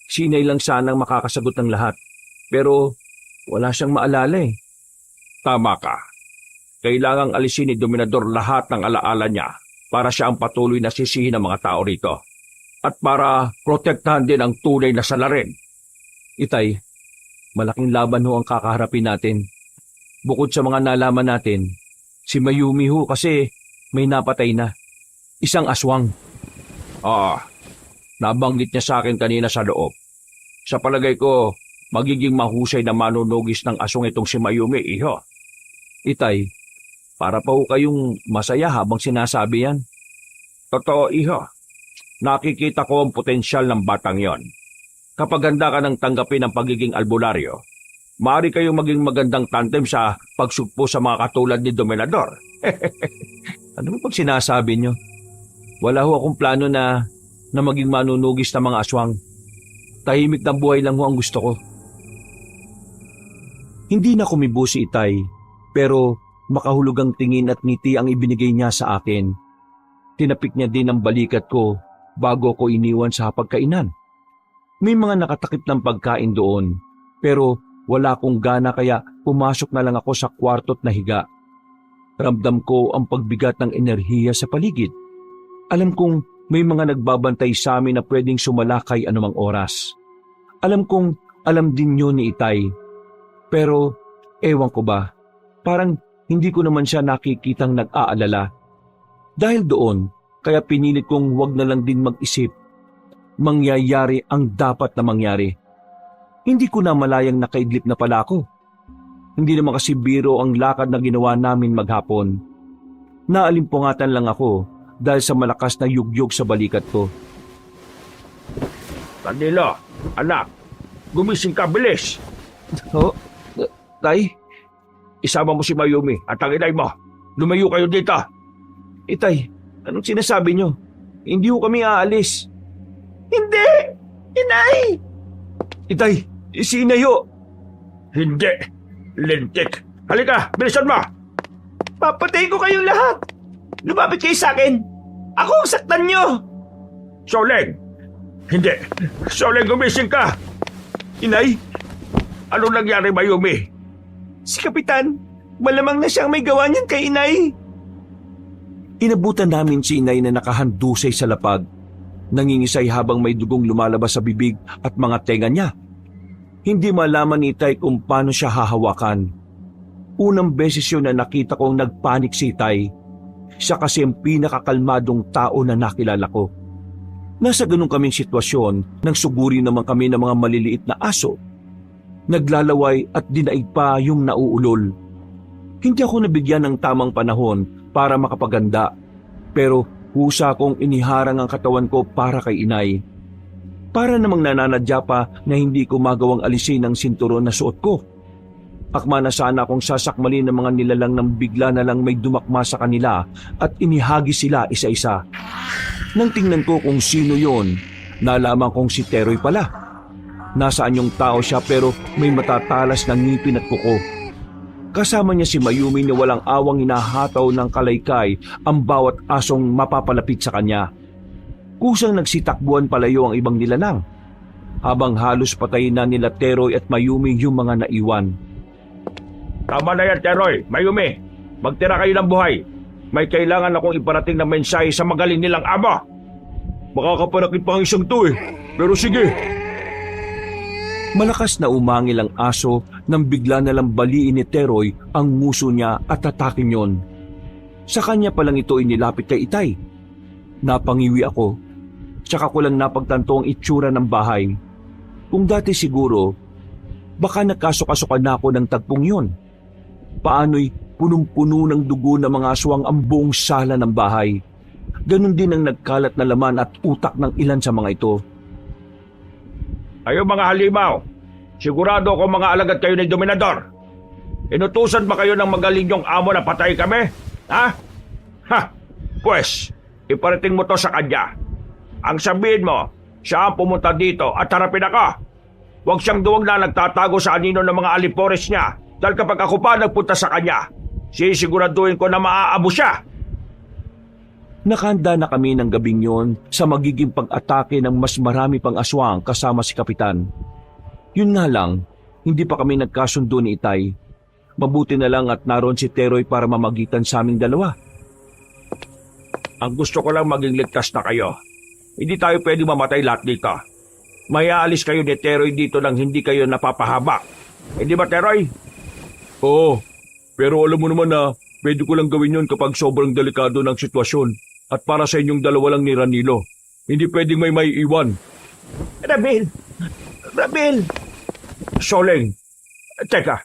S3: Si Inay lang sanang makakasagot ng lahat. Pero wala siyang maalala eh.
S1: Tama ka. Kailangang alisin ni Dominador lahat ng alaala niya para siya ang patuloy na sisihin ng mga tao rito. At para protektahan din ang tunay na salarin.
S3: Itay, malaking laban ho ang kakaharapin natin. Bukod sa mga nalaman natin, si Mayumi ho kasi may napatay na. Isang aswang.
S1: Nabanggit niya sa akin kanina sa loob. Sa palagay ko, magiging mahusay na manunugis ng aswang itong si Mayumi, iho.
S3: Itay, para pa ho kayong masaya habang sinasabi yan.
S1: Totoo, iho. Nakikita ko ang potensyal ng batang yon. Kapag handa ka ng tanggapin ang pagiging albularyo, maaari kayong maging magandang tandem sa pagsugpo sa mga katulad ni Dominador.
S3: Ano mo pag sinasabi nyo? Wala ho akong plano na maging manunugis ng mga aswang. Tahimik na buhay lang ho ang gusto ko. Hindi na kumibo si Itay, pero makahulog ang tingin at ngiti ang ibinigay niya sa akin. Tinapik niya din ang balikat ko bago ko iniwan sa hapagkainan. May mga nakatakip ng pagkain doon, pero wala akong gana kaya pumasok na lang ako sa kwarto't nahiga. Ramdam ko ang pagbigat ng enerhiya sa paligid. Alam kong may mga nagbabantay sa amin na pwedeng sumalakay anumang oras. Alam kong alam din yun ni Itay. Pero ewan ko ba, parang hindi ko naman siya nakikitang nag-aalala. Dahil doon, kaya pinilit kong wag na lang din mag-isip. Mangyayari ang dapat na mangyari. Hindi ko na malayang nakaidlip na pala ako. Hindi naman kasi biro ang lakad na ginawa namin maghapon. Naalimpungatan lang ako dahil sa malakas na yugyog sa balikat ko.
S1: Danilo, anak, gumising ka, bilis.
S3: Tay?
S1: Isama mo si Mayumi at ang inay mo. Lumayo kayo dito.
S3: Itay, anong sinasabi nyo? Hindi ko kami aalis.
S2: Hindi! Inay!
S3: Itay, si Inay ho.
S1: Hindi. Lintik. Halika, bilisan mo.
S2: Papatayin ko kayong lahat! Lumapit kayo sa akin! Ako ang saktan nyo!
S1: Soleng! Hindi. Soleng, gumising ka.
S3: Inay?
S1: Ano nangyari, Mayumi?
S2: Si Kapitan, malamang na siyang may gawa niyan kay Inay.
S3: Inabutan namin si Inay na nakahandusay sa lapag. Nangingisay habang may dugong lumalabas sa bibig at mga tenga niya. Hindi malaman ni Itay kung paano siya hahawakan. Unang beses yun na nakita kong nagpanik si Itay. Siya kasi ang pinakakalmadong tao na nakilala ko. Nasa ganun kaming sitwasyon nang suguri naman kami ng mga maliliit na aso. Naglalaway at dinaig pa yung nauulol. Hindi ako nabigyan ng tamang panahon para makapaganda, pero husa kong iniharang ang katawan ko para kay inay. Para namang nananadya pa na hindi ko magawang alisin ang sinturon na suot ko. Akma na sana akong sasakmalin ng mga nilalang nang bigla na lang may dumakma sa kanila at inihagi sila isa-isa. Nang tingnan ko kung sino yon, nalaman kong si Teroy pala. Nasaan yung tao siya pero may matatalas na ngipin at kuko. Kasama niya si Mayumi na walang awang hinahataw ng kalaykay ang bawat asong mapapalapit sa kanya. Kusang nagsitakbuhan palayo ang ibang nilalang, habang halos patay na nila Teroy at Mayumi yung mga naiwan.
S4: Tama na yan, Teroy. Mayumi, magtira kayo ng buhay. May kailangan akong iparating na mensahe sa magaling nilang amo.
S1: Makakapanakit pa ang isang to eh. Pero sige.
S3: Malakas na umangil ang aso nang bigla na lang baliin ni Teroy ang nguso niya at atakin yon. Sa kanya palang ito inilapit kay Itay. Napangiwi ako, tsaka ko lang napagtanto ang itsura ng bahay. Kung dati siguro, baka nakasok-asokan na ako ng tagpong yon. Paano'y punong-puno ng dugo ng mga aswang ang buong sala ng bahay. Ganon din ang nagkalat na laman at utak ng ilan sa mga ito.
S4: Kayo mga halimaw, sigurado ako mga alagad kayo ni Dominador. Inutusan ba kayo ng magaling yung amo na patay kami? Ha? Ha! Pwes, iparating mo to sa kanya. Ang sabihin mo, siya ang pumunta dito at harapin ako. Huwag siyang duwag na nagtatago sa anino ng mga alipores niya dahil kapag ako pa nagpunta sa kanya, sisiguraduhin ko na maaabo siya.
S3: Nakahanda na kami ng gabing yon sa magiging pag-atake ng mas marami pang aswang kasama si Kapitan. Yun nga lang, hindi pa kami nagkasundo ni Itay. Mabuti na lang at naroon si Teroy para mamagitan sa aming dalawa.
S4: Ang gusto ko lang maging ligtas na kayo. Hindi tayo pwede mamatay lahat dito. May aalis kayo ni Teroy dito nang hindi kayo napapahaba. Hindi ba, Teroy?
S1: Oo, pero alam mo naman na pwede ko lang gawin yon kapag sobrang delikado ng sitwasyon. At para sa inyong dalawa lang ni Ranilo. Hindi pwedeng may iwan.
S2: Ramil! Ramil!
S4: Soleng, teka,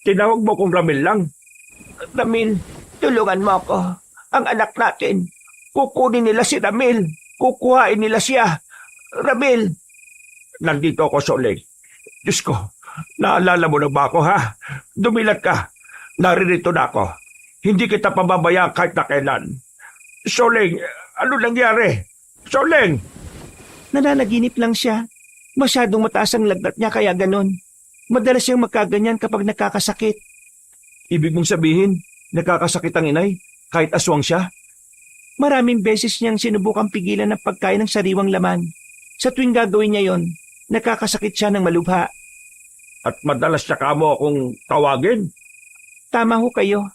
S4: tinawag mo kong Ramil lang?
S2: Ramil, tulungan mo ako. Ang anak natin. Kukunin nila si Ramil. Kukuhain nila siya. Ramil!
S4: Nandito ako, Soleng. Diyos ko, naalala mo na ba ako, ha? Dumilat ka. Naririto na ako. Hindi kita pababayaan kahit na kailan. Soleng, ano nangyari? Soleng!
S2: Nananaginip lang siya. Masyadong mataas ang lagnat niya kaya ganon. Madalas siyang magkaganyan kapag nakakasakit.
S3: Ibig mong sabihin, nakakasakit ang inay kahit aswang siya?
S2: Maraming beses niyang sinubukang pigilan ng pagkain ng sariwang laman. Sa tuwing gagawin niya yon, nakakasakit siya ng malubha.
S4: At madalas siya kamo akong tawagin?
S2: Tama ho kayo.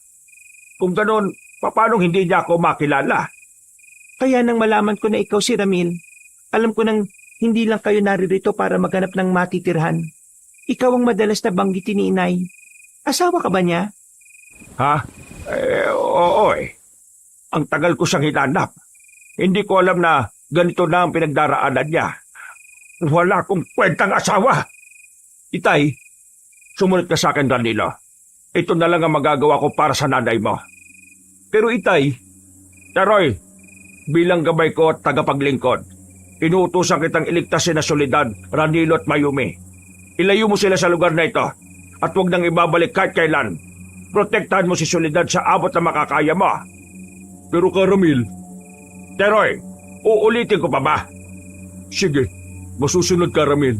S4: Kung ganon, paano hindi niya ako makilala?
S2: Kaya nang malaman ko na ikaw si Ramil, alam ko nang hindi lang kayo naririto para maghanap ng matitirhan. Ikaw ang madalas na banggitin ni Inay. Asawa ka ba niya?
S4: Ha? Oo eh. Ang tagal ko siyang hinanap. Hindi ko alam na ganito na ang pinagdaraanan niya. Wala akong kwentang asawa.
S3: Itay,
S4: Sumunod ka sa akin, Danilo. Ito na lang ang magagawa ko para sa nanay mo.
S3: pero Itay,
S4: Teroy, bilang gabay ko at tagapaglingkod, inuutosan kitang iligtas si na Soledad, Ranilo at Mayumi. Ilayo mo sila sa lugar na ito at huwag nang ibabalik kahit kailan. Protektahan mo si Soledad sa abot na makakaya mo.
S1: Pero Karamil,
S4: Teroy, uulitin ko pa ba?
S1: sige, masusunod Karamil.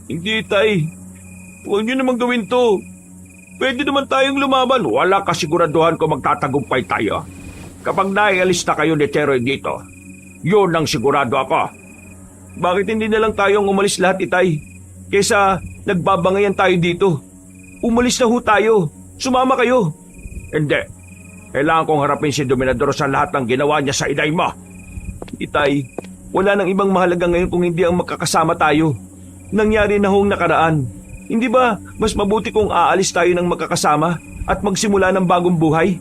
S1: Hindi, Tay. Huwag niyo naman gawin to. Pwede naman tayong lumaban.
S4: Wala kasiguraduhan ko magtatagumpay tayo. Kapag naialis na kayo ni Teroy dito, yun ang sigurado ako.
S1: Bakit hindi na lang tayong umalis lahat, Itay? Kesa nagbabangayan tayo dito. Umalis na ho tayo. Sumama kayo.
S4: Hindi. Kailangan kong harapin si Dominador sa lahat ng ginawa niya sa inay mo.
S1: Itay, wala nang ibang mahalaga ngayon kung hindi ang magkakasama tayo. Nangyari na hong nakaraan. Hindi ba mas mabuti kung aalis tayo ng magkakasama at magsimula ng bagong buhay?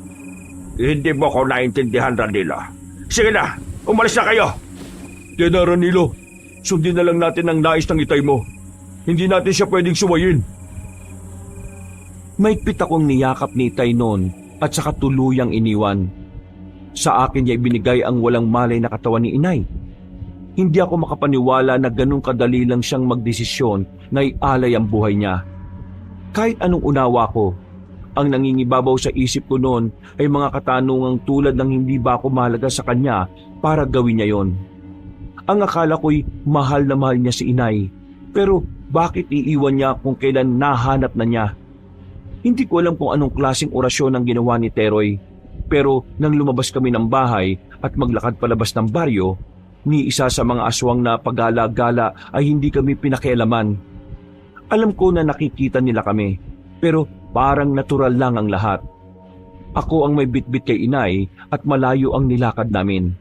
S4: Hindi mo ko naintindihan, Ranilo. Sige na, umalis na kayo.
S1: Tena Ranilo, sundin na lang natin ang nais ng itay mo. Hindi natin siya pwedeng suwayin.
S3: Maigpit akong niyakap ni Itay noon at saka tuluyang iniwan. Sa akin niya ibinigay ang walang malay na katawan ni inay. Hindi ako makapaniwala na ganun kadali lang siyang magdesisyon na ialay ang buhay niya. Kahit anong unawa ko, ang nangingibabaw sa isip ko noon ay mga katanungang tulad ng hindi ba ako mahalaga sa kanya para gawin niya yon. Ang akala ko'y mahal na mahal niya si inay, pero bakit iiwan niya kung kailan nahanap na niya? Hindi ko alam kung anong klaseng orasyon ang ginawa ni Teroy, pero nang lumabas kami ng bahay at maglakad palabas ng baryo, ni isa sa mga aswang na pagala-gala ay hindi kami pinakialaman. Alam ko na nakikita nila kami, pero parang natural lang ang lahat. Ako ang may bitbit kay inay at malayo ang nilakad namin.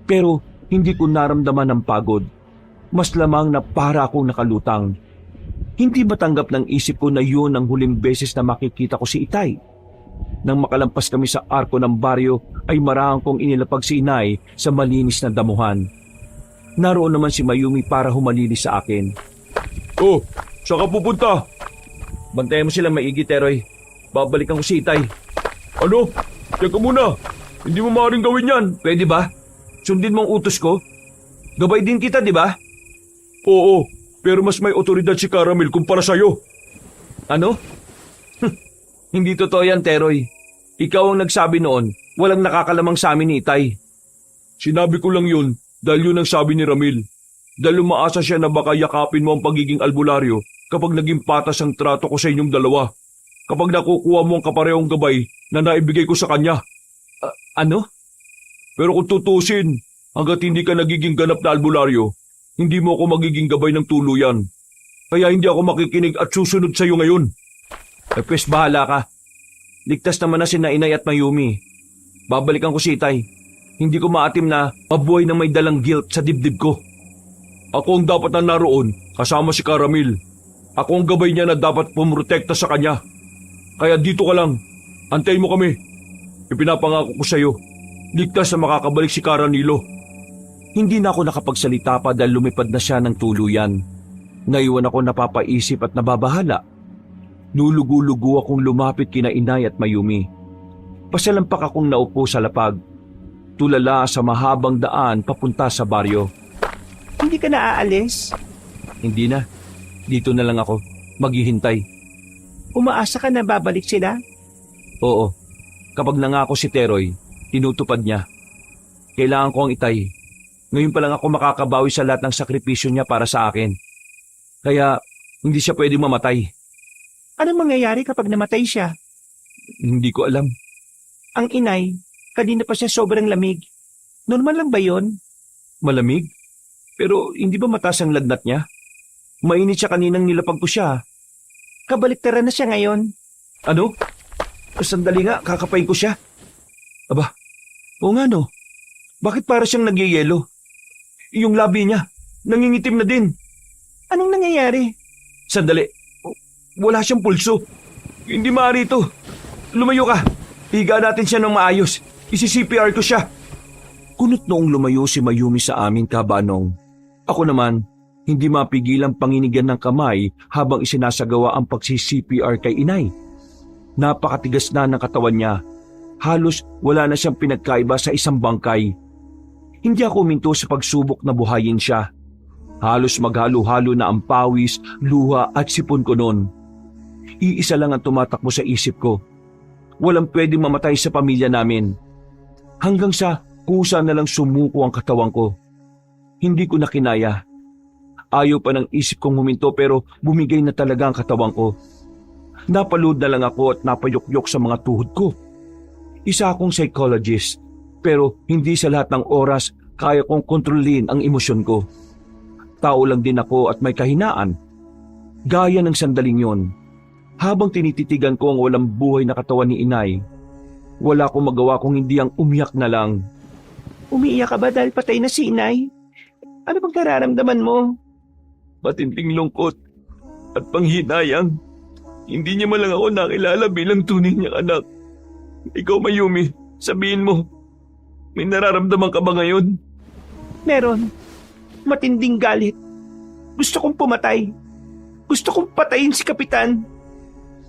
S3: Pero hindi ko naramdaman ang pagod. Mas lamang na para akong nakalutang. Hindi matanggap ng isip ko na yun ang huling beses na makikita ko si Itay. Nang makalampas kami sa arko ng baryo ay marahang kong inilapag si inay sa malinis na damuhan. Naroon naman si Mayumi para humalilis sa akin.
S1: Oh, saan ka pupunta?
S3: Bantayan mo silang maigi, Teroy. Babalikan ko si Itay.
S1: Ano? Teka muna. Hindi mo maaaring gawin yan.
S3: Pwede ba? Sundin mo ang utos ko? Gabay din kita, di ba?
S1: Oo, pero mas may otoridad si Caramel kumpara sa'yo.
S3: Ano? Hindi totoo yan, Teroy. Ikaw ang nagsabi noon, walang nakakalamang sa amin ni Itay.
S1: Sinabi ko lang yun dahil yun ang sabi ni Ramil. Dahil umaasa siya na baka yakapin mo ang pagiging albularyo kapag naging patas ang trato ko sa inyong dalawa. Kapag nakukuha mo ang kaparehong gabay na naibigay ko sa kanya.
S3: Ano?
S1: Pero kung tutusin, hanggat hindi ka nagiging ganap na albularyo, hindi mo ako magiging gabay ng tuluyan. Kaya hindi ako makikinig at susunod sa iyo ngayon.
S3: Pwes bahala ka. Ligtas naman na sina Inay at Mayumi. Babalikan ko si Itay. Hindi ko maatim na mabuhay na may dalang guilt sa dibdib ko.
S1: Ako ang dapat na naroon kasama si Caramel. Ako ang gabay niya na dapat pumrotekta sa kanya. Kaya dito ka lang. Antayin mo kami. Ipinapangako ko sa iyo. Ligtas na makakabalik si Caranilo.
S3: Hindi na ako nakapagsalita pa dahil lumipad na siya ng tuluyan. Naiwan ako napapaisip at nababahala. Lulugo-lugo akong lumapit kina Inay at Mayumi. Pasalampak akong naupo sa lapag. Tulala sa mahabang daan papunta sa baryo.
S2: Hindi ka na aalis?
S3: Hindi na. Dito na lang ako. Maghihintay.
S2: Umaasa ka na babalik sila?
S3: Oo. Kapag nangako si Teroy, tinutupad niya. Kailangan ko ang Itay. Ngayon pa lang ako makakabawi sa lahat ng sakripisyo niya para sa akin. Kaya hindi siya pwedeng mamatay.
S2: Anong mangyayari kapag namatay siya?
S3: Hindi ko alam.
S2: Ang inay, kanina pa siya sobrang lamig. Normal lang ba yon?
S3: Malamig? Pero hindi ba mataas ang lagnat niya? Mainit siya kaninang nilapag ko siya.
S2: Kabaliktaran na siya ngayon.
S3: Ano? Sandali nga, kakapain ko siya. Aba, oo nga no. Bakit para siyang nagyayelo? Yung labi niya, nangingitim na din.
S2: Anong nangyayari?
S3: Sandali, wala siyang pulso. Hindi maaari ito. Lumayo ka. Higa natin siya ng maayos. Isi-CPR ko siya. Kunot noong lumayo si Mayumi sa amin, kabanong. Ako naman, hindi mapigilang panginigan ng kamay habang isinasagawa ang pagsi-CPR kay inay. Napakatigas na ng katawan niya. Halos wala na siyang pinagkaiba sa isang bangkay. Hindi ako huminto sa pagsubok na buhayin siya. Halos maghalo-halo na ang pawis, luha at sipon ko noon. Iisa lang ang tumatakbo sa isip ko. Walang pwedeng mamatay sa pamilya namin. Hanggang sa kusa na lang sumuko ang katawan ko. Hindi ko na kinaya. Ayaw pa ng isip kong huminto pero bumigay na talaga ang katawan ko. Napalood na lang ako at napayukyok sa mga tuhod ko. Isa akong psychologist pero hindi sa lahat ng oras kaya kong kontrolin ang emosyon ko. Tao lang din ako at may kahinaan. Gaya ng sandaling yon. Habang tinititigan ko ang walang buhay na katawan ni inay, wala akong magawa kung hindi ang umiyak na lang.
S2: Umiiyak ka ba dahil patay na si inay? Ano bang nararamdaman mo?
S1: Matinding lungkot at panghinayang. Hindi niya man lang ako nakilala bilang tunay niyang anak. Ikaw, Mayumi, sabihin mo, may nararamdaman ka ba ngayon?
S2: Meron. matinding galit. Gusto kong pumatay. Gusto kong patayin si Kapitan.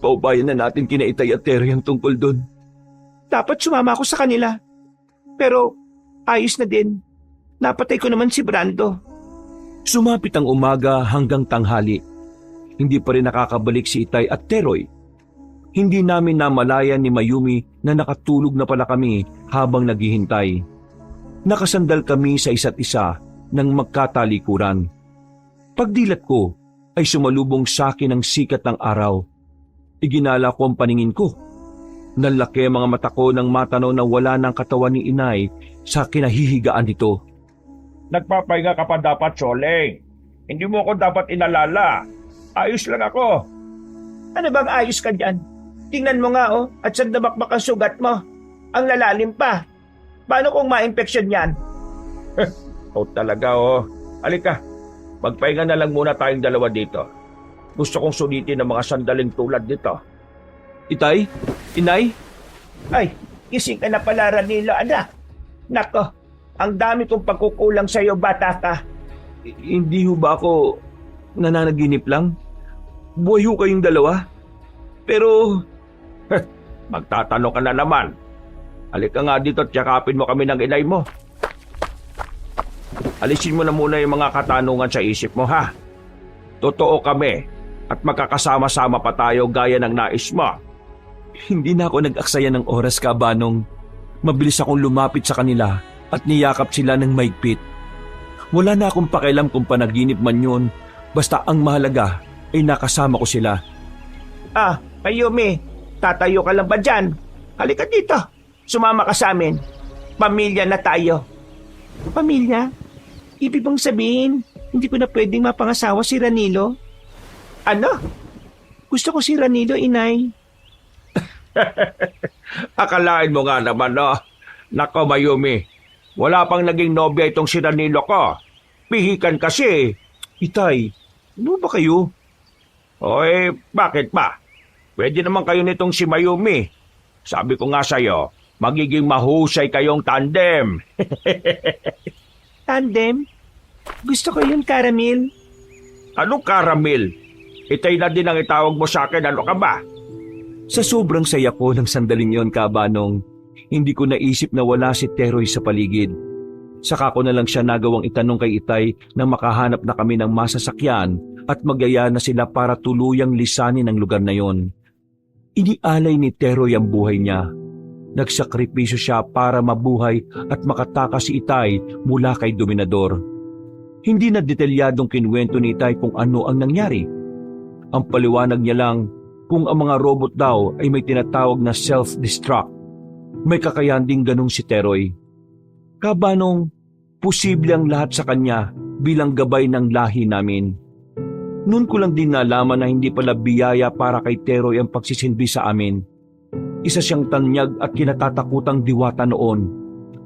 S3: Paubayan na natin kina Itay at Teroy ang tungkol doon.
S2: Dapat sumama ako sa kanila. Pero ayos na din. Napatay ko naman si Brando.
S3: Sumapit ang umaga hanggang tanghali. Hindi pa rin nakakabalik si Itay at Teroy. Hindi namin namalayan ni Mayumi na nakatulog na pala kami habang naghihintay. Nakasandal kami sa isa't isa ng magkatalikuran. Pagdilat ko ay sumalubong sa akin ang sikat ng araw. Iginala ko ang paningin ko. Nalaki ang mga mata ko nang matanaw na wala ng katawan ni Inay sa kinahihigaan nito.
S4: Nagpapahinga ka pa dapat, Soleng. Hindi mo ako dapat inalala. Ayos lang ako.
S2: Ano bang ayos ka dyan? Tingnan mo nga at sandabakbak ang sugat mo. Ang lalalim pa. Paano kung ma-infection yan?
S4: Talaga Halika, magpahinga na lang muna tayong dalawa dito. Gusto kong sulitin ang mga sandaling tulad nito.
S3: Itay? Inay?
S2: Ay, gising ka na pala, Ranilo, anak. Nako, ang dami kong pagkukulang sa iyo, bata ka.
S3: Hindi ho ba ako nananaginip lang? Buhay ho kayong dalawa? Pero
S4: Magtatanong ka na naman. Halika nga dito at yakapin mo kami ng inay mo. Alisin mo na muna yung mga katanungan sa isip mo, ha? Totoo kami at magkakasama-sama pa tayo gaya ng nais mo.
S3: hindi na ako nag-aksaya ng oras, Kabanong. Mabilis akong lumapit sa kanila at niyakap sila ng maigpit. Wala na akong pakialam kung panaginip man yun, basta ang mahalaga ay nakasama ko sila.
S2: Mayumi, tatayo ka lang ba dyan? Halika dito, sumama ka sa amin. Pamilya na tayo. Pamilya? Ibig bang sabihin, hindi ko na pwedeng mapangasawa si Ranilo? Ano? Gusto ko si Ranilo, Inay.
S4: Akalain mo nga naman, no? Nako, Mayumi, wala pang naging nobya itong si Danilo ko. Pihikan kasi.
S3: Itay, ano ba kayo?
S4: Oy, bakit ba? Pwede naman kayo nitong si Mayumi. Sabi ko nga sa'yo, magiging mahusay kayong tandem.
S2: Tandem? Gusto ko yun, Caramel.
S4: Anong karamil? Itay na din ang itawag mo sa akin, ano ka ba?
S3: Sa sobrang saya ko ng sandaling yon, Kabanong, hindi ko naisip na wala si Teroy sa paligid. Saka ko na lang siya nagawang itanong kay Itay na makahanap na kami ng masasakyan at magyaya na sila para tuluyang lisanin ang lugar na yon. Inialay ni Teroy ang buhay niya. Nagsakripisyo siya para mabuhay at makatakas si Itay mula kay Dominador. Hindi na detalyadong kinuwento ni Itay kung ano ang nangyari. Ang paliwanag niya lang kung ang mga robot daw ay may tinatawag na self-destruct. May kakayahan ding ganung si Teroy. Kabanong, posible ang lahat sa kanya bilang gabay ng lahi namin. Noon ko lang din nalaman na hindi pala biyaya para kay Teroy ang pagsisilbi sa amin. Isa siyang tanyag at kinatatakutang diwata noon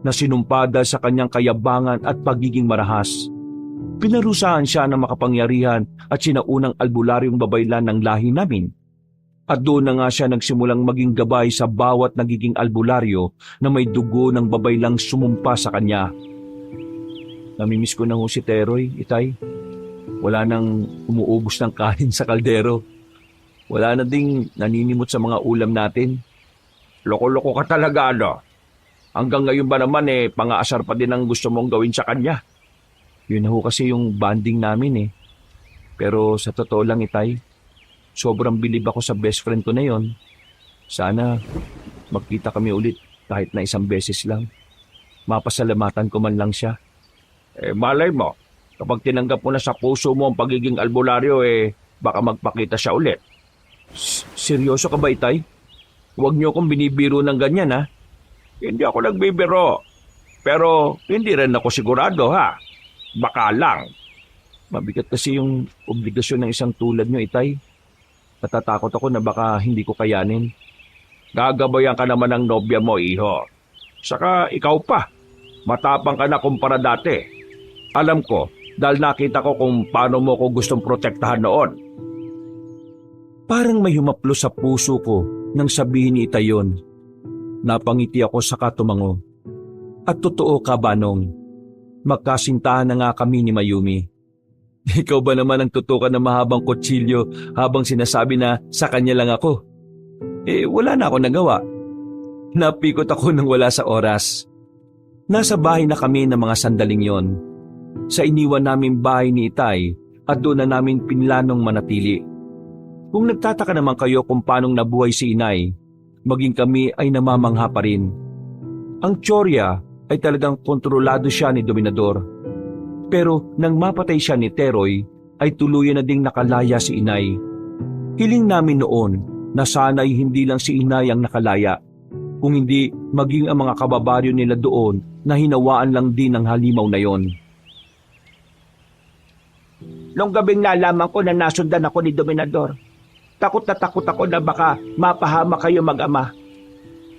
S3: na sinumpada sa kanyang kayabangan at pagiging marahas. Pinarusahan siya ng makapangyarihan at sinaunang albularyong babaylan ng lahi namin. At doon na nga siya nagsimulang maging gabay sa bawat nagiging albularyo na may dugo ng babaylang sumumpa sa kanya. Namimiss ko na ho si Teroy, Itay. Wala nang umuubos ng kanin sa kaldero. Wala na ding naninimot sa mga ulam natin.
S4: Loko-loko ka talaga, ano? Hanggang ngayon ba naman pang-aasar pa din ang gusto mong gawin sa kanya?
S3: Yun na ho kasi yung bonding namin Pero sa totoo lang, Itay, sobrang bilib ako sa best friend ko na yon. Sana magkita kami ulit kahit na isang beses lang. Mapasalamatan ko man lang siya.
S4: Malay mo, kapag tinanggap mo na sa puso mo ang pagiging albularyo, baka magpakita siya ulit.
S3: Seryoso ka ba, Itay?
S4: Huwag niyo akong binibiro ng ganyan, ha? Hindi ako nagbibiro. Pero hindi rin ako sigurado, ha? Baka lang.
S3: Mabigat kasi yung obligasyon ng isang tulad nyo, Itay. Natatakot ako na baka hindi ko kayanin.
S4: Gagabayan ka naman ng nobya mo, iho. Saka ikaw pa. Matapang ka na kumpara dati. Alam ko, dahil nakita ko kung paano mo ko gustong protektahan noon.
S3: Parang may humaplo sa puso ko nang sabihin ni Itay yun. Napangiti ako sa katumango. At totoo, Kabanong, magkasintahan na nga kami ni Mayumi. Ikaw ba naman ang tutukan ng mahabang kutsilyo habang sinasabi na sa kanya lang ako? Wala na ako nagawa. Napikot ako nang wala sa oras. Nasa bahay na kami ng mga sandaling yon. Sa iniwan naming bahay ni Itay at doon na namin pinlanong manatili. Kung nagtataka naman kayo kung paanong nabuhay si Inay, maging kami ay namamangha pa rin. Ang tsorya ay talagang kontrolado siya ni Dominador. Pero nang mapatay siya ni Teroy, ay tuluyan na ding nakalaya si Inay. Hiling namin noon na sana'y hindi lang si Inay ang nakalaya, kung hindi maging ang mga kababaryo nila doon na hinawaan lang din ng halimaw na yon.
S2: Nung gabing nalaman ko na nasundan ako ni Dominador, takot ako na baka mapahama kayo mag-ama.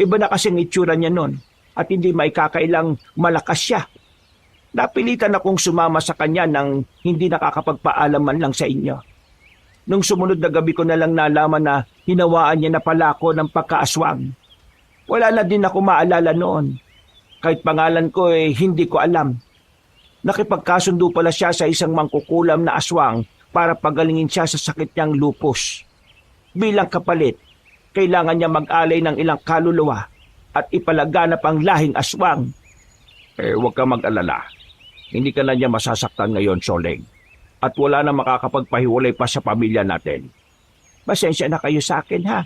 S2: Iba na kasing itsura niya nun at hindi maikakailang malakas siya. Napilitan akong sumama sa kanya nang hindi nakakapagpaalam man lang sa inyo. Nung sumunod na gabi ko na lang nalaman na hinawaan niya na pala ako ng pagkaaswang. Wala na din ako maalala noon. Kahit pangalan ko hindi ko alam. Nakipagkasundo pala siya sa isang mangkukulam na aswang para pagalingin siya sa sakit niyang lupus. Bilang kapalit, kailangan niya mag-alay ng ilang kaluluwa at ipalaganap ang lahing aswang.
S1: Huwag ka mag-alala. Hindi ka na niya masasaktan ngayon, Soleng. At wala na makakapagpahiwalay pa sa pamilya natin.
S2: Pasensya na kayo sa akin, ha?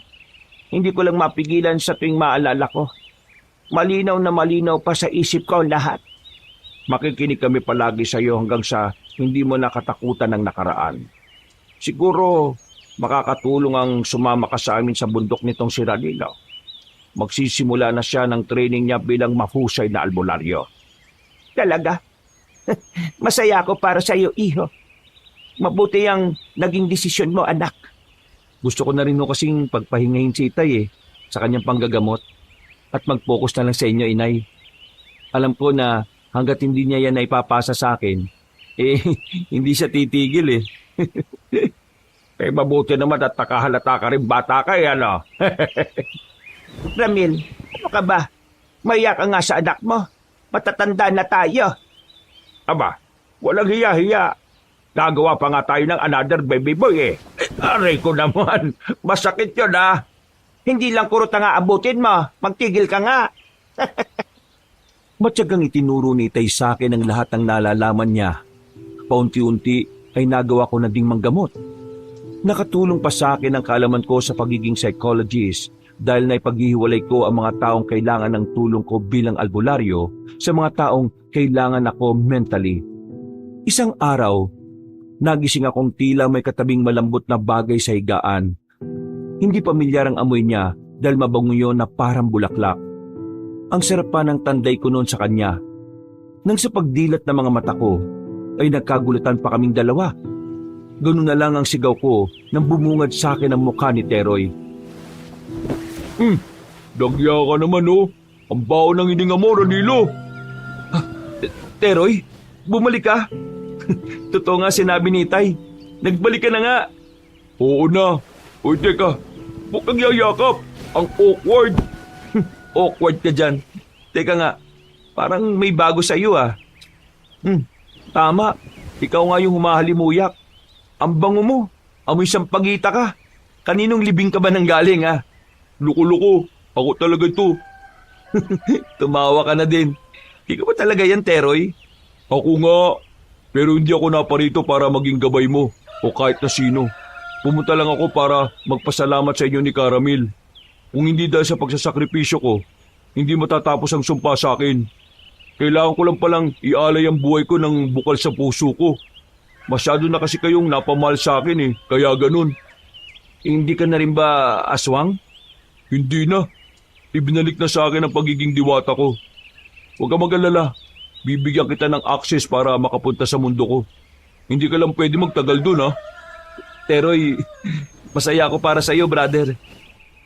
S2: Hindi ko lang mapigilan sa tuwing maalala ko. Malinaw na malinaw pa sa isip ko ang lahat.
S1: Makikinig kami palagi sa iyo hanggang sa hindi mo nakatakutan ng nakaraan. Siguro makakatulong ang sumama ka sa amin sa bundok nitong si Ranilo. Magsisimula na siya ng training niya bilang mahusay na albularyo.
S2: Talaga? Masaya ako para sa iyo, iho. Mabuti ang naging desisyon mo, anak.
S3: Gusto ko na rin kasing pagpahingahin si Itay sa kanyang panggagamot at mag-focus na lang sa inyo, Inay. Alam ko na hanggat hindi niya yan na ipapasa sa akin, hindi siya titigil
S1: Mabuti naman at nakahalata ka rin bata ka ano?
S2: Ramil, ano ka ba? Maya ka nga sa anak mo. Matatanda na tayo.
S1: Aba, walang hiya-hiya. Gagawa pa nga tayo ng another baby boy Aray ko naman, masakit yun
S2: Hindi lang kurot nga abutin mo. Magtigil ka nga.
S3: Matyagang itinuro ni Itay sa akin ang lahat ng nalalaman niya. Paunti-unti ay nagawa ko na ding manggamot. Nakatulong pa sa akin ang kaalaman ko sa pagiging psychologist dahil naipaghihiwalay ko ang mga taong kailangan ng tulong ko bilang albularyo sa mga taong kailangan ako mentally. Isang araw, nagising akong tila may katabing malambot na bagay sa higaan. Hindi pamilyar ang amoy niya dahil mabango yun na parang bulaklak. Ang sarap pa ng tanday ko noon sa kanya. Nang sa pagdilat ng mga mata ko, ay nagkagulatan pa kaming dalawa. Ganun na lang ang sigaw ko nang bumungad sa akin ang mukha ni Teroy.
S1: Dagya ka naman Ang baho ng hininga mo, Ranilo.
S3: Teroy, bumalik ka? Totoo nga sinabi ni Itay. Nagbalik ka na nga.
S1: Oo na. Uy, teka. Huwag kang yayakap. Ang awkward.
S3: Awkward ka dyan. Teka nga, parang may bago sa iyo Tama, ikaw nga yung humahalimuyak. Ang bango mo, amoy sampagita ka. Kaninong libing ka ba nang galing
S1: Luko-luko, ako talaga ito.
S3: Tumawa ka na din. Ikaw ba talaga yan, Teroy?
S1: Ako nga. Pero hindi ako naparito para maging gabay mo o kahit na sino. Pumunta lang ako para magpasalamat sa inyo ni Caramil. Kung hindi dahil sa pagsasakripisyo ko, hindi matatapos ang sumpa sa akin. Kailangan ko lang palang ialay ang buhay ko ng bukal sa puso ko. Masyado na kasi kayong napamahal sa akin kaya ganun.
S3: Hindi ka na rin ba aswang?
S1: Hindi na. Ibinalik na sa akin ang pagiging diwata ko. Huwag ka mag-alala. Bibigyan kita ng access para makapunta sa mundo ko. Hindi ka lang pwede magtagal dun
S3: Teroy, masaya ako para sa iyo, brother.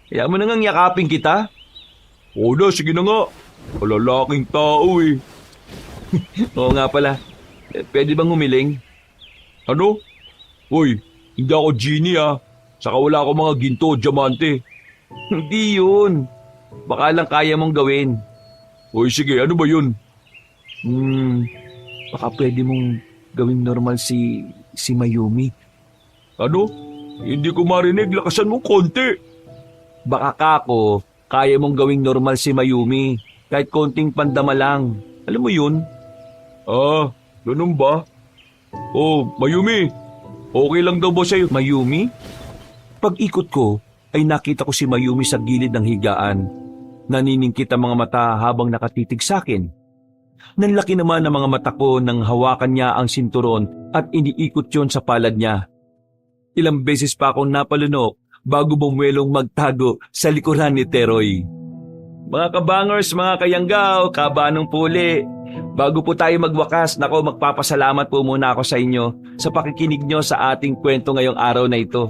S3: Kaya mo na ngang yakapin kita.
S1: Oo na, sige na nga. Malalaking tao
S3: Oo nga pala. Pwede bang humiling?
S1: Ano? Uy, hindi ako genie Saka wala akong mga ginto o diamante.
S3: Hindi yun. Baka lang kaya mong gawin.
S1: Uy, sige, ano ba yun?
S3: baka pwede mong gawing normal si Mayumi.
S1: Ano? Hindi ko marinig, lakasan mo konti.
S3: Baka kako, kaya mong gawing normal si Mayumi. Kahit konting pandama lang. Alam mo yun?
S1: Ah, ganun ba? Oh, Mayumi, okay lang daw ba sa'yo?
S3: Mayumi? Pag-ikot ko, ay nakita ko si Mayumi sa gilid ng higaan. Naniningkit ang mga mata habang nakatitig sa akin. Nanlaki naman ang mga mata ko nang hawakan niya ang sinturon at iniikot yon sa palad niya. Ilang beses pa akong napalunok bago bumuelong magtago sa likuran ni Teroy. Mga kabangers, mga kayanggaw, kabanong puli. Bago po tayo magwakas, magpapasalamat po muna ako sa inyo sa pakikinig nyo sa ating kwento ngayong araw na ito.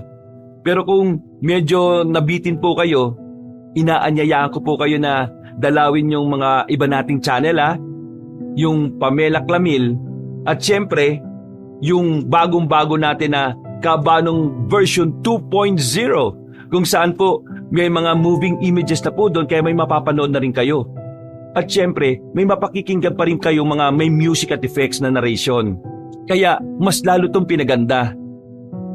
S3: Pero kung medyo nabitin po kayo, inaanyayaan ko po kayo na dalawin yung mga iba nating channel yung Pamela Clamil at syempre yung bagong-bago natin na Kabanong version 2.0 kung saan po may mga moving images na po doon kaya may mapapanood na rin kayo. At syempre, may mapakikinggan pa rin kayo mga may music at effects na narration. Kaya mas lalo itong pinaganda.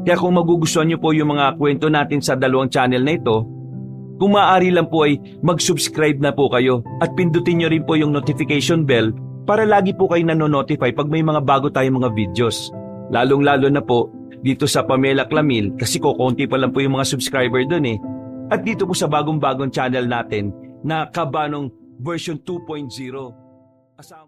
S3: Kaya kung magugustuhan nyo po yung mga kwento natin sa dalawang channel na ito, kung maaari lang po ay mag-subscribe na po kayo at pindutin nyo rin po yung notification bell para lagi po kayo nanonotify pag may mga bago tayong mga videos. Lalong-lalo na po dito sa Pamela Clamil kasi kokonti pa lang po yung mga subscriber doon At dito po sa bagong-bagong channel natin na Kabanong version 2.0. Asahan